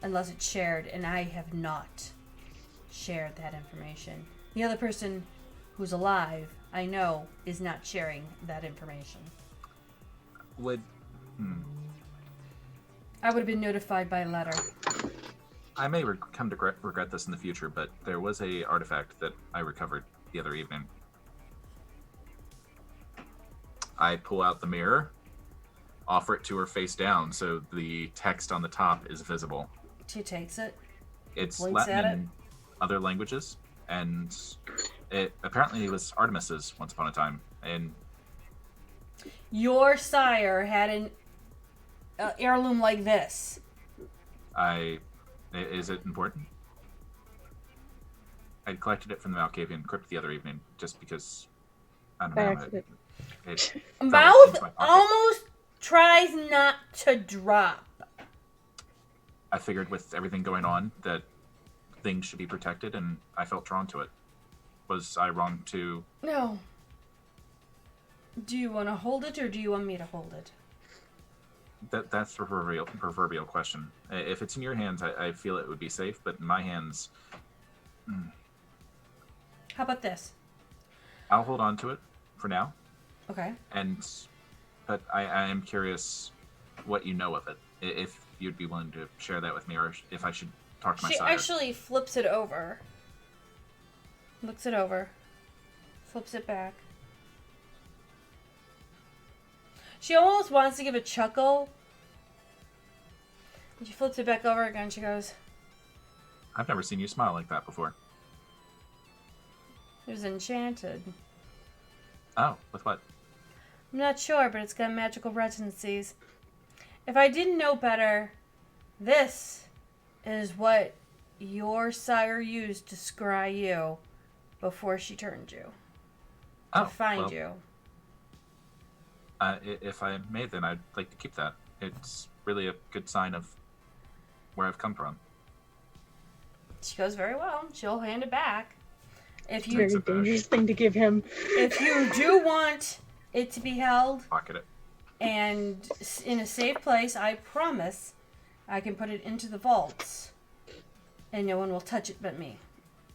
Unless it's shared, and I have not shared that information. The other person who's alive, I know, is not sharing that information. Would... I would have been notified by letter. I may come to regret this in the future, but there was a artifact that I recovered the other evening. I pull out the mirror, offer it to her face down, so the text on the top is visible. She takes it. It's Blinks Latin at and other languages, and it apparently was Artemis's once upon a time. And Your sire had an heirloom like this. is it important? I collected it from the Malkavian crypt the other evening, just because I don't By know. accident. It fell into Mouth my pocket. almost tries not to drop. I figured with everything going on that things should be protected, and I felt drawn to it. Was I wrong to... No. Do you want to hold it, or do you want me to hold it? That's the proverbial question. If it's in your hands, I feel it would be safe, but in my hands... How about this? I'll hold on to it for now. Okay. But I am curious what you know of it. If you'd be willing to share that with me, or if I should talk to my She sire. actually flips it over. Looks it over. Flips it back. She almost wants to give a chuckle. And she flips it back over again. She goes, I've never seen you smile like that before. it was enchanted. Oh, with what? I'm not sure, but it's got magical resonances. If I didn't know better, this is what your sire used to scry you before she turned you. To find you. If I may, then I'd like to keep that. It's really a good sign of where I've come from. She goes, very well. She'll hand it back. If It's you, a very dangerous thing to give him. if you do want it to be held Pocket it. and in a safe place, I promise I can put it into the vaults. And no one will touch it but me.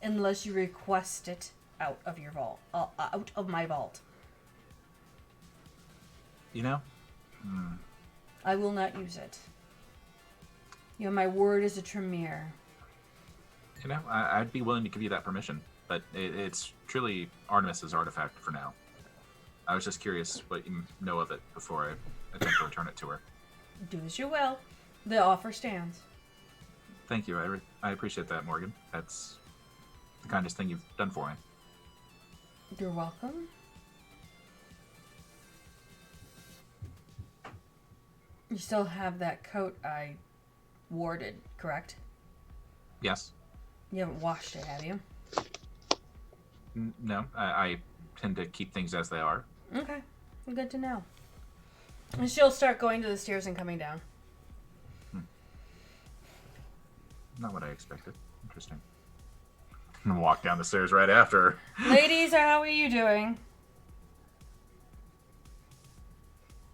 Unless you request it out of your vault. Out of my vault. You know? I will not use it. You have my word as a Tremere. You know, I'd be willing to give you that permission, but it's truly Artemis's artifact for now. I was just curious what you know of it before I attempt to return it to her. Do as you will. The offer stands. Thank you. I appreciate that, Morgan. That's the kindest thing you've done for me. You're welcome. You still have that coat I warded, correct? Yes. You haven't washed it, have you? No, I tend to keep things as they are. Okay. Good to know. And she'll start going to the stairs and coming down. Not what I expected. Interesting. And walk down the stairs right after her. Ladies, how are you doing?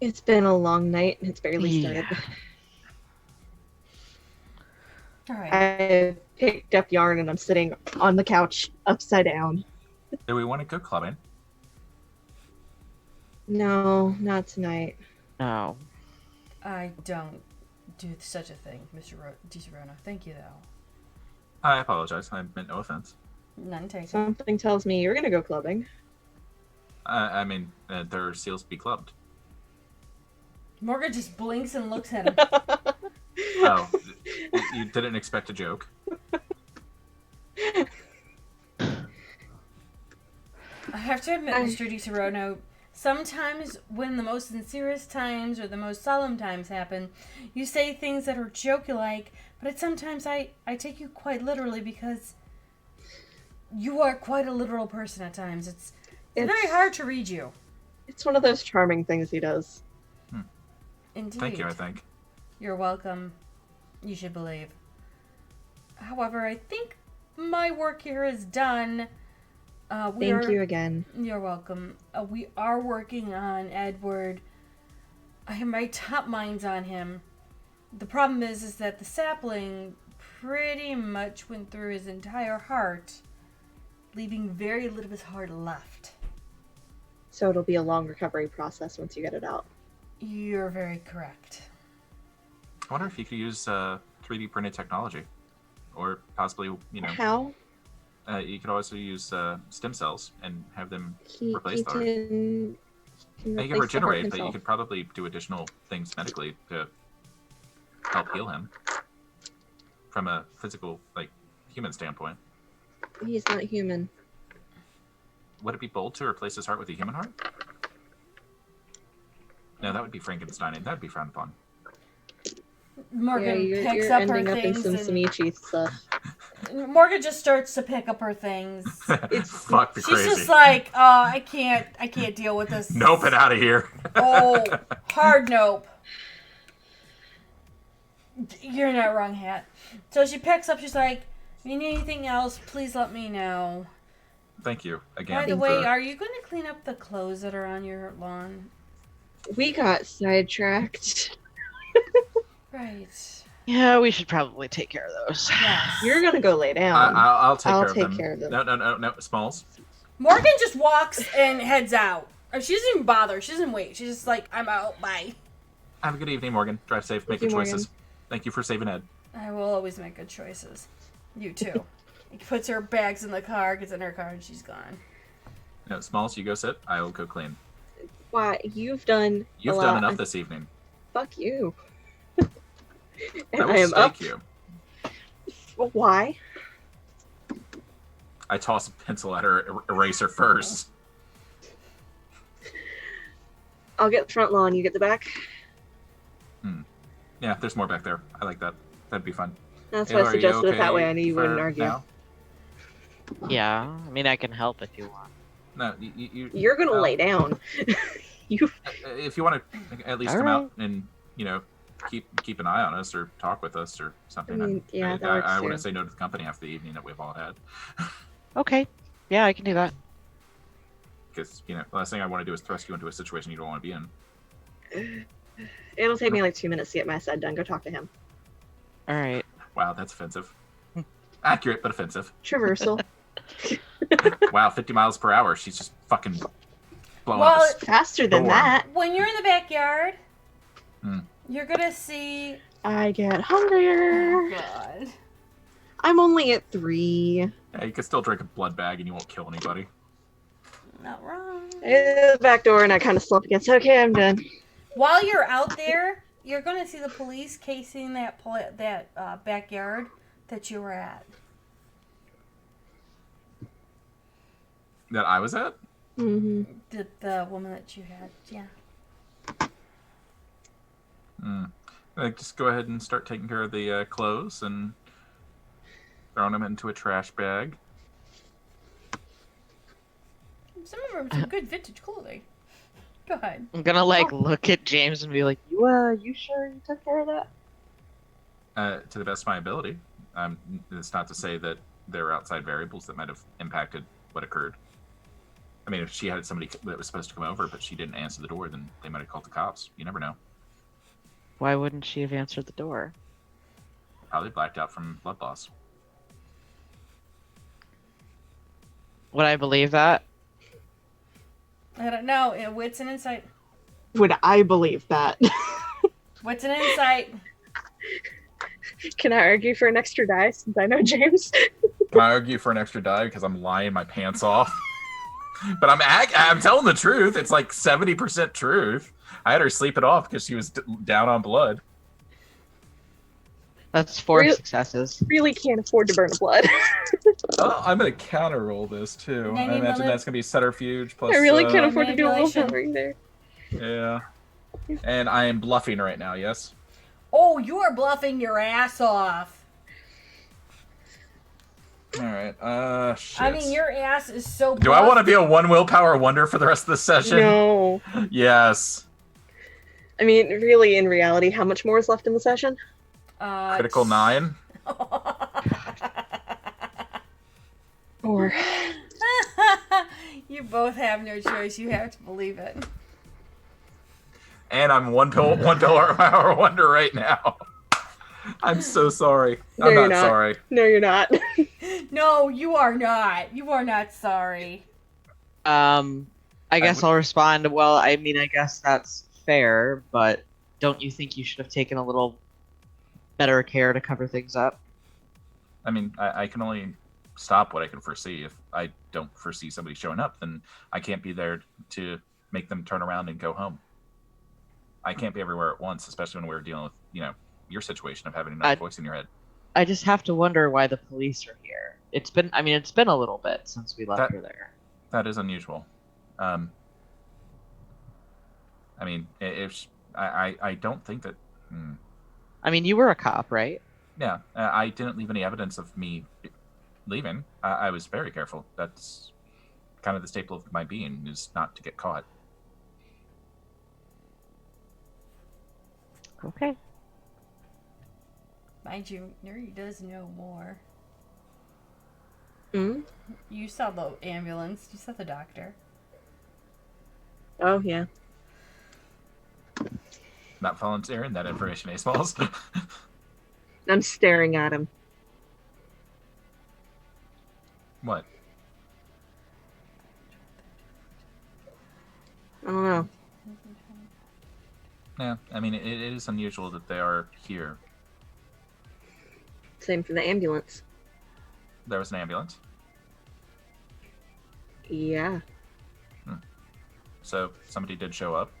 It's been a long night and it's barely started. All right. I picked up yarn and I'm sitting on the couch upside down. Do we want to go clubbing? No, not tonight. No. I don't do such a thing, Mr. DiSerrano. Thank you, though. I apologize. I meant no offense. None taken. Something tells me you're gonna go clubbing. I mean, there are seals to be clubbed. Morgan just blinks and looks at him. Oh, you didn't expect a joke? I have to admit, Mr. DiSerrano, sometimes when the most sincerest times or the most solemn times happen, you say things that are jokey-like, but sometimes I take you quite literally because you are quite a literal person at times. It's very hard to read you. It's one of those charming things he does. Indeed. Thank you, I think. You're welcome. You should believe. However, I think my work here is done. Thank you again. You're welcome. We are working on Edward. I have my top minds on him. The problem is that the sapling pretty much went through his entire heart, leaving very little of his heart left. So it'll be a long recovery process once you get it out. You're very correct. I wonder if you could use 3D printed technology. Or possibly, you know... How? You could also use stem cells and have them He replace the heart. can You can replace the heart regenerate, but you himself. could probably do additional things medically to help heal him. From a physical, like, human standpoint. He's not human. Would it be bold to replace his heart with a human heart? No, that would be Frankenstein, and that would be frowned upon. Morgan yeah, picks you're up her ending up in things. some And Samichi stuff. Morgan just starts to pick up her things. Fuck the She's crazy. just like, I can't deal with this. Nope it out of here. Oh, hard nope. You're not wrong, Hat. So she picks up, she's like, if you need anything else, please let me know. Thank you again. By the way, for- are you going to clean up the clothes that are on your lawn? We got sidetracked. Right. Yeah, we should probably take care of those. Yes. You're gonna go lay down. I'll take I'll care take of them. care of them. No, Smalls. Morgan just walks and heads out. Or she doesn't even bother. She doesn't wait. She's just like, I'm out. Bye. Have a good evening, Morgan. Drive safe. Make good choices. Thank you for saving Ed. I will always make good choices. You too. He puts her bags in the car, gets in her car, and she's gone. No, Smalls, you go sit. I will go clean. Why? You've done enough this evening. Fuck you. I And will I am up. stake you. Why? I toss a pencil at her eraser first. I'll get the front lawn, you get the back. Yeah, there's more back there. I like that. That'd be fun. That's Hey, why I are suggested you it that way. I okay knew you for wouldn't argue. now? Yeah, I mean, I can help if you want. No, You're gonna lay down. You. If you want to at least All come right. out and keep an eye on us or talk with us or something. I mean, yeah, that works I too. wouldn't say no to the company after the evening that we've all had. Okay. Yeah, I can do that. Because the last thing I want to do is thrust you into a situation you don't want to be in. It'll take me like 2 minutes to get my side done. Go talk to him. All right. Wow, that's offensive. Accurate, but offensive. Traversal. Wow, 50 miles per hour. She's just fucking blowing Well, up. Faster than Door. that. When you're in the backyard, Hmm. you're gonna see. I get hungrier. God. I'm only at 3. Yeah, you can still drink a blood bag and you won't kill anybody. Not wrong. The back door, and I kind of slump against. Okay, I'm done. While you're out there, you're gonna see the police casing that backyard that you were at. That I was at? Mm-hmm. The woman that you had, yeah. Just go ahead and start taking care of the clothes and throwing them into a trash bag. Some of them are some good vintage clothing. Go ahead. I'm gonna look at James and be like, you sure you took care of that? To the best of my ability. It's not to say that there are outside variables that might have impacted what occurred. I mean, if she had somebody that was supposed to come over, but she didn't answer the door, then they might have called the cops. You never know. Why wouldn't she have answered the door? Probably blacked out from blood loss. Would I believe that? I don't know. What's an insight? Would I believe that? What's an insight? Can I argue for an extra die since I know James? Can I argue for an extra die because I'm lying my pants off? But I'm telling the truth. It's like 70% truth. I had her sleep it off because she was down on blood. That's 4 Real- successes. Really can't afford to burn a blood. I'm going to counter roll this too. I imagine that's going to be subterfuge plus. I really can't afford to do a manipulation. willpower either. Yeah. And I am bluffing right now, yes? Oh, you are bluffing your ass off. Alright, shit. I mean, your ass is so Do I want to be a 1 willpower wonder for the rest of the session? No. Yes. I mean, really, in reality, how much more is left in the session? Critical 9? Or You both have no choice. You have to believe it. And I'm 1 willpower wonder right now. I'm so sorry. No, I'm you're not not. sorry. No, you're not. No, you are not. You are not sorry. I guess I'll respond. Well, I mean, I guess that's fair, but don't you think you should have taken a little better care to cover things up? I mean, I can only stop what I can foresee. If I don't foresee somebody showing up, then I can't be there to make them turn around and go home. I can't be everywhere at once, especially when we're dealing with, your situation of having another voice in your head. I just have to wonder why the police are here. It's been a little bit since we left her there. That is unusual. I mean, I don't think that. I mean, you were a cop, right? Yeah, I didn't leave any evidence of me leaving. I was very careful. That's kind of the staple of my being, is not to get caught. Okay. Mind you, Nuri does know more. Hmm? You saw the ambulance. You saw the doctor. Oh, yeah. Not volunteering that information, Ace Balls. I'm staring at him. What? I don't know. Yeah, I mean, it is unusual that they are here. Same for the ambulance. There was an ambulance. Yeah. So somebody did show up.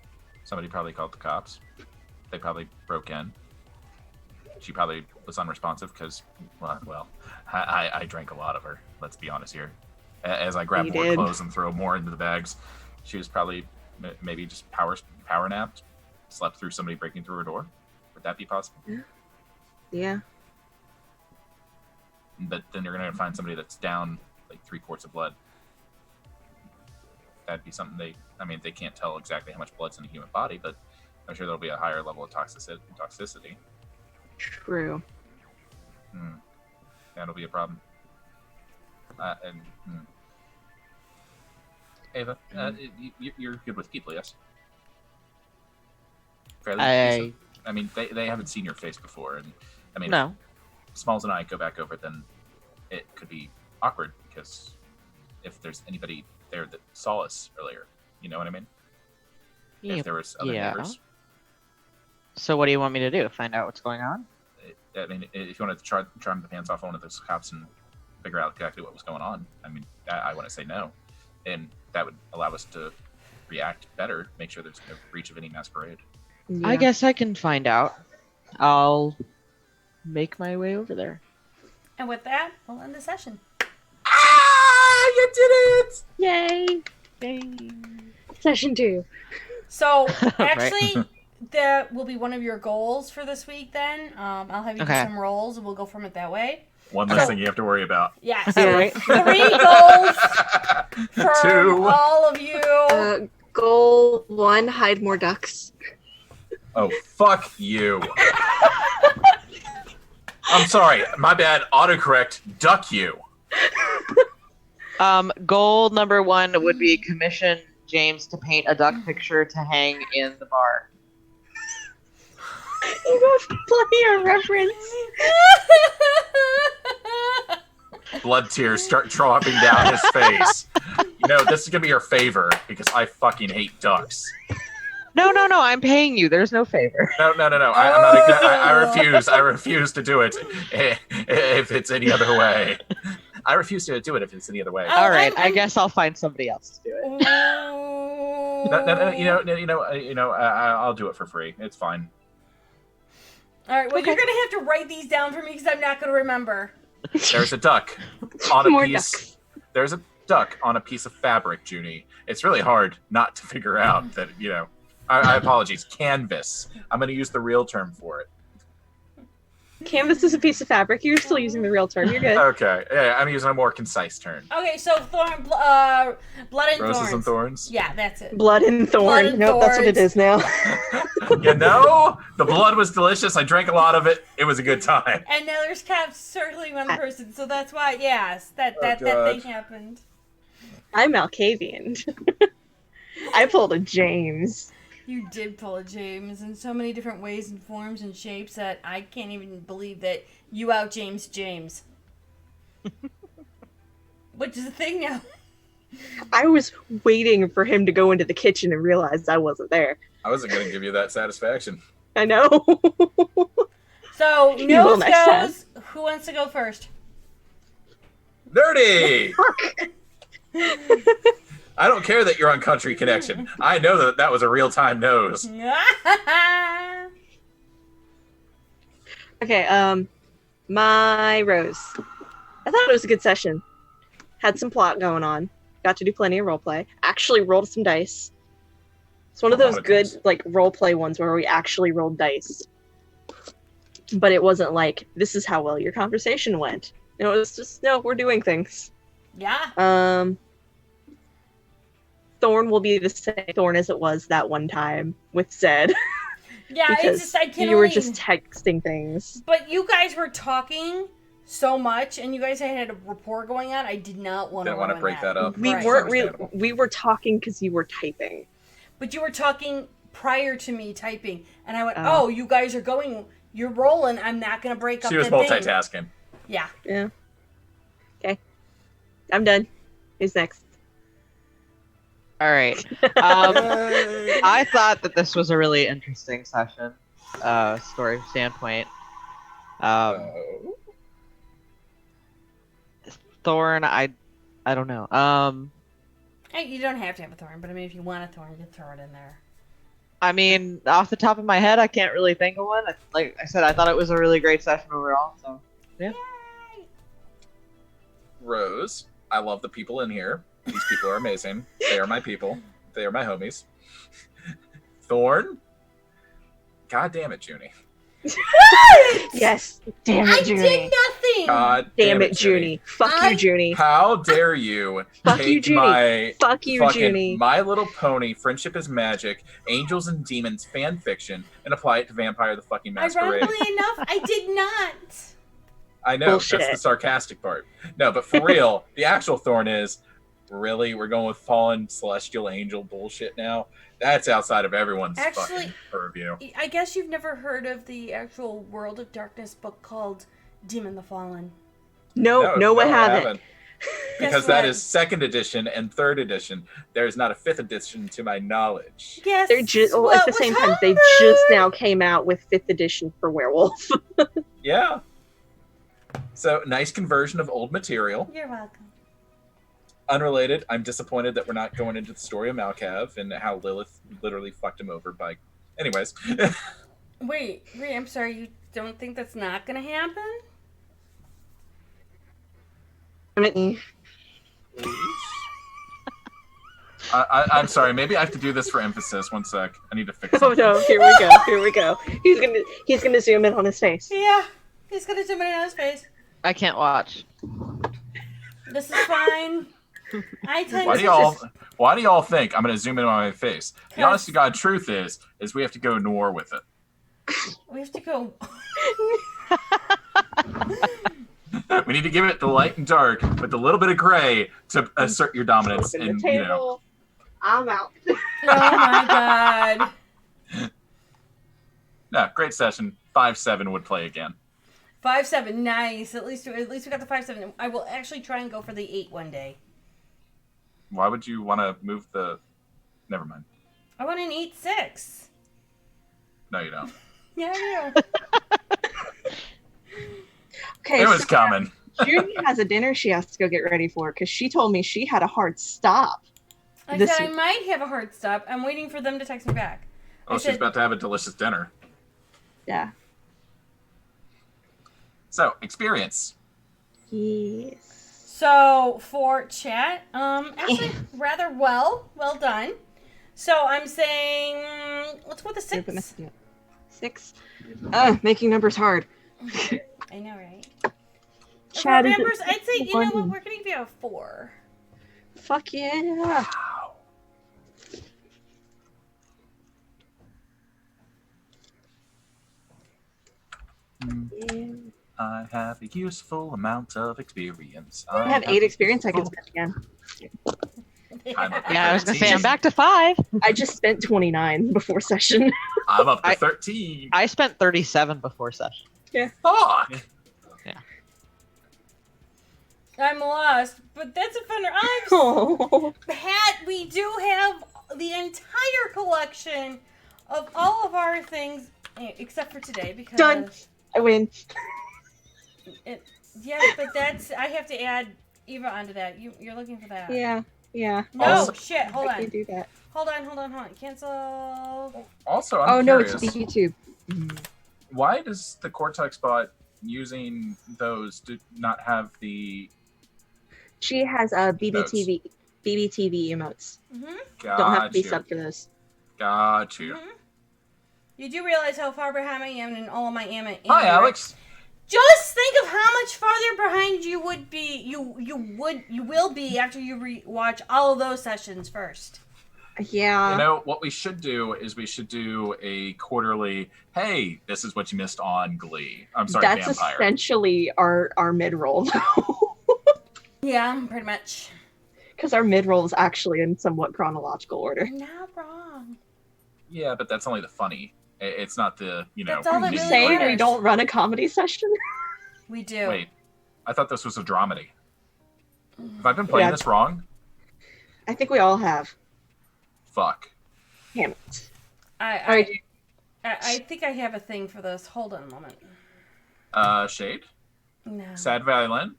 Somebody probably called the cops. They probably broke in. She probably was unresponsive because, well, I drank a lot of her. Let's be honest here. As I grabbed more clothes and throw more into the bags, she was probably maybe just power napped, slept through somebody breaking through her door. Would that be possible? Yeah. But then you're gonna find somebody that's down like 3 quarts of blood. That'd be something they can't tell exactly how much blood's in the human body, but I'm sure there'll be a higher level of toxicity. True. That'll be a problem. Ava, you're good with people, yes? Fairly decent. I mean, they haven't seen your face before, and I mean, No. if Smalls and I go back over, then it could be awkward because if there's anybody there that saw us earlier, you know what I mean? If there was other neighbors. So what do you want me to do? Find out what's going on? I mean, if you wanted to charm the pants off one of those cops and figure out exactly what was going on, I mean, I want to say no. And that would allow us to react better, make sure there's no breach of any masquerade. Yeah. I guess I can find out. I'll make my way over there. And with that, we'll end the session. Ah! You did it! Yay! Yay. Session 2. So, actually, that will be one of your goals for this week then. I'll have you do some rolls, and we'll go from it that way. One less thing you have to worry about. Yes. Yeah, right? 3 goals for 2. all of you. Goal 1, hide more ducks. Oh, fuck you. I'm sorry. My bad. Autocorrect. Duck you. Goal number 1 would be commission James to paint a duck picture to hang in the bar. You have plenty of reference. Blood tears start dropping down his face. You know, this is going to be your favor because I fucking hate ducks. No, I'm paying you. There's no favor. No. I'm not. I refuse. I refuse to do it if it's any other way. I refuse to do it if it's any other way. All right, I guess I'll find somebody else to do it. No, I'll do it for free. It's fine. All right, well, you're going to have to write these down for me because I'm not going to remember. There's a duck on a More piece. ducks. There's a duck on a piece of fabric, Junie. It's really hard not to figure out that, I apologize. Canvas. I'm going to use the real term for it. Canvas is a piece of fabric. You're still using the real term. You're good. Okay. Yeah, I'm using a more concise term. Okay, so blood and Roses thorns. and thorns? Yeah, that's it. Blood and thorn. Blood and Nope, that's what it thorns. is now. The blood was delicious. I drank a lot of it. It was a good time. And now there's cops circling one person, so that's why, yes, that thing happened. I'm Malkavian. I pulled a James. You did pull a James in so many different ways and forms and shapes that I can't even believe that you out James. Which is a thing now. I was waiting for him to go into the kitchen and realized I wasn't there. I wasn't going to give you that satisfaction. I know. So, You will nose next time. goes. Who wants to go first? Nerdy! I don't care that you're on Country Connection. I know that was a real-time nose. Okay, my Rose. I thought it was a good session. Had some plot going on. Got to do plenty of roleplay. Actually rolled some dice. It's one of A lot those of good, dice. roleplay ones where we actually rolled dice. But it wasn't like, this is how well your conversation went. It was just, no, we're doing things. Yeah. Thorn will be the same Thorn as it was that one time with Zed. Yeah, it's just, I can't you were only... just texting things. But you guys were talking so much, and you guys had a rapport going on, I did not want to. Didn't want to break that up. We Right. weren't really. We were talking because you were typing. But you were talking prior to me typing, and I went, "Oh, you guys are going. You're rolling. I'm not gonna break up." She was the thing." multitasking. Yeah. Yeah. Okay. I'm done. Who's next? All right. I thought that this was a really interesting session, story standpoint. Thorn, I don't know. Hey, you don't have to have a thorn, but I mean, if you want a thorn, you can throw it in there. I mean, off the top of my head, I can't really think of one. Like I said, I thought it was a really great session overall. So, yeah. Yay! Rose, I love the people in here. These people are amazing. They are my people. They are my homies. Thorn, God damn it, Junie. What? Yes. Damn it, Junie. I did nothing. God Damn it, Junie. Fuck you, Junie. How dare you Fuck take you, Junie. my Fuck you, fucking Junie. My Little Pony, Friendship is Magic, Angels and Demons fan fiction and apply it to Vampire the fucking Masquerade. Ironically enough, I did not. I know, Bullshit. that's the sarcastic part. No, but for real, the actual Thorn is, really, we're going with fallen celestial angel bullshit now? That's outside of everyone's fucking purview. I guess you've never heard of the actual World of Darkness book called Demon the Fallen. No, I haven't. Because that is 2nd edition and 3rd edition. There's not a 5th edition to my knowledge. Yes. They're just at the same time. They just now came out with 5th edition for Werewolf. Yeah. So, nice conversion of old material. You're welcome. Unrelated, I'm disappointed that we're not going into the story of Malkav and how Lilith literally fucked him over by... Anyways. Wait, I'm sorry, you don't think that's not gonna happen? I'm sorry, maybe I have to do this for emphasis. One sec. I need to fix Oh something. no, here we go. He's gonna zoom in on his face. Yeah, he's gonna zoom in on his face. I can't watch. This is fine. I tend Why do y'all think I'm gonna zoom in on my face? The honest to God truth is we have to go noir with it. We have to go. We need to give it the light and dark with a little bit of gray to assert your dominance. Open And the table. I'm out. Oh my god. No, great session. 5-7 would play again. 5-7, nice. At least we got the 5-7. I will actually try and go for the 8 one day. Why would you want to move the? Never mind. I want an 8-6. No, you don't. Yeah, I do. Okay, It was coming. Junie has a dinner she has to go get ready for because she told me she had a hard stop. I said I might have a hard stop. I'm waiting for them to text me back. Oh, she's about to have a delicious dinner. Yeah. So, experience. Yes. So for chat, actually rather well done. So I'm saying let's go with the 6. 6. Making numbers hard. I know, right? Chat For is members, I'd say, you know what, one. we're gonna give you a 4. Fuck yeah. Wow. I have a useful amount of experience. I have 8 experience I can spend again. Yeah, I was gonna say I'm back to 5. I just spent 29 before session. I'm up to 13. I spent 37 before session. Yeah. Fuck. Yeah. I'm lost, but that's a fun. We do have the entire collection of all of our things, except for today because Done. I win. Yes, but I have to add Eva onto that. You're looking for that. Yeah. No, Also, shit. Hold I on. can't do that. Hold on. Cancel. Also, I'm no, curious, it's the YouTube. why does the Cortex bot using those do not have the... She has BBTV emotes. Mm-hmm. Don't have to be sub for those. Got you. Mm-hmm. You do realize how far behind I am in all of my anime. Hi, Alex. Just think of how much farther behind you would be. You will be after you watch all of those sessions first. Yeah. You know, what we should do is we should do a quarterly, hey, this is what you missed on Glee. I'm sorry, That's Vampire. essentially our mid-roll, though. Yeah, pretty much. Because our mid-roll is actually in somewhat chronological order. Not wrong. Yeah, but that's only the funny. It's not the, you know... That's all that You really saying we matters. don't run a comedy session? We do. Wait, I thought this was a dramedy. Have I been playing this wrong? I think we all have. Fuck. Damn it. I think I have a thing for this. Hold on a moment. Shade? No. Sad Violin?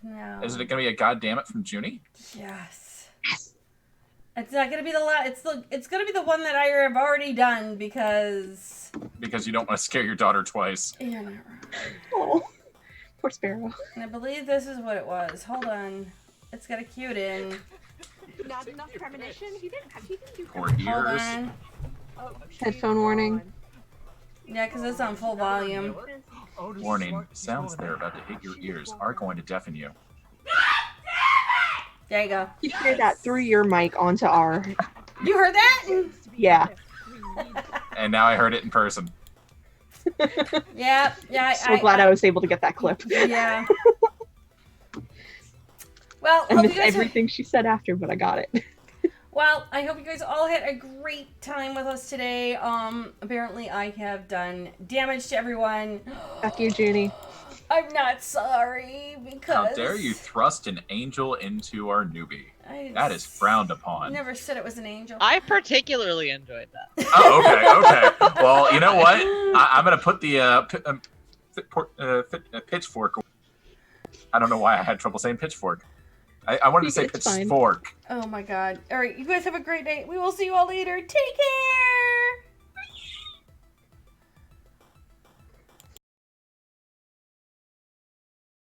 No. Is it gonna be a goddammit from Junie? Yes. It's not gonna be it's gonna be the one that I have already done because Because you don't want to scare your daughter twice. you're not wrong. Oh, poor Sparrow. And I believe this is what it was. Hold on. It's got a cute in. Not enough premonition? He didn't do Poor Hold ears. on. Headphone warning. Yeah, because it's on full volume. Warning, sounds that are about to hit your ears are going to deafen you. There you go. You hear that through your mic onto our... You heard that? Yeah. And now I heard it in person. Yeah. So glad I was able to get that clip. Yeah. Well, I hope you missed guys everything she said after, but I got it. Well, I hope you guys all had a great time with us today. Apparently I have done damage to everyone. Fuck you, Junie. I'm not sorry because How dare you thrust an angel into our newbie? That is frowned upon. Never said it was an angel. I particularly enjoyed that. Oh, okay. Well, you know what? I'm gonna put the pitchfork. I don't know why I had trouble saying pitchfork. I wanted to say pitchfork. Oh my god. Alright, you guys have a great night. We will see you all later. Take care!